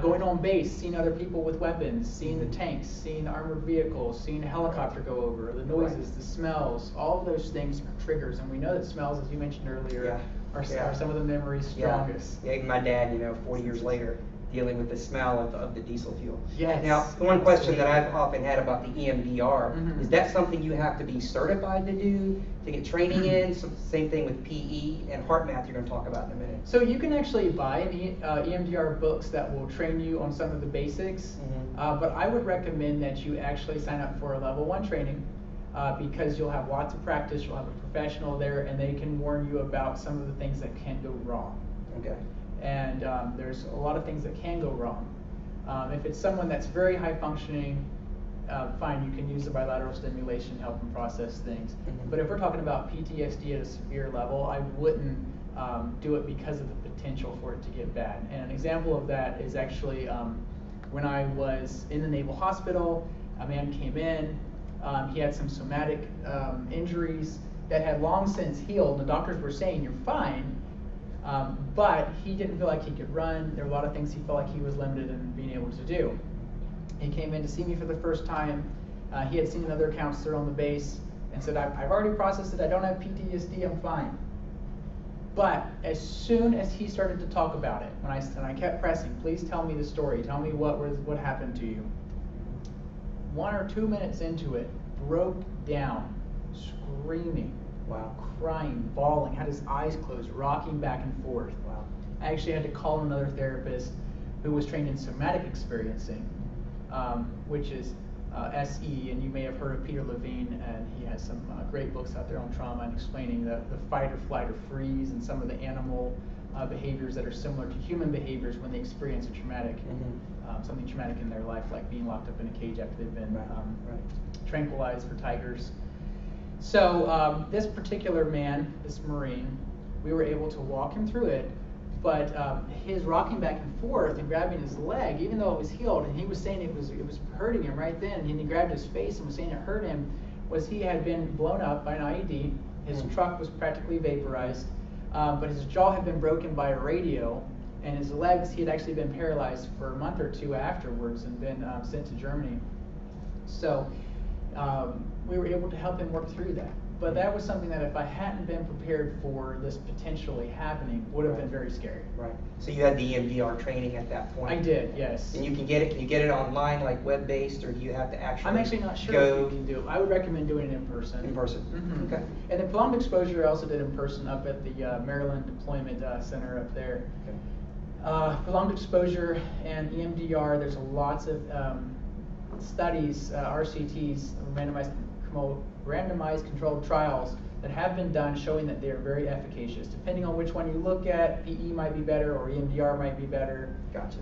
S2: Going on base, seeing other people with weapons, seeing the tanks, seeing armored vehicles, seeing a helicopter go over, the noises, the smells, all of those things are triggers. And we know that smells, as you mentioned earlier, are some of the memory's strongest.
S3: Yeah, even my dad, 40 years later, dealing with the smell of the diesel fuel.
S2: Yes.
S3: Now, one question that I've often had about the EMDR, is that something you have to be certified to do, to get training in? So same thing with PE and heart math you're going to talk about in a minute.
S2: So you can actually buy EMDR books that will train you on some of the basics, but I would recommend that you actually sign up for a level 1 training, because you'll have lots of practice, you'll have a professional there, and they can warn you about some of the things that can go wrong.
S3: Okay.
S2: And there's a lot of things that can go wrong. If it's someone that's very high functioning, fine, you can use the bilateral stimulation to help them process things. But if we're talking about PTSD at a severe level, I wouldn't do it because of the potential for it to get bad. And an example of that is actually when I was in the Naval Hospital, a man came in, he had some somatic injuries that had long since healed. The doctors were saying, you're fine. But he didn't feel like he could run. There were a lot of things he felt like he was limited in being able to do. He came in to see me for the first time. He had seen another counselor on the base and said, I've already processed it, I don't have PTSD, I'm fine. But as soon as he started to talk about it, and I kept pressing, please tell me the story, tell me what happened to you. 1 or 2 minutes into it, broke down, screaming,
S3: Wow.
S2: crying, bawling, had his eyes closed, rocking back and forth.
S3: Wow.
S2: I actually had to call another therapist who was trained in somatic experiencing, which is SE, and you may have heard of Peter Levine, and he has some great books out there on trauma and explaining the fight or flight or freeze and some of the animal behaviors that are similar to human behaviors when they experience a traumatic, something traumatic in their life, like being locked up in a cage after they've been tranquilized for tigers. So this particular man, this Marine, we were able to walk him through it, but his rocking back and forth and grabbing his leg, even though it was healed, and he was saying it was hurting him right then, and he grabbed his face and was saying it hurt him, was he had been blown up by an IED, his truck was practically vaporized, but his jaw had been broken by a radio, and his legs, he had actually been paralyzed for a month or 2 afterwards and been sent to Germany. So we were able to help him work through that. But that was something that if I hadn't been prepared for this potentially happening, would have been very scary.
S3: Right. So you had the EMDR training at that point?
S2: I did, yes.
S3: And you can get it. Can you get it online, like web-based, or do you have to actually?
S2: I'm actually not sure
S3: go
S2: if you can do it. I would recommend doing it in person.
S3: in person?
S2: Mhm.
S3: Okay.
S2: And then prolonged exposure I also did in person up at the Maryland Deployment Center up there.
S3: Okay.
S2: Prolonged exposure and EMDR, there's lots of studies, RCTs, randomized controlled trials that have been done showing that they are very efficacious. Depending on which one you look at, PE might be better or EMDR might be better.
S3: Gotcha.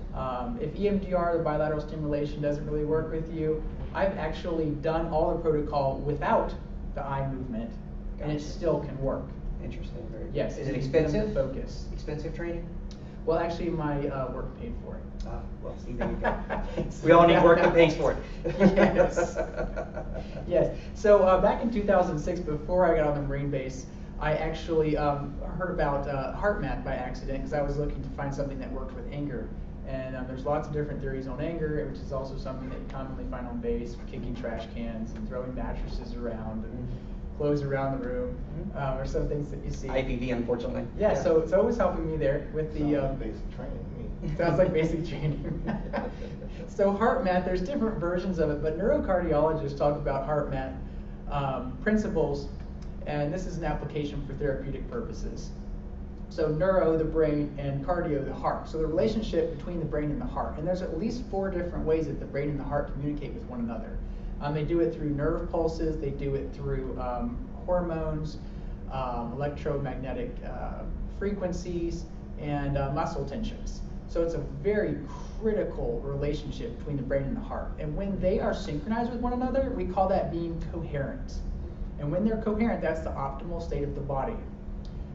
S2: If EMDR, the bilateral stimulation, doesn't really work with you, I've actually done all the protocol without the eye movement, and it
S3: Gotcha.
S2: still can work.
S3: Interesting. Very good.
S2: Yes.
S3: Is it
S2: it's minimum
S3: expensive?
S2: Focus.
S3: Expensive training?
S2: Well, actually, my work paid for it.
S3: Well, see, there you go. We all need work that pays for it.
S2: Yes. Yes. So back in 2006, before I got on the Marine base, I actually heard about HeartMath by accident because I was looking to find something that worked with anger. And there's lots of different theories on anger, which is also something that you commonly find on base, kicking trash cans and throwing mattresses around and clothes around the room, or some things that you see.
S3: IPV, unfortunately.
S2: Yeah, so it's always helping me there with the
S4: Basic training to me.
S2: sounds like basic training. So HeartMath, there's different versions of it, but neurocardiologists talk about HeartMath principles, and this is an application for therapeutic purposes. So neuro, the brain, and cardio, the heart. So the relationship between the brain and the heart. And there's at least 4 different ways that the brain and the heart communicate with one another. They do it through nerve pulses, they do it through hormones, electromagnetic frequencies, and muscle tensions. So it's a very critical relationship between the brain and the heart. And when they are synchronized with one another, we call that being coherent. And when they're coherent, that's the optimal state of the body.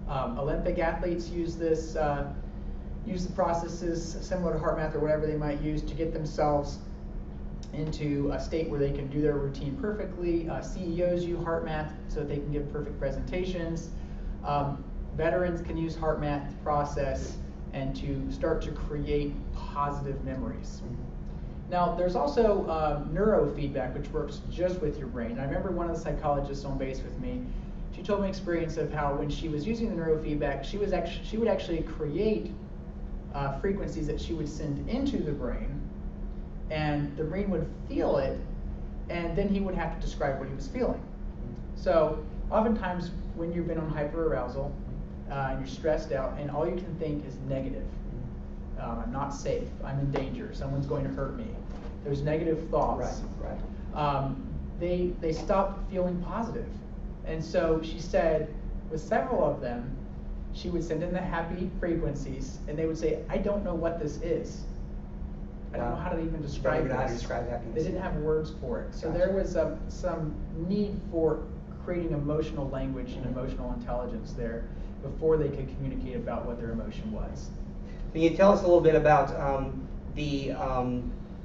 S2: Olympic athletes use this, use the processes similar to HeartMath or whatever they might use to get themselves into a state where they can do their routine perfectly. CEOs use HeartMath so that they can give perfect presentations. Veterans can use HeartMath to process and to start to create positive memories. Now, there's also neurofeedback, which works just with your brain. I remember one of the psychologists on base with me. She told me an experience of how when she was using the neurofeedback, she would actually create frequencies that she would send into the brain, and the brain would feel it, and then he would have to describe what he was feeling. So oftentimes when you've been on hyperarousal and you're stressed out and all you can think is negative, I'm not safe, I'm in danger, someone's going to hurt me, there's negative thoughts,
S3: Right.
S2: They stop feeling positive. And so she said with several of them, she would send in the happy frequencies and they would say, I don't know what this is. I don't know how to even describe
S3: Don't even know how to
S2: this.
S3: describe happiness.
S2: They didn't have words for it. So
S3: Gotcha.
S2: there was some need for creating emotional language and emotional intelligence there before they could communicate about what their emotion was.
S3: Can you tell us a little bit about the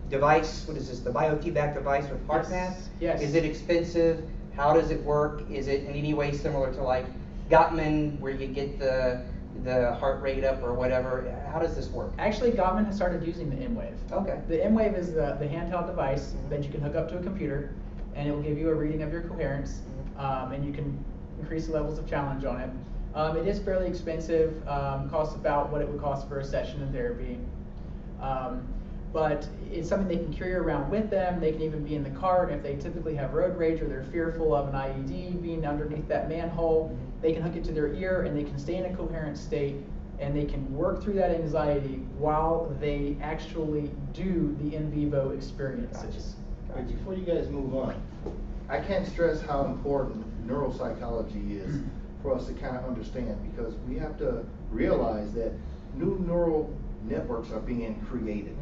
S3: device? What is this? The biofeedback device with HeartMath?
S2: Yes.
S3: Is it expensive? How does it work? Is it in any way similar to like Gottman, where you get the the heart rate up or whatever? How does this work?
S2: Actually, Gottman has started using the M-Wave.
S3: Okay.
S2: The M-Wave is the handheld device that you can hook up to a computer, and it will give you a reading of your coherence, and you can increase the levels of challenge on it. It is fairly expensive, costs about what it would cost for a session in therapy. But it's something they can carry around with them. They can even be in the car, and if they typically have road rage or they're fearful of an IED being underneath that manhole, they can hook it to their ear and they can stay in a coherent state, and they can work through that anxiety while they actually do the in vivo experiences.
S4: Right, before you guys move on, I can't stress how important neuropsychology is for us to kind of understand, because we have to realize that new neural networks are being created.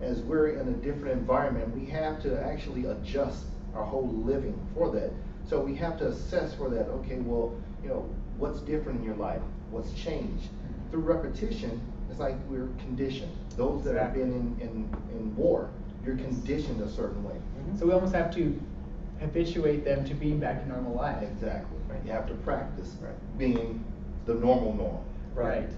S4: As we're in a different environment, we have to actually adjust our whole living for that. So we have to assess for that, okay, well, you know, what's different in your life? What's changed? Through repetition, it's like we're conditioned. Those that have been in war, you're conditioned a certain way.
S2: So we almost have to habituate them to being back in normal life.
S4: Exactly. You have to practice being the normal norm.
S2: Right.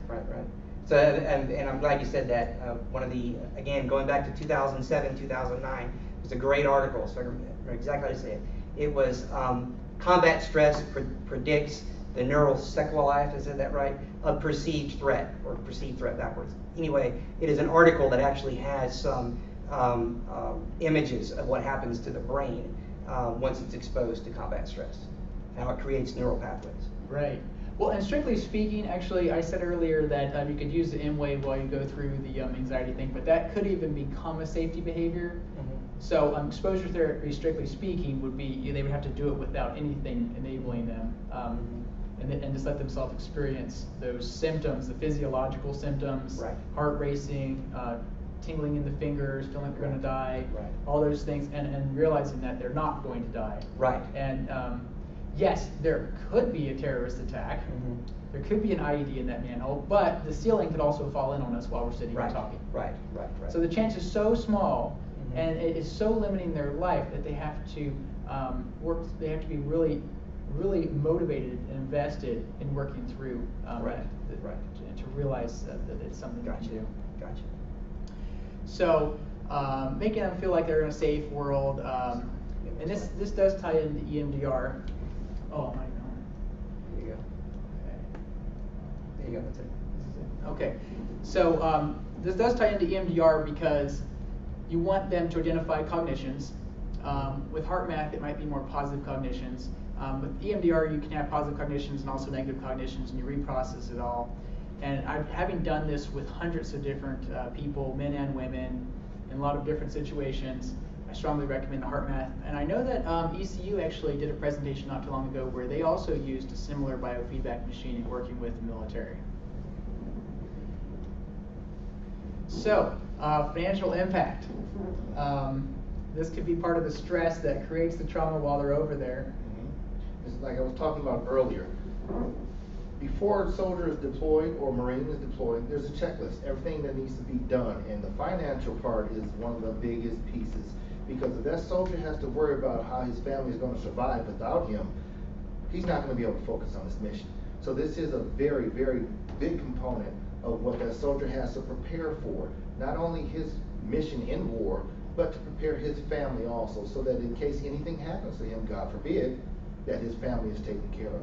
S3: So, and I'm glad you said that. One of the, again, going back to 2007, 2009, it was a great article, so I remember exactly how to say it. It was combat stress predicts the neural sequelae, is that right, of perceived threat, or perceived threat backwards. Anyway, it is an article that actually has some images of what happens to the brain once it's exposed to combat stress, how it creates neural pathways.
S2: Right. Well, and strictly speaking, actually, I said earlier that you could use the M-Wave while you go through the anxiety thing, but that could even become a safety behavior. So exposure therapy, strictly speaking, would be, they would have to do it without anything enabling them, and just let themselves experience those symptoms, the physiological symptoms, heart racing, tingling in the fingers, feeling like they're going to die, all those things, and realizing that they're not going to die. And yes, there could be a terrorist attack. There could be an IED in that manhole, but the ceiling could also fall in on us while we're sitting here talking. So the chance is so small, and it is so limiting their life that they have to work. They have to be really, really motivated and invested in working through to realize that it's something they can do. So making them feel like they're in a safe world, and this does tie into EMDR. Oh, am I going?
S3: There you go. There you go. That's it.
S2: Okay, so this does tie into EMDR because you want them to identify cognitions. With HeartMath, it might be more positive cognitions. With EMDR, you can have positive cognitions and also negative cognitions, and you reprocess it all. And having done this with hundreds of different people, men and women, in a lot of different situations, I strongly recommend the HeartMath. And I know that ECU actually did a presentation not too long ago where they also used a similar biofeedback machine in working with the military. So, financial impact. This could be part of the stress that creates the trauma while they're over there.
S4: It's like I was talking about earlier. Before a soldier is deployed or Marine is deployed, there's a checklist, everything that needs to be done, and the financial part is one of the biggest pieces. Because if that soldier has to worry about how his family is going to survive without him, he's not going to be able to focus on his mission. So this is a very, very big component of what that soldier has to prepare for. Not only his mission in war, but to prepare his family also, so that in case anything happens to him, God forbid, that his family is taken care of.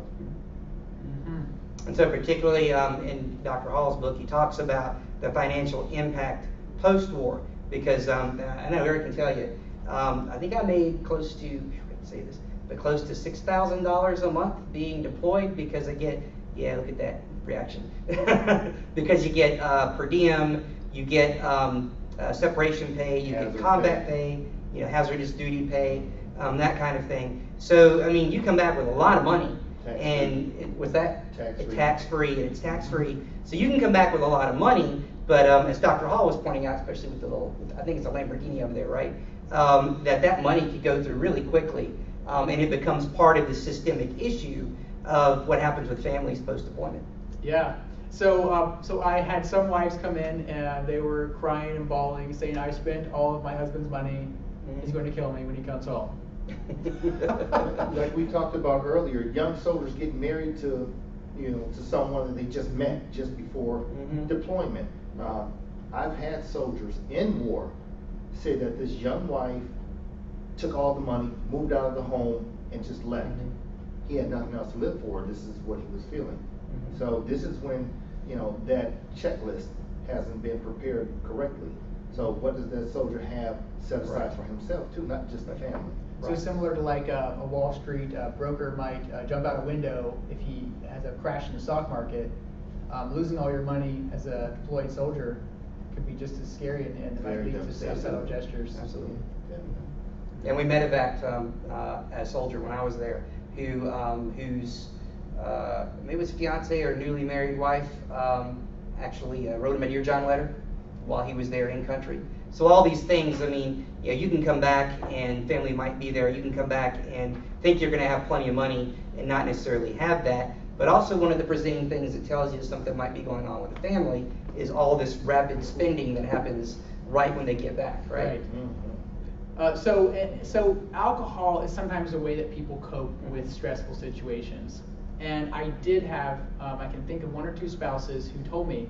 S3: And so particularly in Dr. Hall's book, he talks about the financial impact post-war, because I know Eric can tell you, I think I made close to, I can't say this, but close to $6,000 a month being deployed, because I get, yeah, look at that reaction, because you get per diem, you get separation pay, you get combat pay, you know, hazardous duty pay, that kind of thing. So, I mean, you come back with a lot of money. And with that, tax-free, and it's tax-free. So you can come back with a lot of money, but as Dr. Hall was pointing out, especially with the little, I think it's a Lamborghini over there, right? That money could go through really quickly, and it becomes part of the systemic issue of what happens with families post-deployment.
S2: Yeah. So, so I had some wives come in and they were crying and bawling, saying, "I spent all of my husband's money. He's going to kill me when he comes home."
S4: Like we talked about earlier, young soldiers get married to to someone that they just met just before
S3: Mhm.
S4: deployment. I've had soldiers in war say that this young wife took all the money, moved out of the home, and just left.
S3: Mhm.
S4: He had nothing else to live for. This is what he was feeling.
S3: Mhm.
S4: So this is when, that checklist hasn't been prepared correctly. So what does that soldier have set aside
S3: Right.
S4: for himself too, not just the family?
S2: So
S3: Right.
S2: similar to like a Wall Street broker might jump out a window if he has a crash in the stock market. Losing all your money as a deployed soldier could be just as scary and might
S4: Very
S2: lead to
S4: devastating.
S2: suicidal gestures.
S3: Absolutely.
S4: Yeah.
S3: And we met a soldier when I was there whose maybe it was fiance or newly married wife actually wrote him a Dear John letter while he was there in country. So all these things, I mean, you can come back and family might be there. You can come back and think you're going to have plenty of money and not necessarily have that. But also one of the presenting things that tells you something might be going on with the family is all this rapid spending that happens right when they get back, right?
S2: Right.
S4: Mhm.
S2: So alcohol is sometimes a way that people cope with stressful situations. And I did have, I can think of one or two spouses who told me,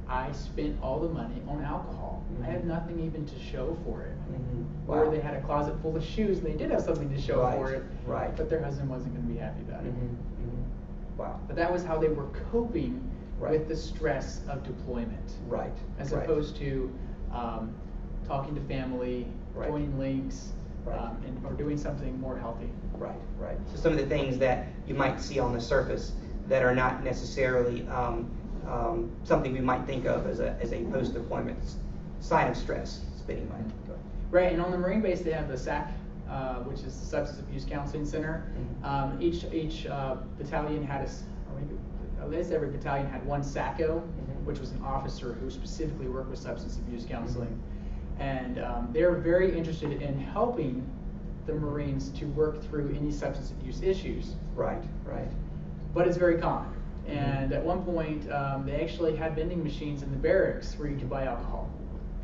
S2: I spent all the money on alcohol. I had nothing even to show for it.
S3: Mhm.
S2: Or
S3: Wow.
S2: they had a closet full of shoes and they did have something to show
S3: Right,
S2: for it.
S3: right.
S2: But their husband wasn't going to be happy about it.
S3: Mhm, mhm. Wow.
S2: But that was how they were coping
S3: Right.
S2: with the stress of deployment.
S3: Right.
S2: As
S3: right.
S2: opposed to talking to family,
S3: Right.
S2: joining links,
S3: Right.
S2: or doing something more healthy.
S3: Right, right. So some of the things that you might see on the surface that are not necessarily something we might think of as a post-deployment sign of stress, spending money. Go ahead.
S2: Right, and on the Marine base they have the SAC, which is the Substance Abuse Counseling Center.
S3: Mhm.
S2: Each battalion had at least every battalion had one SACO,
S3: Mhm.
S2: which was an officer who specifically worked with substance abuse counseling. And they're very interested in helping the Marines to work through any substance abuse issues.
S3: Right, right.
S2: But it's very common. And at one point, they actually had vending machines in the barracks where you could buy alcohol.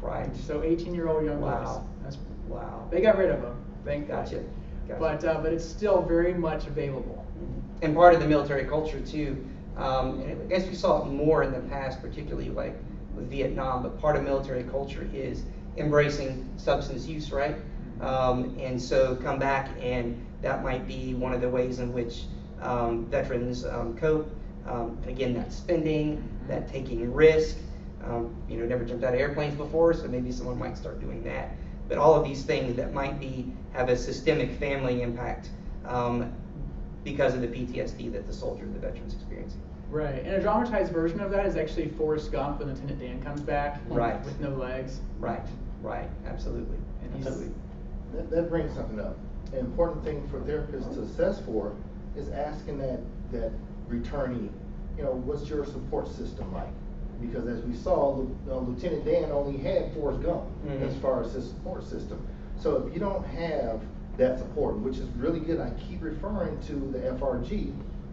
S3: Right.
S2: So 18-year-old young boys.
S3: Wow.
S2: That's,
S3: Wow.
S2: they got rid of them, thank God.
S3: Gotcha. Gotcha.
S2: But it's still very much available.
S3: And part of the military culture too, and I guess we saw it more in the past, particularly like with Vietnam, but part of military culture is embracing substance use, right? And so come back and that might be one of the ways in which veterans cope. And again, that spending, that taking risk, never jumped out of airplanes before, so maybe someone might start doing that. But all of these things that might have a systemic family impact because of the PTSD that the soldier, the veteran's experiencing.
S2: Right, and a dramatized version of that is actually Forrest Gump when Lieutenant Dan comes back
S3: Right.
S2: with no legs.
S3: Right, right, absolutely.
S2: And he's-
S3: Absolutely.
S4: That brings something up. An important thing for therapists to assess for is asking that returnee, what's your support system like? Because as we saw, Lieutenant Dan only had Forrest Gump
S3: Mhm.
S4: as far as his support system. So if you don't have that support, which is really good, I keep referring to the FRG,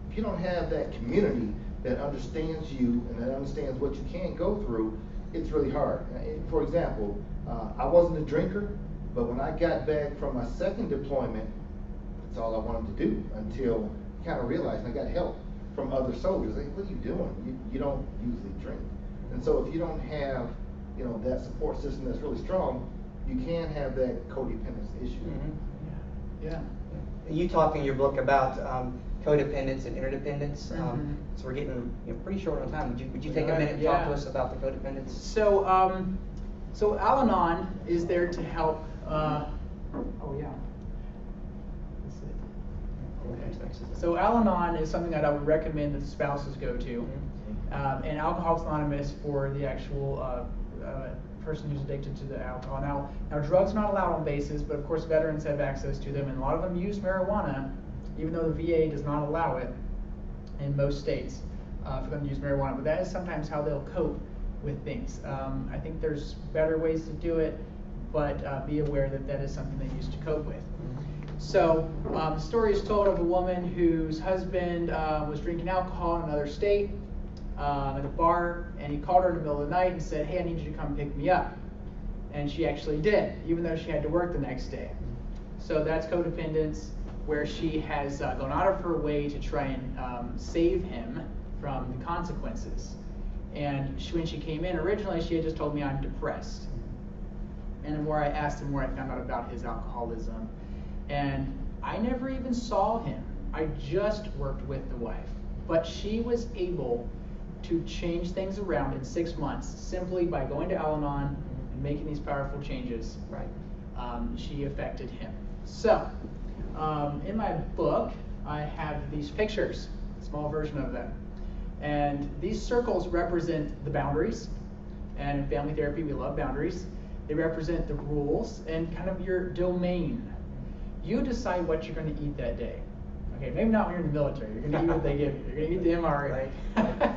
S4: if you don't have that community that understands you and that understands what you can go through, it's really hard. For example, I wasn't a drinker, but when I got back from my second deployment, that's all I wanted to do until I kind of realized I got help from other soldiers. Like, what are you doing? You don't usually drink. And so if you don't have, that support system that's really strong, you can have that codependence issue.
S3: Mhm.
S2: Yeah.
S3: You talk in your book about codependence and interdependence.
S2: Mhm.
S3: So we're getting pretty short on time. Would you take a
S2: Right,
S3: minute and talk
S2: yeah.
S3: to us about the codependence?
S2: So Al-Anon is there to help. Oh yeah. That's it. So Al-Anon is something that I would recommend that the spouses go to, and Alcoholics Anonymous for the actual person who's addicted to the alcohol. Now drugs are not allowed on bases, but of course veterans have access to them, and a lot of them use marijuana, even though the VA does not allow it in most states for them to use marijuana. But that is sometimes how they'll cope with things. I think there's better ways to do it, but be aware that that is something they use to cope with. So the story is told of a woman whose husband was drinking alcohol in another state at a bar, and he called her in the middle of the night and said, "Hey, I need you to come pick me up." And she actually did, even though she had to work the next day. So that's codependence. where she has gone out of her way to try and save him from the consequences. And when she came in, originally she had just told me, I'm depressed. And the more I asked, the more I found out about his alcoholism. And I never even saw him. I just worked with the wife. But she was able to change things around in 6 months simply by going to Al-Anon and making these powerful changes.
S3: Right.
S2: She affected him. So, in my book, I have these pictures, a small version of them. And these circles represent the boundaries. And in family therapy, we love boundaries. They represent the rules and kind of your domain. You decide what you're going to eat that day. Okay, maybe not when you're in the military. You're going to eat what they give you. You're going to eat the MRE.
S3: Right.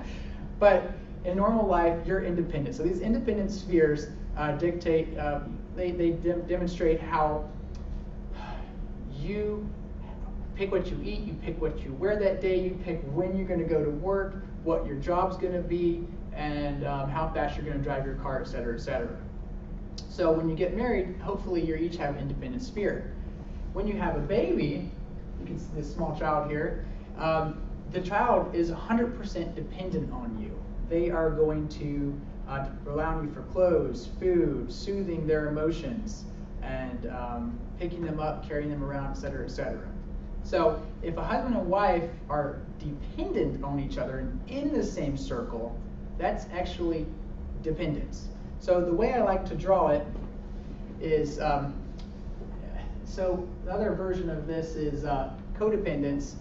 S2: But in normal life, you're independent. So these independent spheres dictate, they demonstrate how you pick what you eat, you pick what you wear that day, you pick when you're going to go to work, what your job's going to be, and how fast you're going to drive your car, et cetera, et cetera. So when you get married, hopefully you each have an independent sphere. When you have a baby, you can see this small child here, the child is 100% dependent on you. They are going to rely on you for clothes, food, soothing their emotions, and picking them up, carrying them around, et cetera, et cetera. So if a husband and wife are dependent on each other and in the same circle, that's actually dependence. So the way I like to draw it is, so the other version of this is codependence,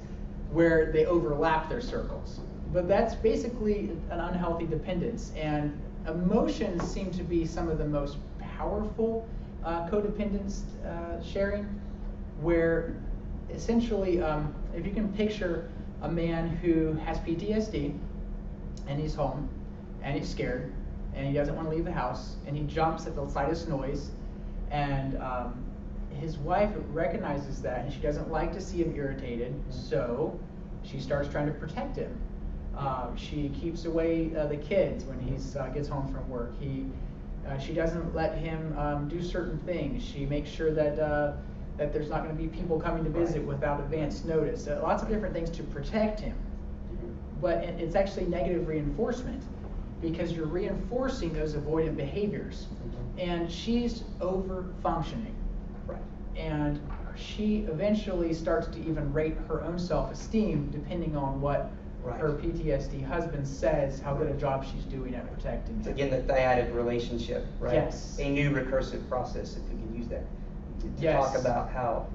S2: where they overlap their circles. But that's basically an unhealthy dependence. And emotions seem to be some of the most powerful codependence sharing, where essentially, if you can picture a man who has PTSD, and he's home, and he's scared, and he doesn't want to leave the house, and he jumps at the slightest noise, and his wife recognizes that, and she doesn't like to see him irritated, so she starts trying to protect him. She keeps away the kids when he gets home from work. She doesn't let him do certain things. She makes sure that that there's not going to be people coming to visit without advance notice. Lots of different things to protect him. But it's actually negative reinforcement, because you're reinforcing those avoidant behaviors. And she's over-functioning.
S3: Right.
S2: And she eventually starts to even rate her own self-esteem depending on what her PTSD husband says, how good a job she's doing at protecting him.
S3: So again, the dyadic relationship, right?
S2: Yes.
S3: A new recursive process, if we can use that, to
S2: Yes.
S3: talk about how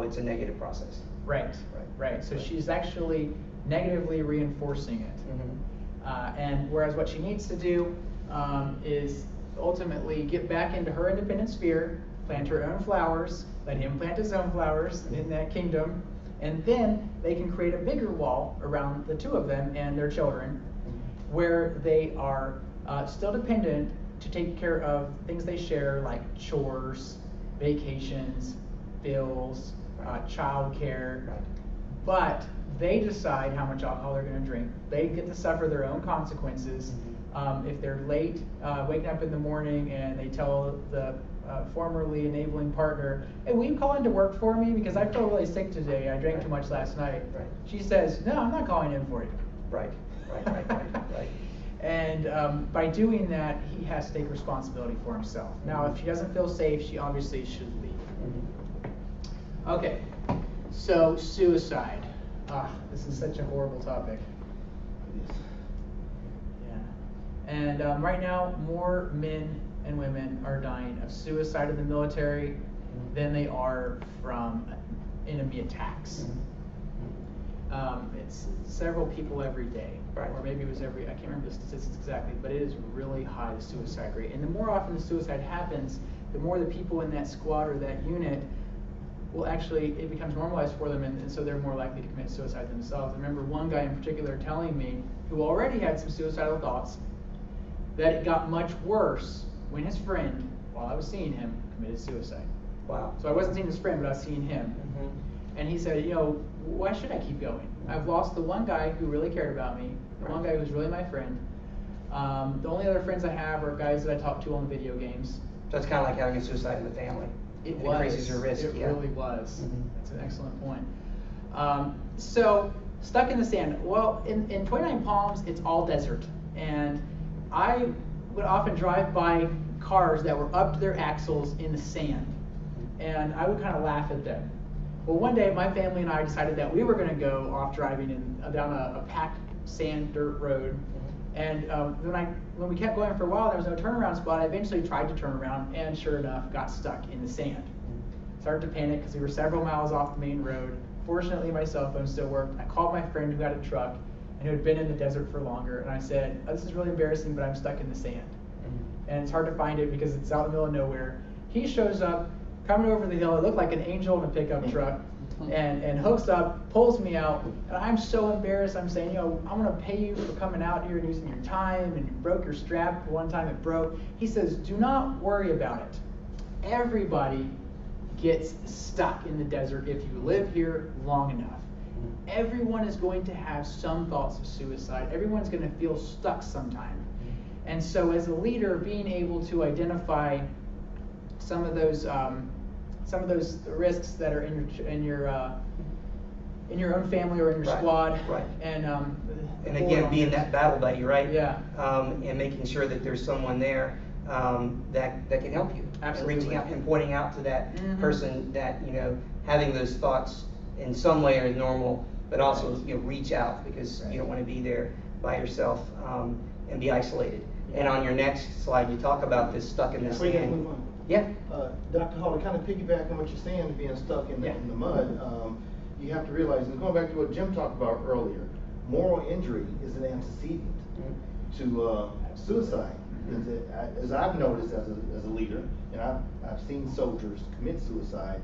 S3: it's a negative process.
S2: Right. So she's actually negatively reinforcing it.
S3: Mm-hmm.
S2: And whereas what she needs to do is ultimately get back into her independent sphere, plant her own flowers, let him plant his own flowers in that kingdom, and then they can create a bigger wall around the two of them and their children, where they are still dependent to take care of things they share, like chores, vacations, bills, childcare, but they decide how much alcohol they're going to drink. They get to suffer their own consequences. If they're late waking up in the morning and they tell the formerly enabling partner, hey, will you call in to work for me because I feel really sick today, I drank too much last night.
S3: Right.
S2: She says, no, I'm not calling in for you.
S3: Right.
S2: And by doing that, he has to take responsibility for himself. Now, if she doesn't feel safe, she obviously should leave.
S3: Mm-hmm.
S2: Okay, so suicide. This is such a horrible topic. Yeah. And right now, more men and women are dying of suicide in the military than they are from enemy attacks. It's several people every day,
S3: Right.
S2: or maybe it was every, I can't remember the statistics exactly, but it is really high, the suicide rate. And the more often the suicide happens, the more the people in that squad or that unit will actually, it becomes normalized for them, and so they're more likely to commit suicide themselves. I remember one guy in particular telling me, who already had some suicidal thoughts, that it got much worse when his friend, while I was seeing him, committed suicide.
S3: Wow.
S2: So I wasn't seeing his friend, but I was seeing him.
S3: Mm-hmm.
S2: And he said, why should I keep going? I've lost the one guy who really cared about me, the one guy who was really my friend. The only other friends I have are guys that I talk to on video games.
S3: So it's kind of like having a suicide in the family.
S2: It
S3: increases your risk.
S2: It
S3: yeah.
S2: really was.
S3: Mhm.
S2: That's an excellent point. So, stuck in the sand. Well, in 29 Palms, it's all desert. And I would often drive by cars that were up to their axles in the sand. And I would kind of laugh at them. Well, one day, my family and I decided that we were going to go off driving down a packed sand dirt road. And when we kept going for a while, there was no turnaround spot. I eventually tried to turn around, and sure enough, got stuck in the sand. Started to panic because we were several miles off the main road. Fortunately, my cell phone still worked. I called my friend who had a truck and who had been in the desert for longer, and I said, "This is really embarrassing, but I'm stuck in the sand." And it's hard to find it because it's out in the middle of nowhere. He shows up, coming over the hill. It looked like an angel in a pickup truck. And hooks up, pulls me out, and I'm so embarrassed. I'm saying, I'm going to pay you for coming out here and using your time, and you broke your strap. One time it broke. He says, do not worry about it. Everybody gets stuck in the desert if you live here long enough. Everyone is going to have some thoughts of suicide. Everyone's going to feel stuck sometime. And so as a leader, being able to identify some of those risks that are in your own family or in your
S3: Right,
S2: squad,
S3: right.
S2: and
S3: again, being that battle buddy, right?
S2: Yeah.
S3: And making sure that there's someone there that can help you.
S2: Absolutely.
S3: And reaching out and pointing out to that
S2: Mhm.
S3: person that having those thoughts in some way are normal, but also reach out because
S2: Right.
S3: you don't want to be there by yourself and be isolated. And on your next slide, you talk about this stuck in the
S6: We gotta
S3: sand.
S6: move on.
S3: Yeah.
S6: Dr. Hall, to kind of piggyback on what you're saying, being stuck in
S3: Yeah.
S6: the mud, you have to realize, and going back to what Jim talked about earlier, moral injury is an antecedent to suicide. As I've noticed as a leader, and I've seen soldiers commit suicide,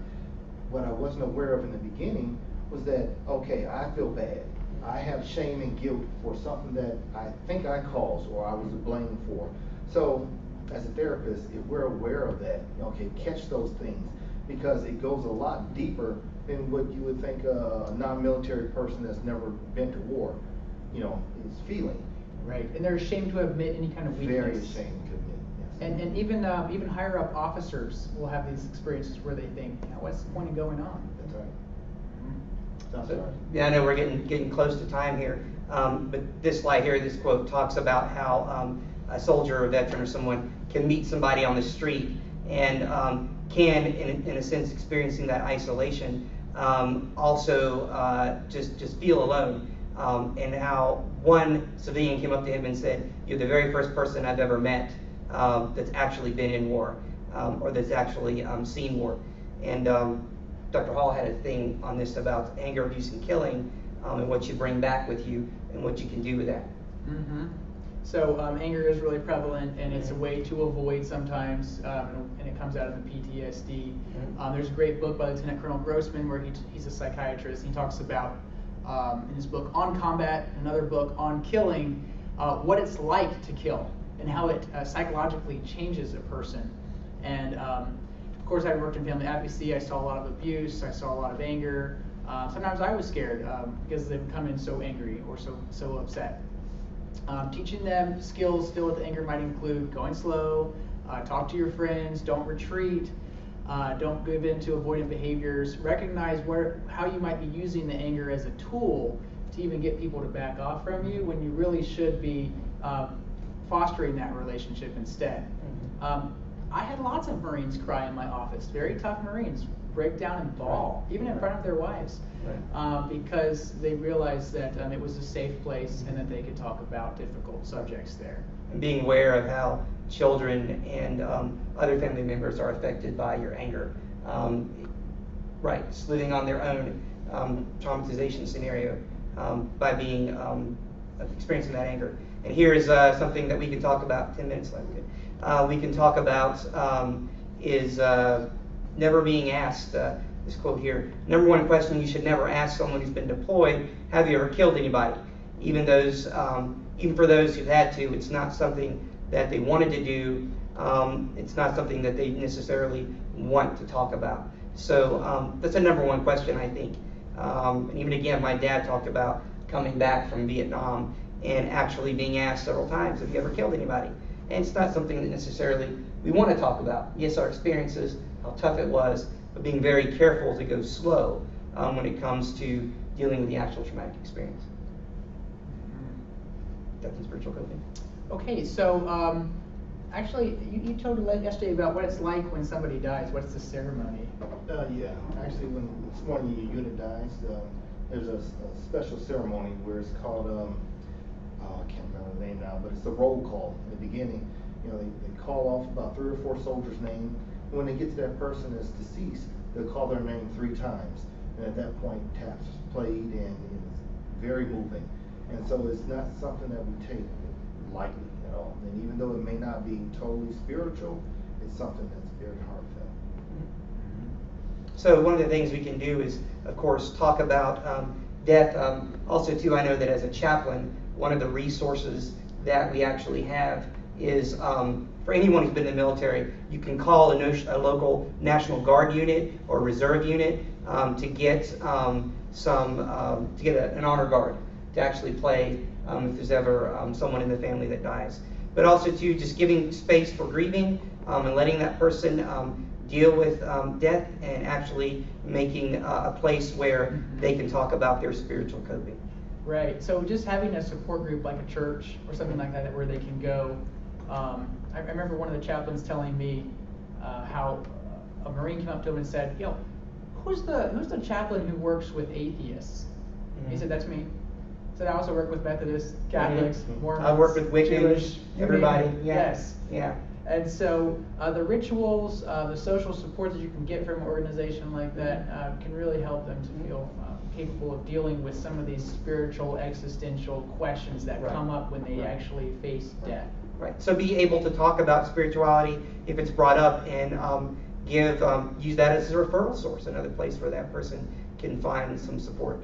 S6: what I wasn't aware of in the beginning was that, okay, I feel bad. I have shame and guilt for something that I think I caused or I was to blame for. So, as a therapist, if we're aware of that, okay, catch those things, because it goes a lot deeper than what you would think a non-military person that's never been to war, is feeling.
S2: Right, and they're ashamed to admit any kind of weakness.
S6: Very ashamed to admit, yes.
S2: And even higher up officers will have these experiences where they think, what's the point of going on?
S6: That's right. I'm
S3: So,
S6: sorry.
S3: yeah, I know we're getting close to time here, but this slide here, this quote talks about how a soldier or veteran or someone can meet somebody on the street and can, in a sense, experiencing that isolation, also just feel alone. And how one civilian came up to him and said, "You're the very first person I've ever met that's actually been in war or that's actually seen war." And Dr. Hall had a thing on this about anger, abuse, and killing, and what you bring back with you and what you can do with that.
S2: Mm-hmm. So anger is really prevalent, and it's a way to avoid sometimes, and it comes out of the PTSD. There's a great book by Lieutenant Colonel Grossman where he's a psychiatrist. He talks about, in his book On Combat, another book on killing, what it's like to kill and how it psychologically changes a person. And of course, I worked in family advocacy. I saw a lot of abuse. I saw a lot of anger. Sometimes I was scared because they would come in so angry or so upset. Teaching them skills to deal with anger might include going slow, talk to your friends, don't retreat, don't give in to avoidant behaviors, recognize how you might be using the anger as a tool to even get people to back off from you when you really should be fostering that relationship instead. I had lots of Marines cry in my office, very tough Marines, break down and bawl, even in front of their wives, because they realized that it was a safe place and that they could talk about difficult subjects there.
S3: And being aware of how children and other family members are affected by your anger. Living on their own traumatization scenario by being experiencing that anger. And here is something that we can talk about. 10 minutes left. We can talk about is never being asked. This quote here: "Number one question you should never ask someone who's been deployed: have you ever killed anybody? Even for those who've had to, it's not something that they wanted to do. It's not something that they necessarily want to talk about." So that's a number one question, I think. And even again, my dad talked about coming back from Vietnam and actually being asked several times, "Have you ever killed anybody?" And it's not something that necessarily we want to talk about. Yes, our experiences, how tough it was, but being very careful to go slow when it comes to dealing with the actual traumatic experience. Death and spiritual coping.
S2: Okay, so actually, you told me yesterday about what it's like when somebody dies. What's the ceremony?
S6: Yeah, actually, when someone in your unit dies, there's a special ceremony where it's called, I can't remember the name now, but it's a roll call. In the beginning, they call off about 3 or 4 soldiers' name. When they get to that person that's deceased, they'll call their name 3 times. And at that point, taps played, and it's very moving. And so it's not something that we take lightly at all. And even though it may not be totally spiritual, it's something that's very heartfelt.
S3: So one of the things we can do is, of course, talk about death. Also, too, I know that as a chaplain, one of the resources that we actually have is for anyone who's been in the military, you can call a local National Guard unit or reserve unit to get an honor guard to actually play if there's ever someone in the family that dies. But also, too, just giving space for grieving and letting that person deal with death, and actually making a place where they can talk about their spiritual coping.
S2: Right. So just having a support group like a church or something like that where they can go. I remember one of the chaplains telling me how a Marine came up to him and said, who's the chaplain who works with atheists? He said, that's me. He said, I also work with Methodists, Catholics, Mormons.
S3: I work with Wiccans,
S2: Jewish,
S3: everybody. Yeah.
S2: Yes.
S3: Yeah.
S2: And so the rituals, the social support that you can get from an organization like that can really help them to feel capable of dealing with some of these spiritual, existential questions that come up when they actually face death.
S3: Right. So be able to talk about spirituality if it's brought up, and use that as a referral source, another place where that person can find some support.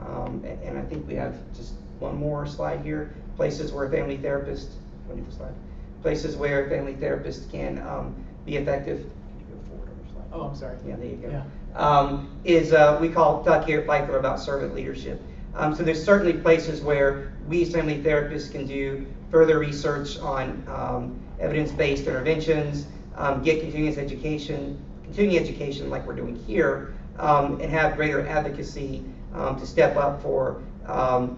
S3: And I think we have just one more slide here. Places where a family therapist, places where a family therapist can be effective. Can you go forward on the slide?
S2: Oh, I'm sorry.
S3: Yeah, there you go.
S2: Yeah.
S3: We call talk here at Piper about servant leadership. So there's certainly places where we as family therapists can do further research on evidence-based interventions, get continuing education like we're doing here, and have greater advocacy to step up for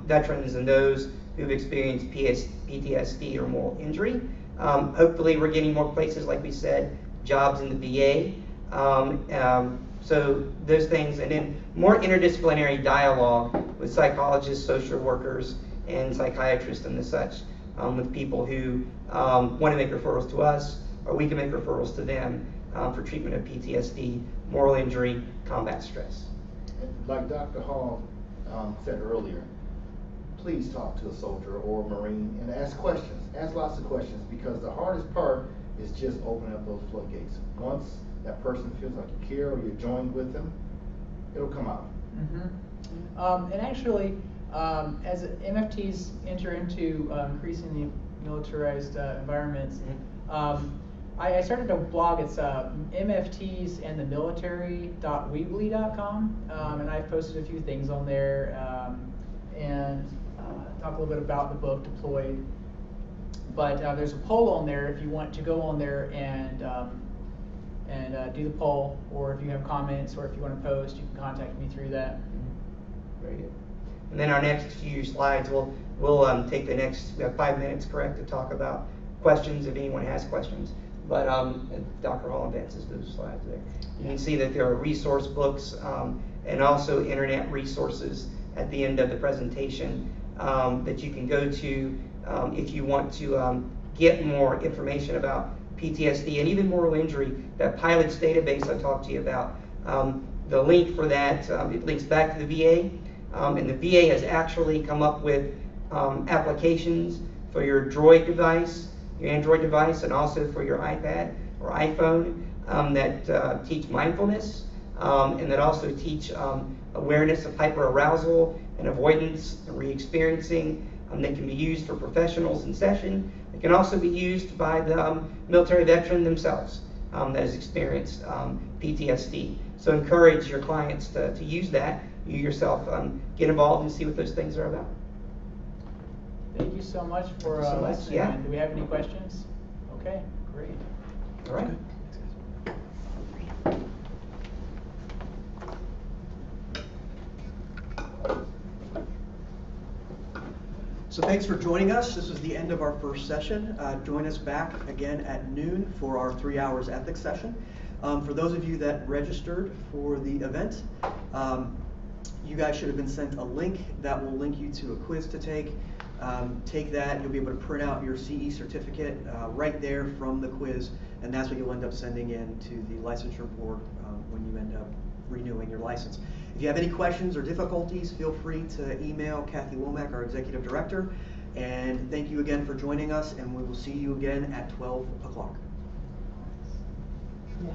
S3: veterans and those who've experienced PTSD or moral injury. Hopefully we're getting more places, like we said, jobs in the VA. So those things, and then more interdisciplinary dialogue with psychologists, social workers, and psychiatrists and the such, with people who want to make referrals to us, or we can make referrals to them for treatment of PTSD, moral injury, combat stress.
S6: Like Dr. Hall said earlier, please talk to a soldier or a Marine and ask questions. Ask lots of questions, because the hardest part is just opening up those floodgates. Once that person feels like you care or you're joined with them, it'll come out.
S2: And actually, as MFTs enter into increasingly militarized environments, I started a blog. It's mftsandthemilitary.weebly.com, and I've posted a few things on there, and talk a little bit about the book Deployed. But there's a poll on there if you want to go on there and do the poll, or if you have comments, or if you want to post, you can contact me through that.
S3: Very good. And then our next few slides, we'll take the next, we have 5 minutes, correct, to talk about questions if anyone has questions. But Dr. Hall advances those slides there. You can see that there are resource books and also internet resources at the end of the presentation that you can go to if you want to get more information about PTSD and even moral injury. That PILOTS database I talked to you about, the link for that, it links back to the VA. And the VA has actually come up with applications for your Droid device, your Android device, and also for your iPad or iPhone that teach mindfulness and that also teach awareness of hyperarousal and avoidance and re-experiencing. That can be used for professionals in session. It can also be used by the military veteran themselves that has experienced PTSD. So encourage your clients to use that. You yourself get involved and see what those things are about.
S2: Thank you so much for
S3: Thank you so much.
S2: listening.
S3: Yeah.
S2: Do we have any questions? Okay, great.
S3: All right.
S1: So thanks for joining us. This was the end of our first session. Join us back again at noon for our 3 hours ethics session. For those of you that registered for the event, you guys should have been sent a link that will link you to a quiz to take. Take that, you'll be able to print out your CE certificate right there from the quiz, and that's what you'll end up sending in to the licensure board when you end up renewing your license. If you have any questions or difficulties, feel free to email Kathy Womack, our Executive Director. And thank you again for joining us, and we will see you again at 12 o'clock.
S2: Yeah.